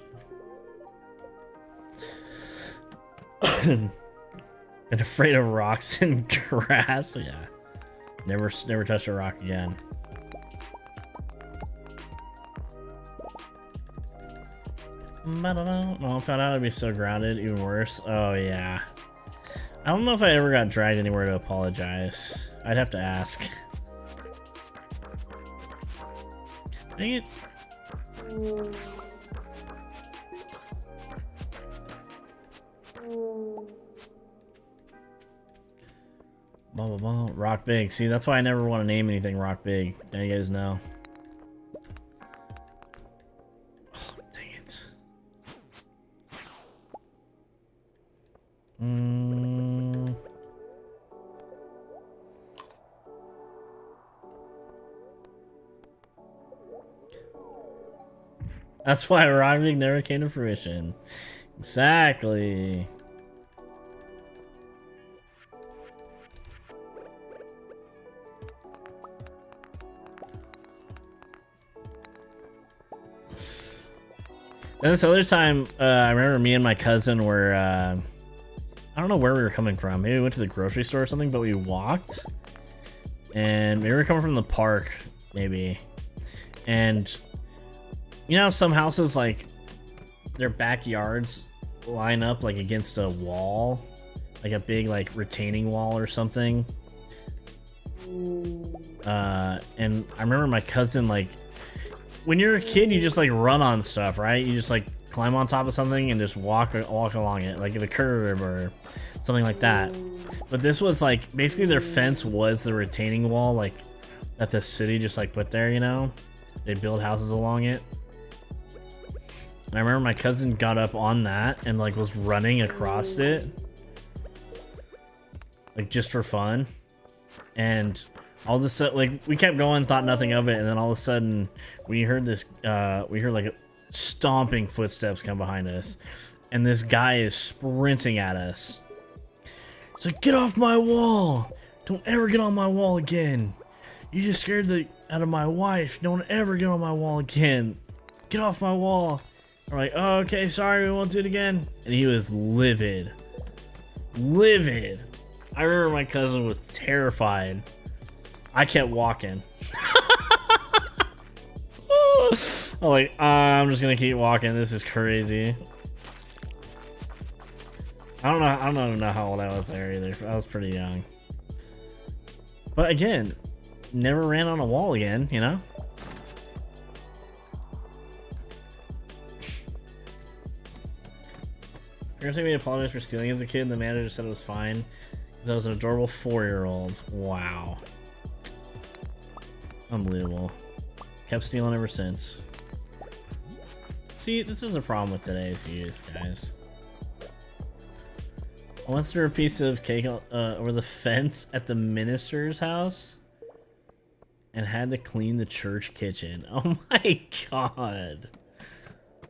Been afraid of rocks and grass. Yeah, never touch a rock again. No, I found out I'd be so grounded, even worse. Oh yeah, I don't know if I ever got dragged anywhere to apologize. I'd have to ask. Dang it. Blah, blah, blah. Rock big. See, that's why I never want to name anything rock big. Now you guys know. Oh, dang it. That's why rock big never came to fruition. Exactly. And this other time, I remember me and my cousin were, I don't know where we were coming from. Maybe we went to the grocery store or something, but we walked. And maybe we were coming from the park, maybe. And, you know, some houses, like, their backyards line up, like, against a wall. Like a big, like, retaining wall or something. And I remember my cousin, like, when you're a kid, you just like run on stuff, right? You just like climb on top of something and just walk along it, like the curb or something like that. But this was like basically their fence was the retaining wall, like that the city just like put there, you know? They build houses along it. And I remember my cousin got up on that and like was running across it, like just for fun. And all of a sudden, like, we kept going, thought nothing of it, and then all of a sudden, we heard this, we heard, like, stomping footsteps come behind us, and this guy is sprinting at us. He's like, "Get off my wall! Don't ever get on my wall again! You just scared the out of my wife! Don't ever get on my wall again! Get off my wall!" We're like, "Oh, okay, sorry, we won't do it again." And he was livid. Livid. I remember my cousin was terrified. I kept walking. I'm like, I'm just gonna keep walking. This is crazy. I don't even know how old I was there either. I was pretty young. But again, never ran on a wall again, you know? You're gonna take me to apologize for stealing as a kid, and the manager said it was fine because I was an adorable 4-year-old. Wow. Unbelievable. Kept stealing ever since. See, this is a problem with today's youth, guys. I once threw a piece of cake over the fence at the minister's house and had to clean the church kitchen. Oh my god. I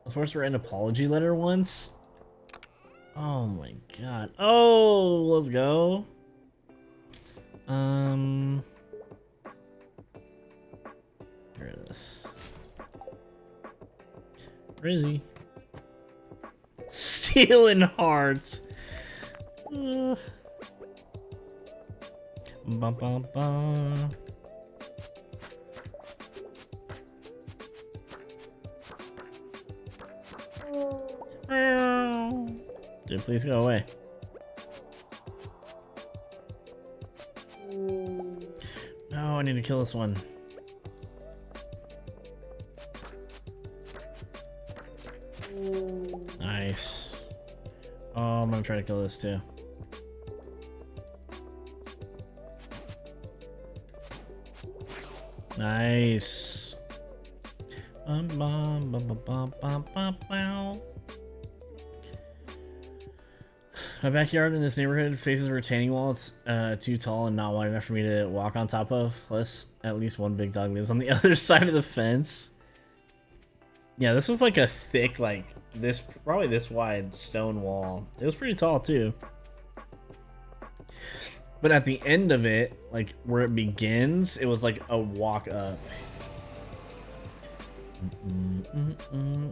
was forced to write an apology letter once. Oh my god. Oh, let's go. Here it is. Where is he? Stealing hearts. Ba, ba, ba. Dude, please go away. No, I need to kill this one. Nice. Oh, I'm gonna try to kill this too. Nice. My backyard in this neighborhood faces a retaining wall. It's too tall and not wide enough for me to walk on top of. Plus, at least one big dog lives on the other side of the fence. Yeah, this was like a thick, like this, probably this wide stone wall. It was pretty tall too. But at the end of it, like where it begins, it was like a walk up.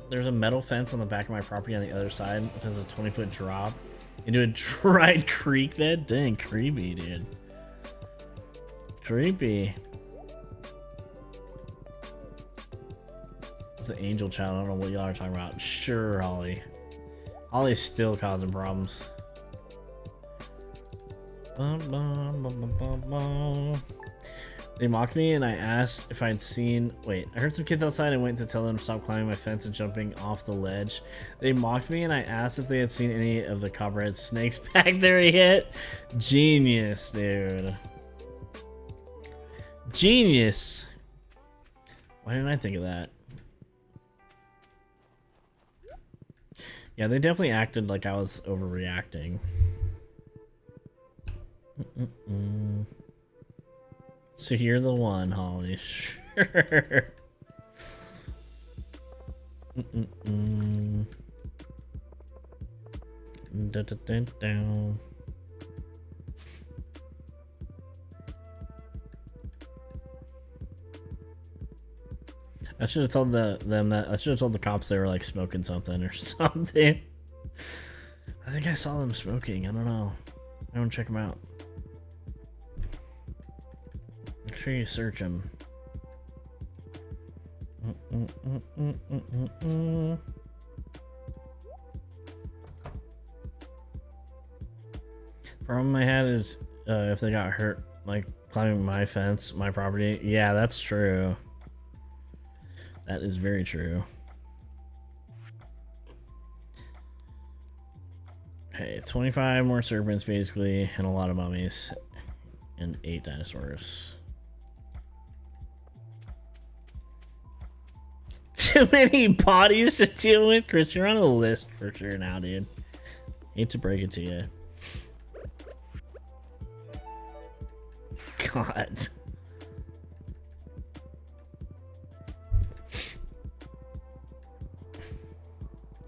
There's a metal fence on the back of my property on the other side. It has a 20-foot drop into a dried creek bed. Dang, creepy, dude. Creepy. It's an angel child. I don't know what y'all are talking about. Sure, Holly. Holly's still causing problems. They mocked me and I asked if I'd seen... Wait, I heard some kids outside and went to tell them to stop climbing my fence and jumping off the ledge. They mocked me and I asked if they had seen any of the copperhead snakes back there yet. Genius, dude. Genius. Why didn't I think of that? Yeah, they definitely acted like I was overreacting. So you're the one, Holly. Sure. Da, da, da, da. I should have told them that. I should have told the cops they were like smoking something or something. I think I saw them smoking. I don't know. I want to check them out. Make sure you search them. Problem I had is if they got hurt, like climbing my fence, my property. Yeah, that's true. That is very true. Okay, 25 more serpents basically, and a lot of mummies, and 8 dinosaurs. Too many bodies to deal with, Chris. You're on a list for sure now, dude. Hate to break it to you. God.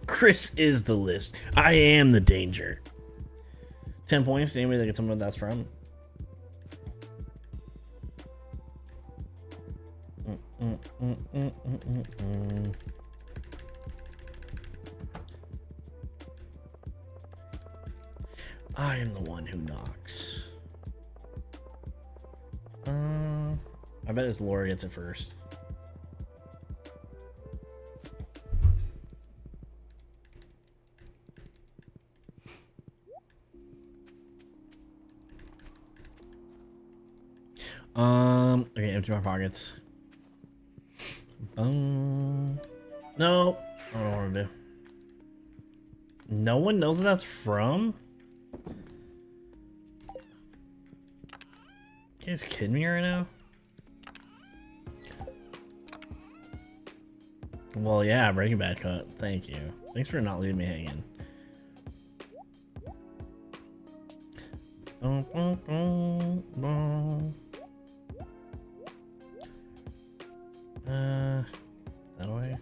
Chris is the list. I am the danger. 10 points. Anybody that can tell me what that's from? I am the one who knocks. I bet it's Laura gets it first. Okay, empty my pockets. No, I don't know what to do. No one knows what that's from? You guys kidding me right now? Well, yeah, Breaking Bad cut. Thank you. Thanks for not leaving me hanging. That way.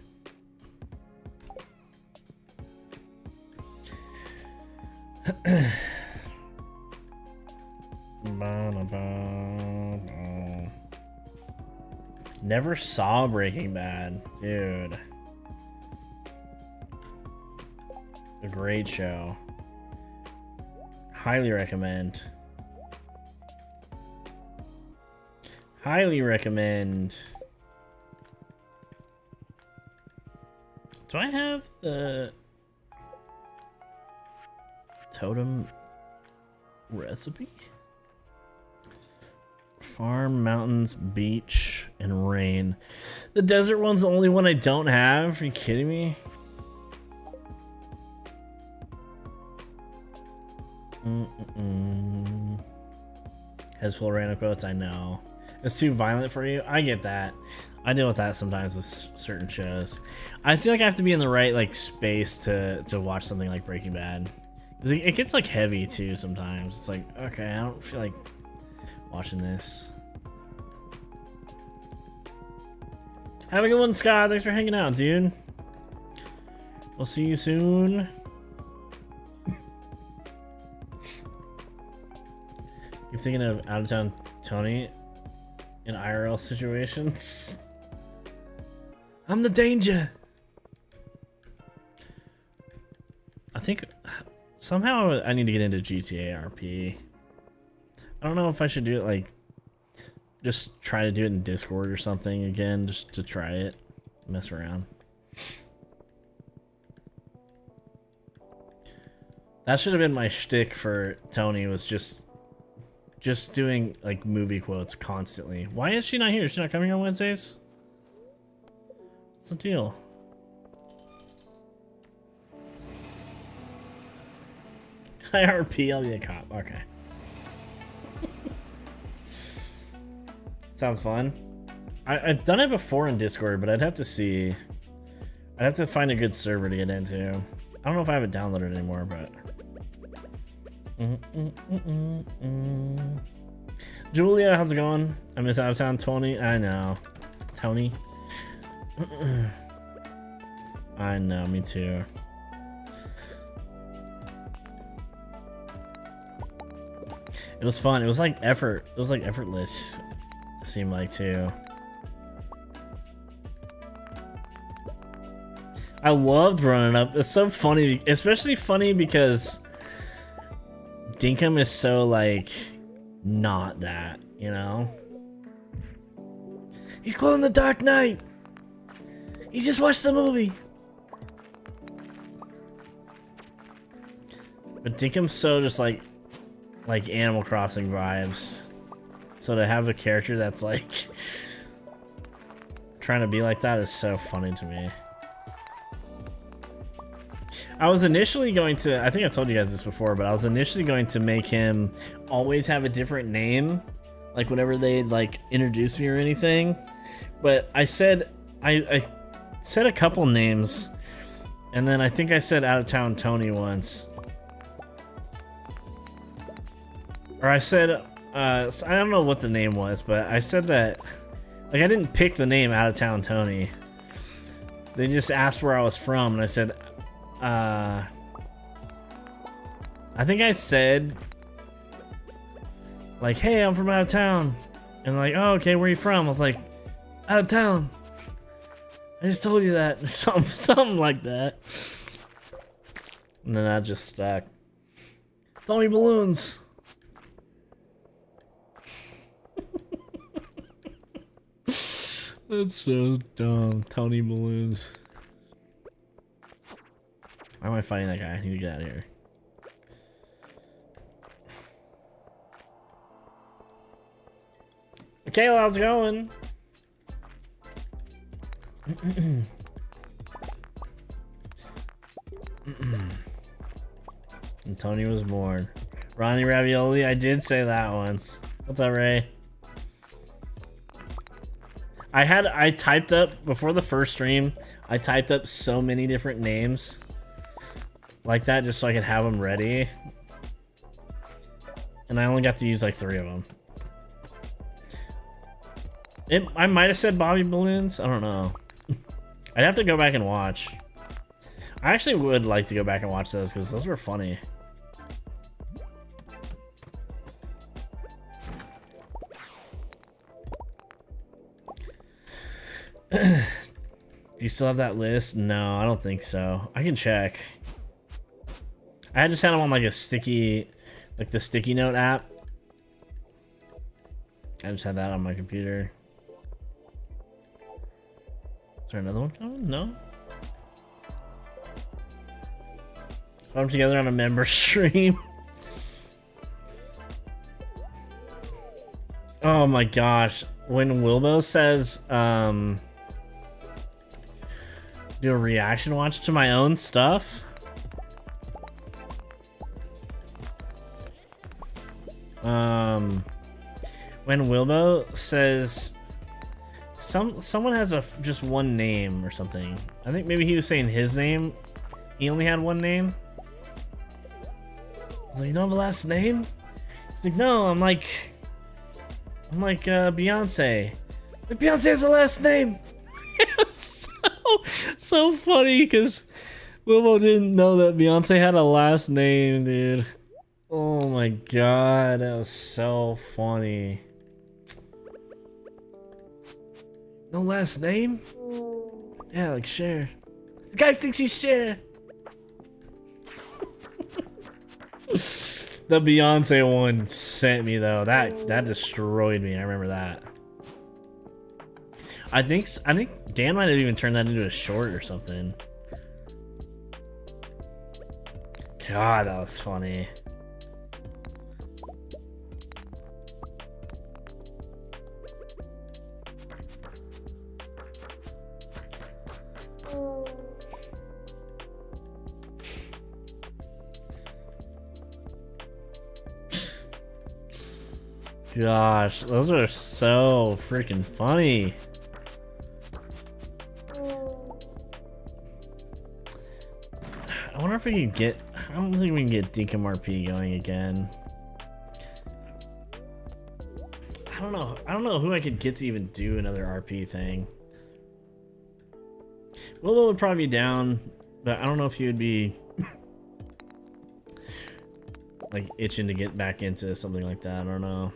Never saw Breaking Bad, dude. A great show. Highly recommend. Highly recommend. Do I have the... Totem recipe? Farm, mountains, beach, and rain. The desert one's the only one I don't have. Are you kidding me? Has full random quotes, I know. It's too violent for you. I get that. I deal with that sometimes with certain shows. I feel like I have to be in the right like space to watch something like Breaking Bad. It gets like heavy too sometimes. It's like, okay, I don't feel like watching this. Have a good one, Scott. Thanks for hanging out, dude. We'll see you soon. You're thinking of out of town Tony in IRL situations. I'm the danger. I think somehow I need to get into GTA RP. I don't know if I should do it like just try to do it in Discord or something again, just to try it, mess around. That should have been my shtick for Tony, was just doing like movie quotes constantly. Why is she not here? Is she not coming on Wednesdays? What's the deal? IRP, I'll be a cop. Okay. Sounds fun. I've done it before in Discord, but I'd have to see. I'd have to find a good server to get into. I don't know if I have it downloaded anymore, but. Julia, how's it going? I miss out of town Tony. I know. Tony. I know, me too. It was fun. It was like effort. It was like effortless. It seemed like too. I loved running up. It's so funny, especially funny because Dinkum is so like not that, you know? He's glowing the Dark Knight. He just watched the movie. But Dinkum's so just like Animal Crossing vibes. So to have a character that's like trying to be like that is so funny to me. I was initially going to, I think I've told you guys this before, but I was initially going to make him always have a different name, like whenever they like introduce me or anything. But I said, I said a couple names, and then I think I said Out of Town Tony once. Or I said, I don't know what the name was, but I said that, like I didn't pick the name Out of Town Tony. They just asked where I was from, and I said, I think I said like, hey, I'm from out of town, and like, oh, okay, where are you from? I was like, out of town. I just told you that. Something like that. And then I just stuck. Tony Balloons. That's so dumb. Tony Balloons. Why am I fighting that guy? I need to get out of here. Kayla, how's it going? And Tony was born. Ronnie Ravioli, I did say that once. What's up, Ray? I typed up, before the first stream, I typed up so many different names like that just so I could have them ready. And I only got to use like 3 of them. I might have said Bobby Balloons. I don't know. I'd have to go back and watch. I actually would like to go back and watch those because those were funny. Do you still have that list? No, I don't think so. I can check. I just had them on like a sticky, like the sticky note app. I just had that on my computer. Is there another one coming? No. Put them together on a member stream. Oh my gosh. When Wilbo says, do a reaction watch to my own stuff. When Wilbo says someone has just one name or something. I think maybe he was saying his name. He only had one name. I was like, you don't have a last name? He's like, no, I'm like Beyonce. Like, Beyonce has a last name. so funny because Wilbo didn't know that Beyonce had a last name, dude. Oh my god, that was so funny. No last name? Yeah, like Cher. The guy thinks he's Cher. The Beyonce one sent me though. That destroyed me. I remember that. I think Dan might have even turned that into a short or something. God, that was funny. Gosh, those are so freaking funny. I wonder if we can get... I don't think we can get DKMRP going again. I don't know. I don't know who I could get to even do another RP thing. Willow would probably be down, but I don't know if he would be... like itching to get back into something like that. I don't know.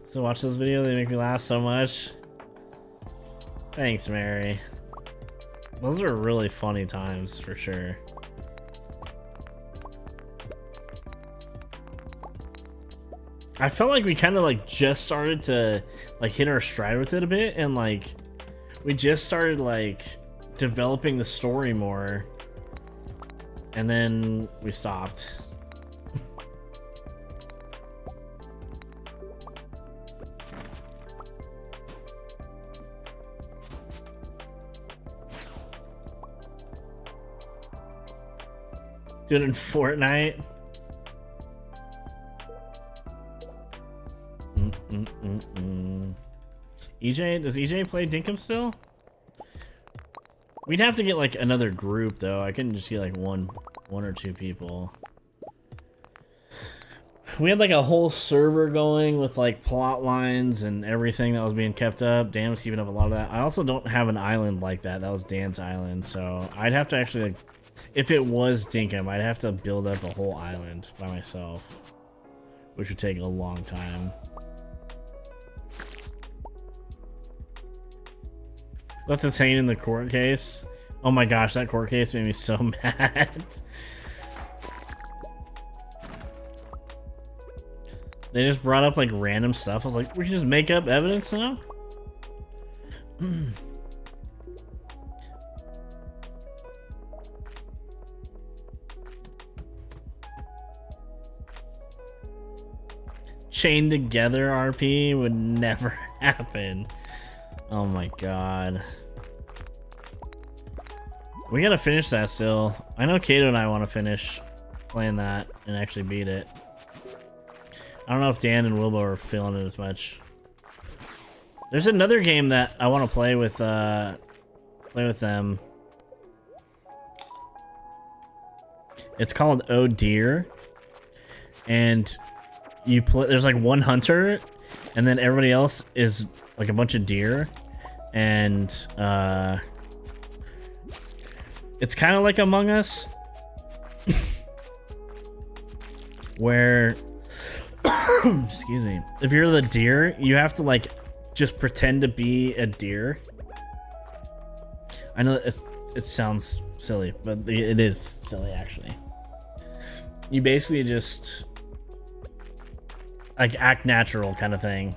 So watch those videos, they make me laugh so much. Thanks, Mary. Those are really funny times for sure. I felt like we kind of like just started to like hit our stride with it a bit, and like we just started like developing the story more, and then we stopped. Do it in Fortnite. EJ, does EJ play Dinkum still? We'd have to get like another group though. I couldn't just get like one or two people. We had like a whole server going with like plot lines and everything that was being kept up. Dan was keeping up a lot of that. I also don't have an island like that. That was Dan's island, so I'd have to actually, like, if it was Dinkum, I'd have to build up a whole island by myself, which would take a long time. That's insane in the court case. Oh my gosh, that court case made me so mad. They just brought up like random stuff. I was like, we can just make up evidence now? Chained together RP would never happen. Oh my god. We gotta finish that still. I know Kato and I want to finish playing that and actually beat it. I don't know if Dan and Wilbo are feeling it as much. There's another game that I want to play with them. It's called Oh Dear. And you play, there's like one hunter, and then everybody else is like a bunch of deer, and it's kind of like Among Us, where excuse me, if you're the deer, you have to like just pretend to be a deer. I know it sounds silly, but it is silly actually. You basically just like act natural kind of thing,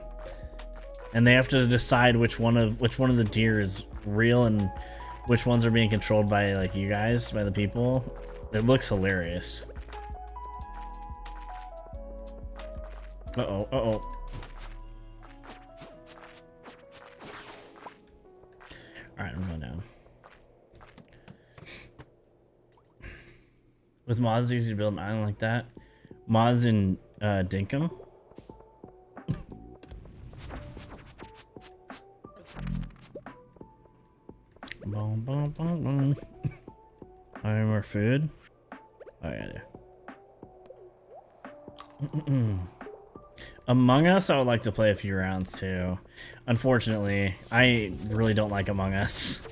and they have to decide which one of the deer is real and which ones are being controlled by like you guys, by the people. It looks hilarious. Uh-oh, uh-oh. Alright, I'm going down. With mods, it's easy to build an island like that. Mods in Dinkum. Boom, boom, boom, boom. I need more food. Oh yeah, there. Among Us, I would like to play a few rounds too. Unfortunately, I really don't like Among Us.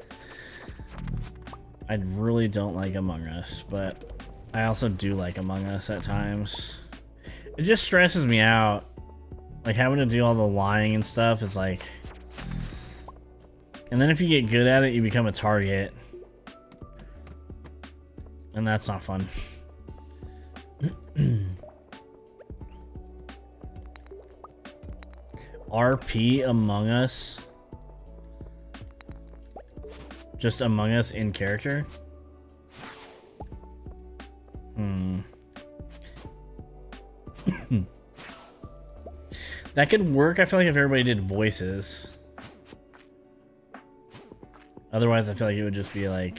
I really don't like Among Us, but I also do like Among Us at times. It just stresses me out. Like having to do all the lying and stuff is like... And then if you get good at it, you become a target. And that's not fun. RP Among Us? Just Among Us in character? That could work, I feel like, if everybody did voices. Otherwise, I feel like it would just be like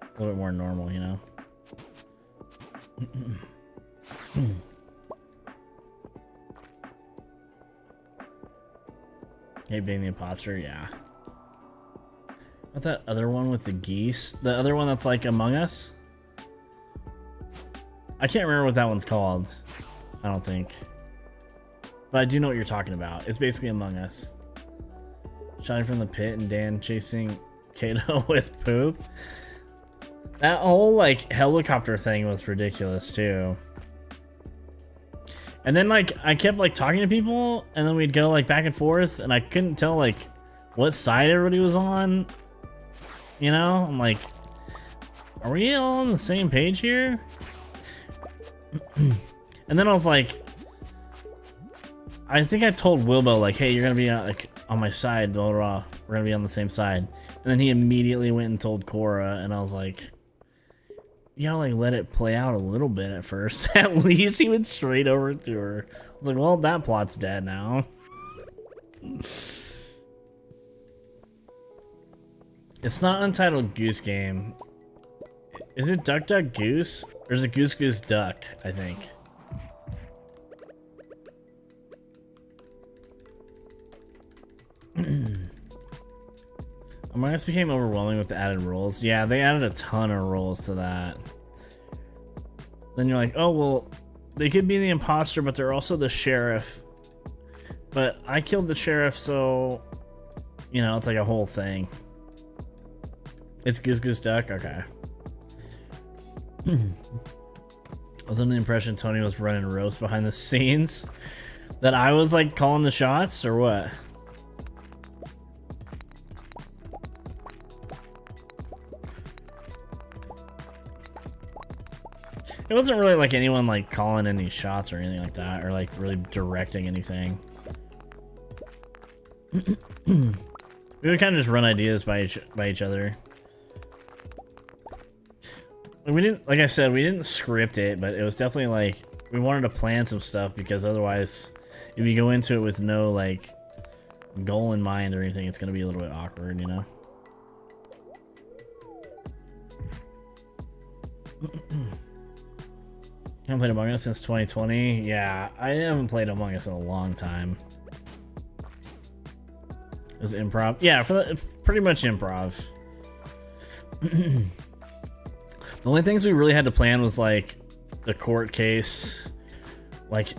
a little bit more normal, you know? Hey, being the imposter, yeah. Not that other one with the geese. The other one that's like Among Us. I can't remember what that one's called. I don't think. But I do know what you're talking about. It's basically Among Us. Shouting from the pit and Dan chasing Kato with poop. That whole like helicopter thing was ridiculous too. And then like I kept like talking to people and then we'd go like back and forth and I couldn't tell like what side everybody was on. You know? I'm like, are we all on the same page here? And then I was like, I think I told Wilbo like, hey, you're gonna be like on my side, blah, blah, blah. We're gonna be on the same side. And then he immediately went and told Cora, and I was like, you gotta like let it play out a little bit at first. At least he went straight over to her. I was like, well, that plot's dead now. It's not Untitled Goose Game. Is it Duck Duck Goose? Or is it Goose Goose Duck, I think. Among Us became overwhelming with the added roles. Yeah, they added a ton of roles to that. Then you're like, oh, well, they could be the imposter, but they're also the sheriff. But I killed the sheriff, so, you know, it's like a whole thing. It's Goose Goose Duck? Okay. I was under the impression Tony was running roast behind the scenes. That I was like calling the shots, or what? It wasn't really like anyone like calling any shots or anything like that, or like really directing anything. We would kind of just run ideas by each other. We didn't, like I said, we didn't script it, but it was definitely like we wanted to plan some stuff because otherwise, if you go into it with no like goal in mind or anything, it's gonna be a little bit awkward, you know. I haven't played Among Us since 2020. Yeah, I haven't played Among Us in a long time. It was improv. Yeah, for the, pretty much improv. The only things we really had to plan was like the court case, like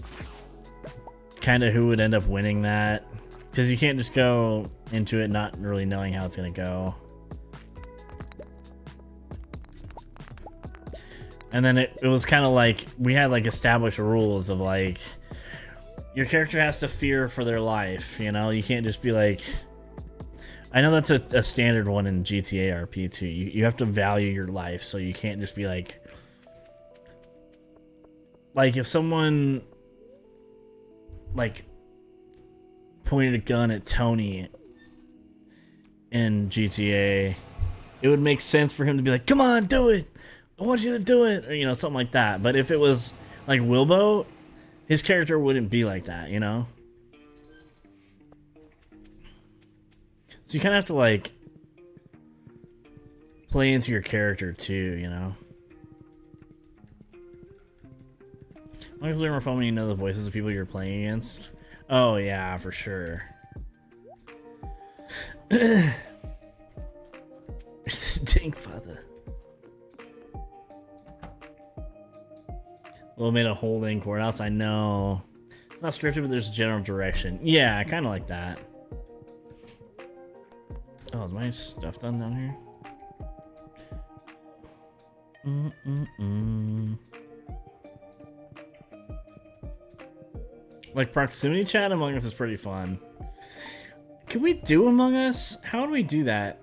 kind of who would end up winning that, because you can't just go into it not really knowing how it's gonna go. And then it was kind of like we had like established rules of like your character has to fear for their life, you know. You can't just be like, I know that's a standard one in GTA RP too. You have to value your life, so you can't just be like if someone like pointed a gun at Tony in GTA, it would make sense for him to be like, come on, do it. I want you to do it. Or, you know, something like that. But if it was like Wilbo, his character wouldn't be like that, you know? So you kind of have to like play into your character too, you know? Like it's more fun when you know the voices of people you're playing against. Oh yeah, for sure. Dink father. Well, made a holding courthouse. I know it's not scripted, but there's general direction. Yeah, I kind of like that. Oh, is my stuff done down here? Like proximity chat Among Us is pretty fun. Can we do Among Us? How do we do that?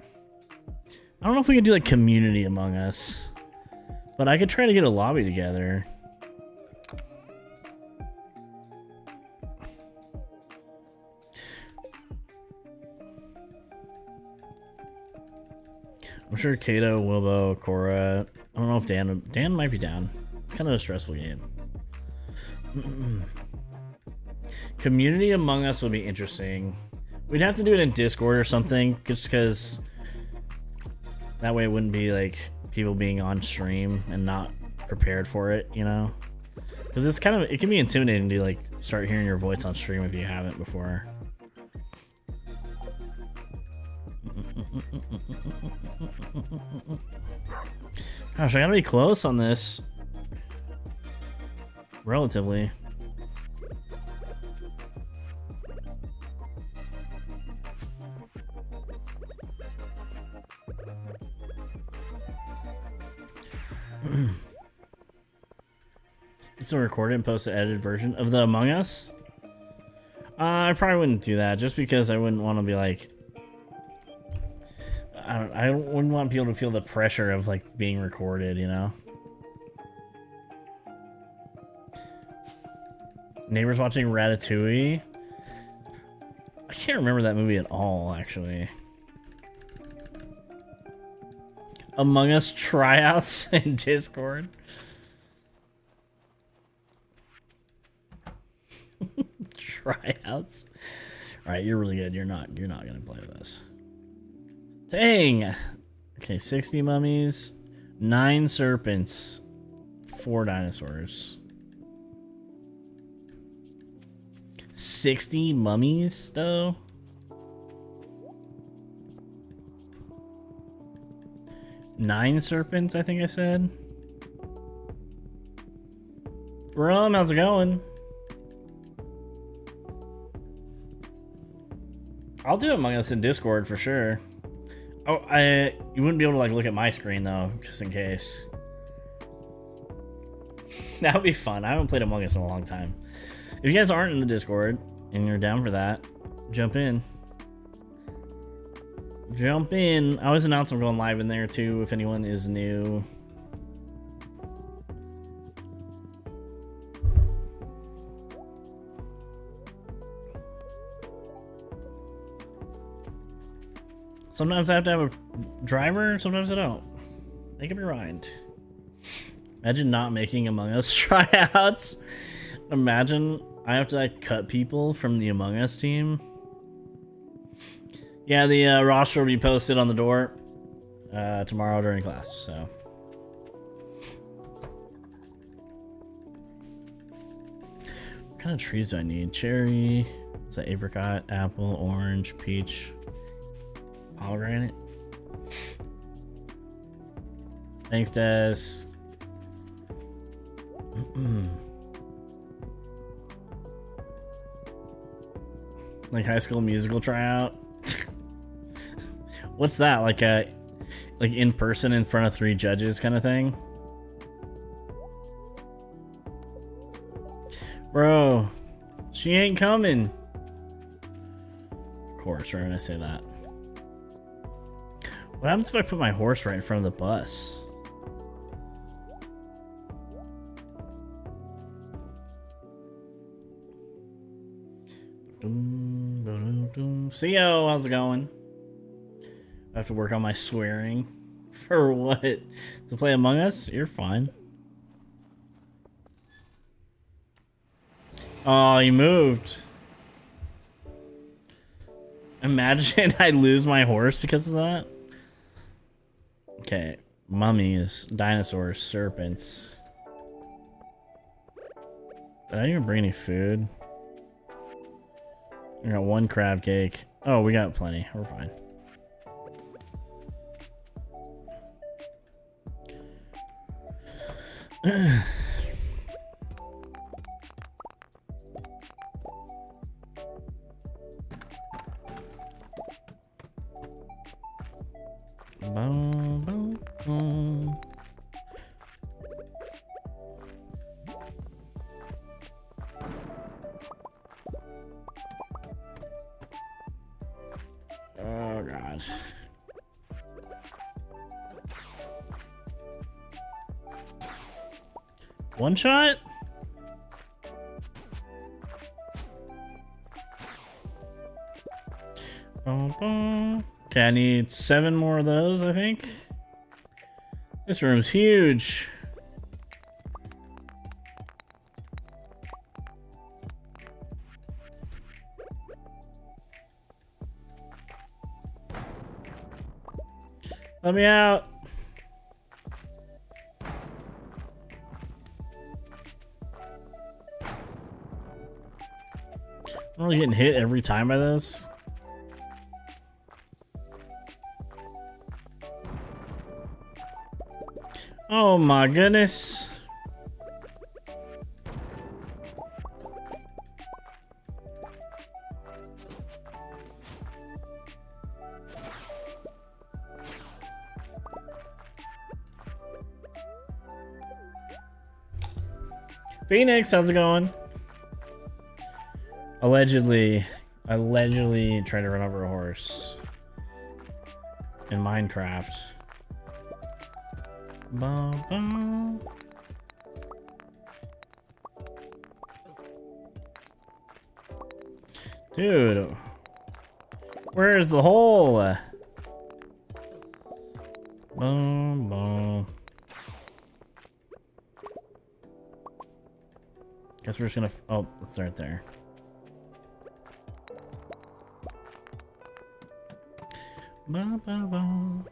I don't know if we can do like community Among Us, but I could try to get a lobby together. I'm sure Kato, Wilbo, Cora. I don't know if Dan might be down. It's kind of a stressful game. Community Among Us would be interesting. We'd have to do it in Discord or something, just because that way it wouldn't be like people being on stream and not prepared for it, you know? Because it's kind of, it can be intimidating to like start hearing your voice on stream if you haven't before. Gosh, I gotta be close on this. Relatively. It's a recorded and post an edited version of the Among Us. I probably wouldn't do that just because I wouldn't want to be like, I wouldn't want people to feel the pressure of like being recorded, you know. Neighbors watching Ratatouille. I can't remember that movie at all, actually. Among Us tryouts in Discord. Tryouts. All right, you're really good. You're not gonna play with us. Dang. Okay, 60 mummies, 9 serpents, 4 dinosaurs. 60 mummies though. Nine serpents, I think I said. How's it going? I'll do Among Us in Discord for sure. Oh, you wouldn't be able to like look at my screen though, just in case. That would be fun. I haven't played Among Us in a long time. If you guys aren't in the Discord and you're down for that, jump in. Jump in. I always announce I'm going live in there too if anyone is new. Sometimes I have to have a driver, sometimes I don't. Make up your mind. Imagine not making Among Us tryouts. Imagine I have to like cut people from the Among Us team. Yeah, the roster will be posted on the door tomorrow during class, so. What kind of trees do I need? Cherry, what's that, apricot, apple, orange, peach, pomegranate. Thanks, Des. Like High School Musical tryout. What's that? Like a in person in front of 3 judges kind of thing? Bro, she ain't coming. Of course, right when I say that. What happens if I put my horse right in front of the bus? CEO, how's it going? I have to work on my swearing. For what? To play Among Us? You're fine. Oh, you moved. Imagine I lose my horse because of that. Okay, mummies, dinosaurs, serpents. Did I even bring any food? We got one crab cake. Oh, we got plenty. We're fine. Boom, boom, boom. Oh god. One shot? Boom, boom. Okay, I need 7 more of those, I think. This room's huge. Let me out. I'm only getting hit every time by those. Oh my goodness. Phoenix, how's it going? Allegedly tried to run over a horse in Minecraft. Bum, bum. Dude, where's the hole? Boom, boom. Guess we're just gonna. Oh, it's right there. Ba, ba, ba.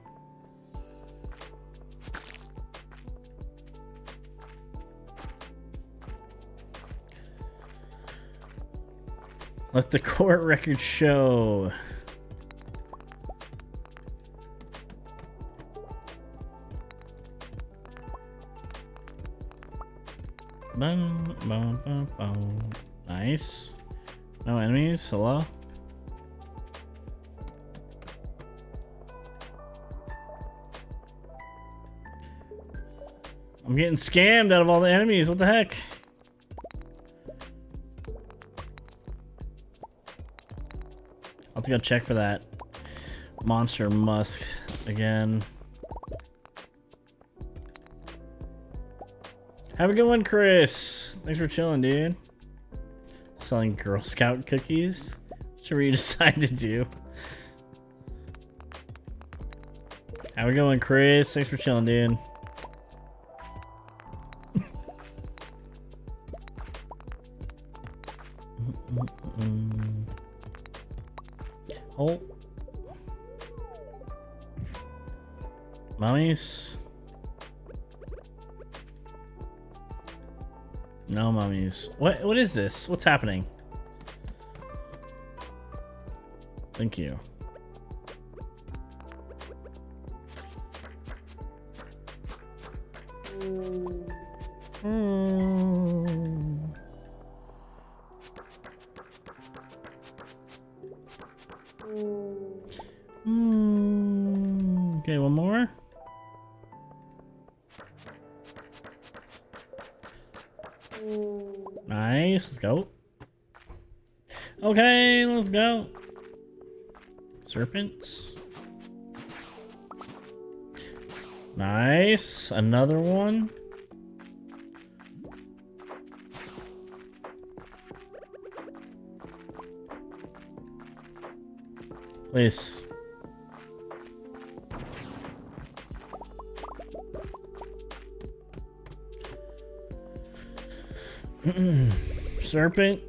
Let the court record show. Bum, bum, bum, bum. Nice. No enemies. Hello. I'm getting scammed out of all the enemies. What the heck? I'll have to go check for that monster musk again. Have a good one, Chris. Thanks for chilling, dude. Selling Girl Scout cookies. Whatever you decide to do. Have a good one, Chris. Thanks for chilling, dude. Oh. Mummies? No mummies. What is this? What's happening? Thank you. Okay, one more. Nice, let's go. Okay, let's go. Serpents. Nice, another one. Please. Serpent.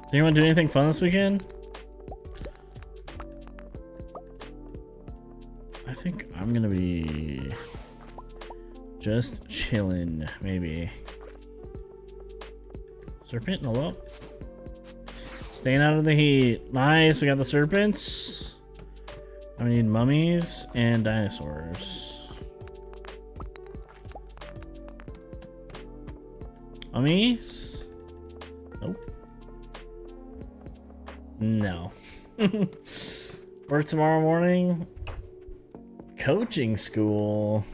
Does anyone do anything fun this weekend? I think I'm gonna be just chilling, maybe. Serpent, hello? Staying out of the heat. Nice, we got the serpents. And we need mummies and dinosaurs. Mummies? Nope. No. Work tomorrow morning. Coaching school.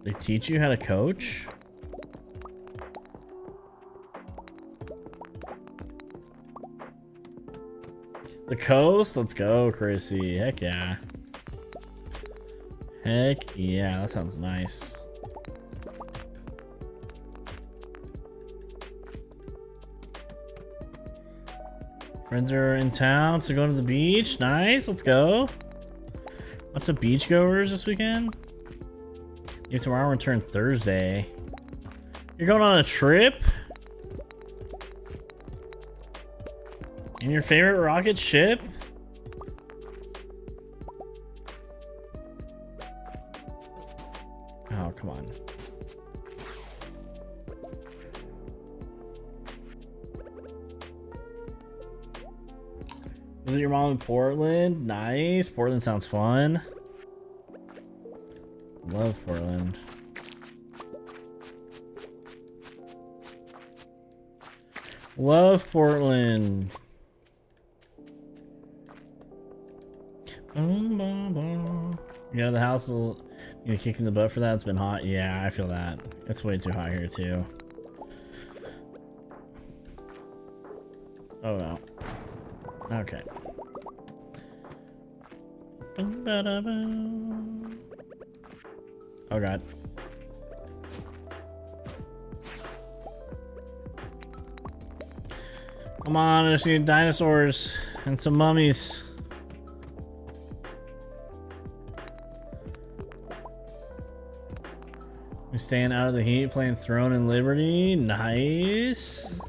They teach you how to coach? The coast? Let's go, Chrissy. Heck yeah. Heck yeah, that sounds nice. Friends are in town, so go to the beach. Nice, let's go. Lots of beachgoers this weekend. You tomorrow, return Thursday. You're going on a trip? In your favorite rocket ship? Oh, come on. Visit your mom in Portland? Nice. Portland sounds fun. Love Portland. Love Portland. You out of the house, you kick in the butt for that? It's been hot. Yeah, I feel that. It's way too hot here too. Oh well. Okay. Oh god. Come on, I just need dinosaurs and some mummies. We're staying out of the heat, playing Throne and Liberty. Nice.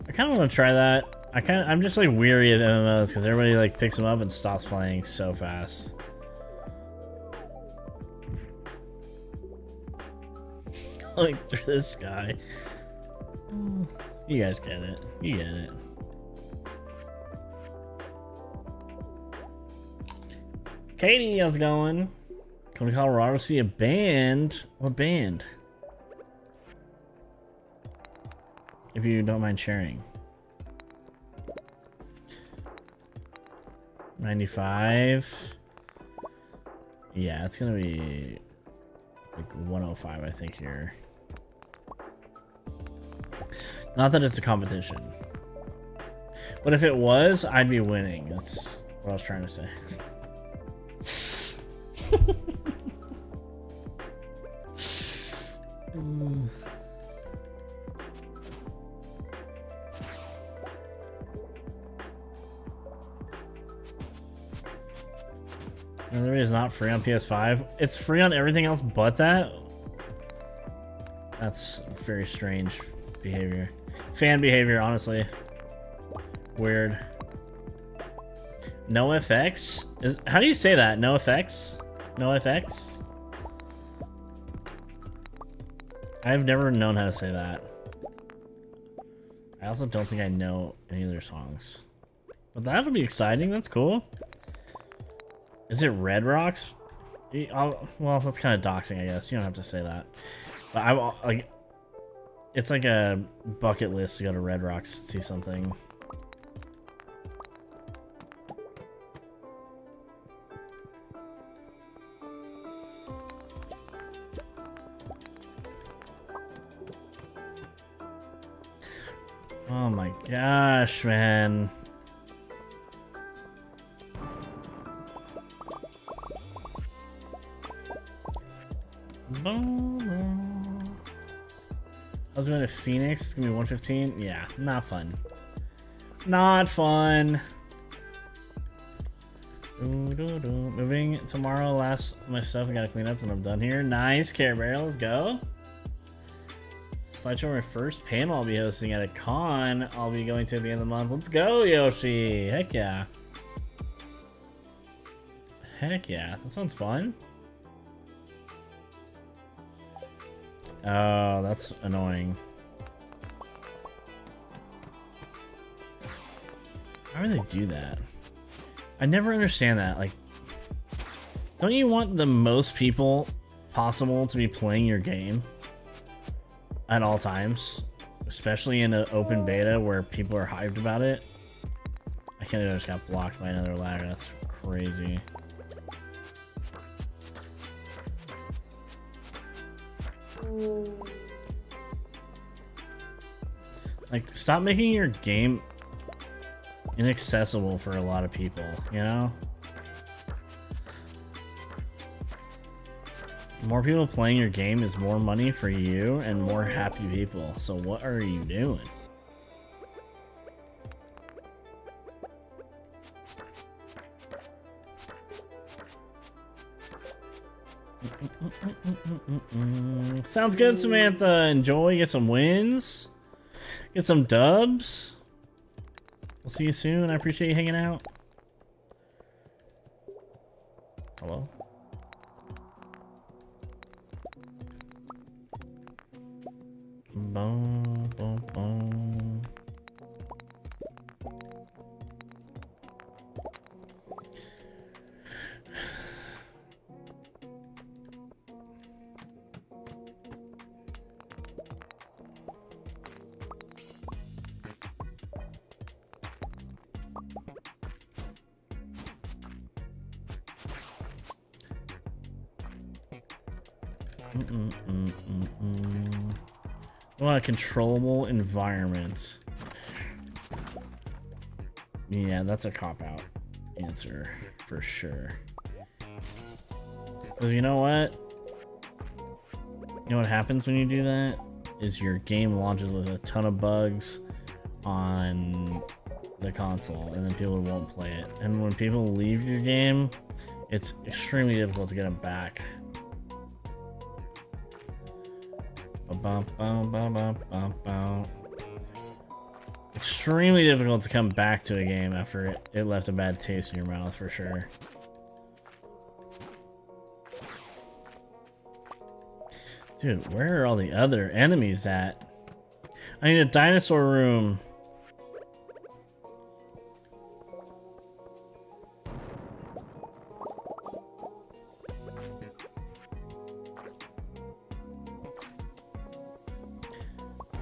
I kind of want to try that. I'm just like weary of MMOs because everybody like picks them up and stops playing so fast. Like through the sky. You guys get it. You get it. Katie, how's it going? Come to Colorado to see a band. What band? If you don't mind sharing. 95. Yeah, it's gonna be like 105, I think, here. Not that it's a competition. But if it was, I'd be winning. That's what I was trying to say. Liberty is not free on PS5. It's free on everything else but that? That's very strange behavior. Fan behavior, honestly. Weird. No FX? How do you say that? No FX? No FX? I've never known how to say that. I also don't think I know any of their songs. But that'll be exciting. That's cool. Is it Red Rocks? Well, that's kind of doxing, I guess. You don't have to say that. But I like. It's like a bucket list to go to Red Rocks to see something. Oh my gosh, man. I was going to Phoenix. It's gonna be 115. Yeah, not fun. Not fun. Moving tomorrow. Last my stuff I gotta clean up and I'm done here. Nice, Care Bear, let's go. Slideshow, my first panel I'll be hosting at a con I'll be going to at the end of the month. Let's go, Yoshi. Heck yeah. Heck yeah, that sounds fun. Oh, that's annoying. How do they do that? I never understand that. Like, don't you want the most people possible to be playing your game at all times? Especially in an open beta where people are hyped about it. I can't believe I just got blocked by another ladder. That's crazy. Like, stop making your game inaccessible for a lot of people, you know? More people playing your game is more money for you and more happy people. So what are you doing? Sounds good, Samantha. Enjoy, get some wins, get some dubs. We'll see you soon. I appreciate you hanging out. Hello? Boom, boom, boom. Well, a controllable environment. Yeah, that's a cop-out answer for sure. Because you know what? You know what happens when you do that? Is your game launches with a ton of bugs on the console, and then people won't play it. And when people leave your game, it's extremely difficult to get them back. Extremely difficult to come back to a game after it left a bad taste in your mouth, for sure. Dude, where are all the other enemies at? I need a dinosaur room.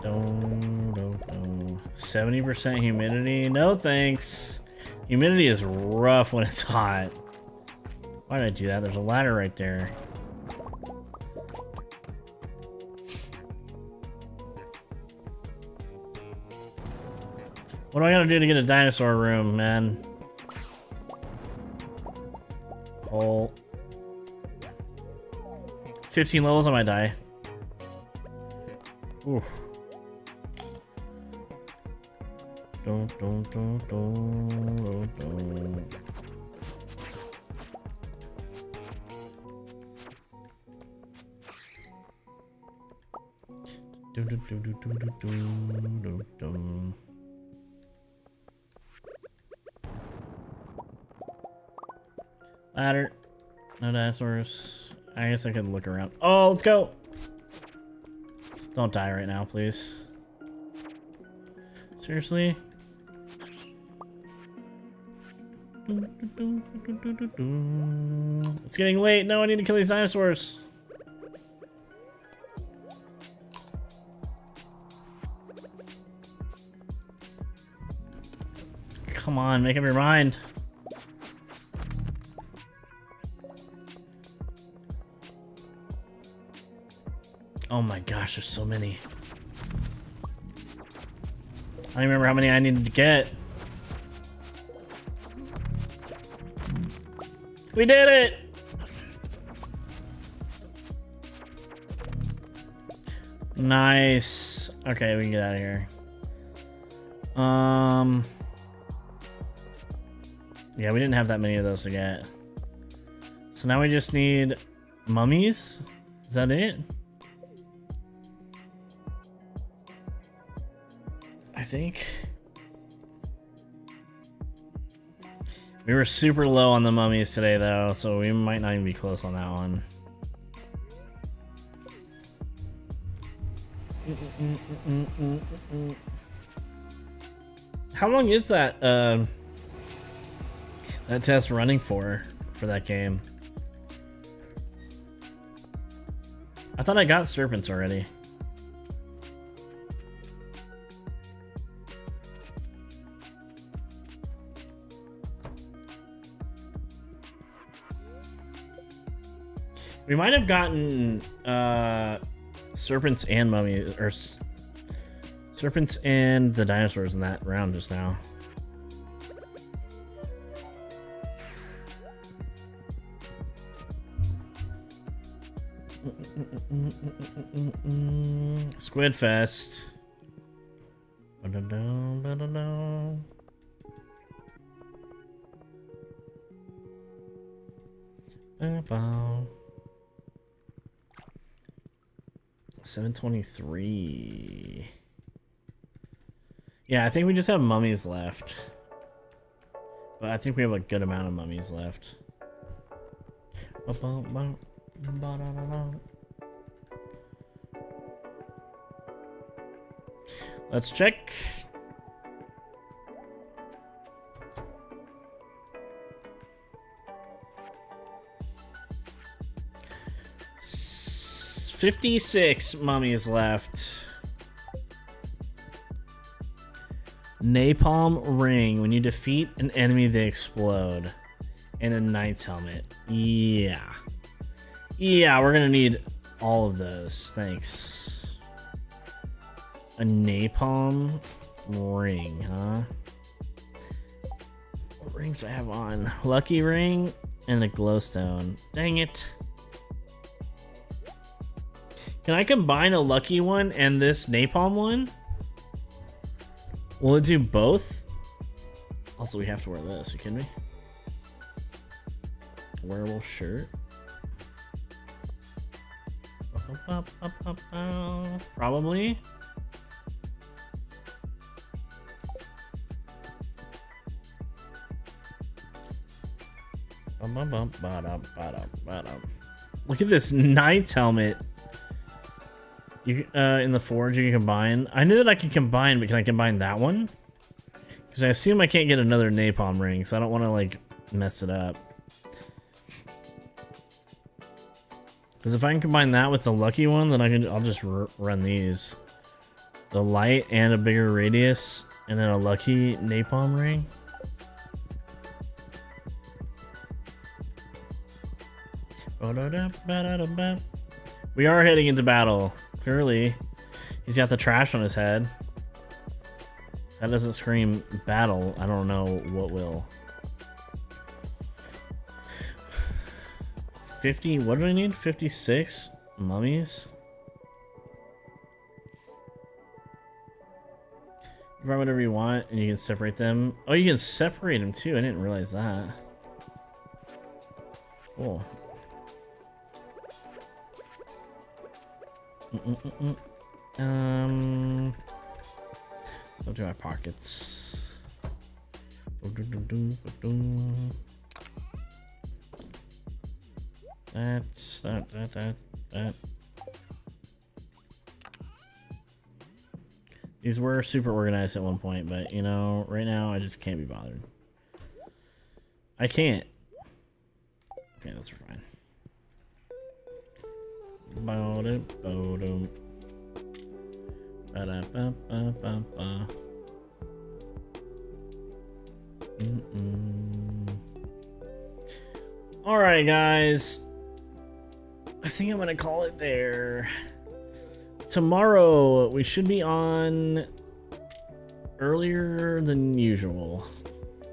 No. 70% humidity? No thanks. Humidity is rough when it's hot. Why did I do that? There's a ladder right there. What do I gotta do to get a dinosaur room, man? Oh. 15 levels, I might die. Oof. Don't. Ladder. No dinosaurs. I guess I could look around. Oh, let's go. Don't die right now, please. Seriously? It's getting late. No, I need to kill these dinosaurs. Come on, make up your mind. Oh my gosh, there's so many. I don't remember how many I needed to get. We did it! Nice. Okay, we can get out of here. Yeah, we didn't have that many of those to get. So now we just need mummies. Is that it? I think. We were super low on the mummies today, though, so we might not even be close on that one. How long is that that test running for that game? I thought I got serpents already. We might have gotten serpents and mummies, or serpents and the dinosaurs in that round just now. Squid Fest. Ba-da-da, 723. Yeah, I think we just have mummies left. But I think we have a good amount of mummies left. Let's check. $56 mummies left. Napalm ring. When you defeat an enemy, they explode. And a knight's helmet. Yeah. Yeah, we're gonna need all of those. Thanks. A napalm ring, huh? What rings I have on? Lucky ring and a glowstone. Dang it. Can I combine a lucky one and this napalm one? Will it do both? Also, we have to wear this. You kidding me? Wearable shirt. Probably. Look at this knight's helmet. You in the forge you can combine. I knew that I could combine, but can I combine that one? Because I assume I can't get another napalm ring, so I don't want to like mess it up. Because if I can combine that with the lucky one, then I'll just run these. The light and a bigger radius, and then a lucky napalm ring. We are heading into battle. Clearly, he's got the trash on his head. That doesn't scream battle. I don't know what will. 50, what do I need? 56 mummies? You buy whatever you want and you can separate them. Oh, you can separate them too. I didn't realize that. Cool. Go to my pockets. That's that. These were super organized at one point, but you know, right now I just can't be bothered. I can't. Okay, that's fine. All right, guys. I think I'm gonna call it there. Tomorrow we should be on earlier than usual,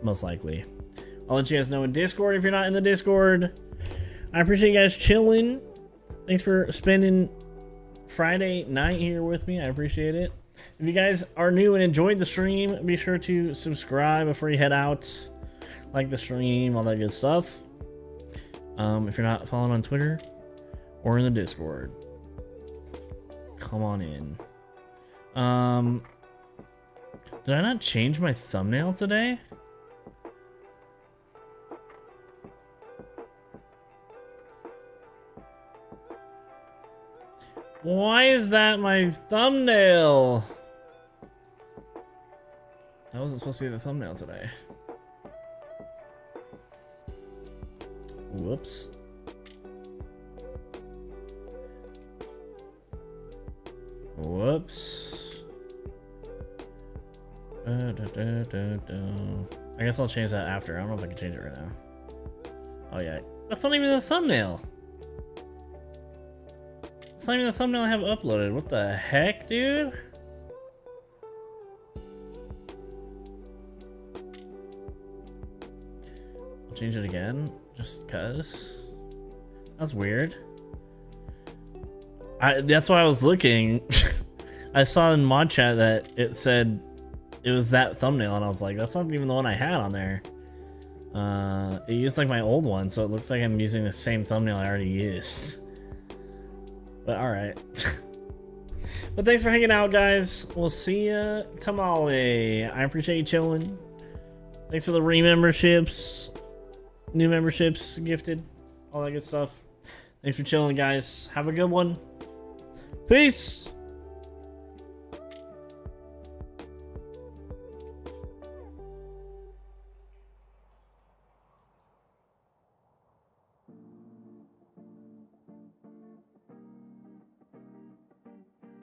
most likely. I'll let you guys know in Discord if you're not in the Discord. I appreciate you guys chilling. Thanks for spending Friday night here with me. I appreciate it. If you guys are new and enjoyed the stream, be sure to subscribe before you head out. like the stream, all that good stuff. If you're not following on Twitter or in the Discord, come on in. Did I not change my thumbnail today? Why is that my thumbnail? That wasn't supposed to be the thumbnail today. Whoops. Whoops. I guess I'll change that after. I don't know if I can change it right now. Oh yeah, that's not even the thumbnail. It's not even the thumbnail I have uploaded. What the heck, dude? I'll change it again, just cause. That's weird. That's why I was looking. I saw in mod chat that it said it was that thumbnail, and I was like, that's not even the one I had on there. It used like my old one, so it looks like I'm using the same thumbnail I already used. But alright. But thanks for hanging out, guys. We'll see ya tomorrow. I appreciate you chilling. Thanks for the re-memberships. New memberships gifted. All that good stuff. Thanks for chilling, guys. Have a good one. Peace.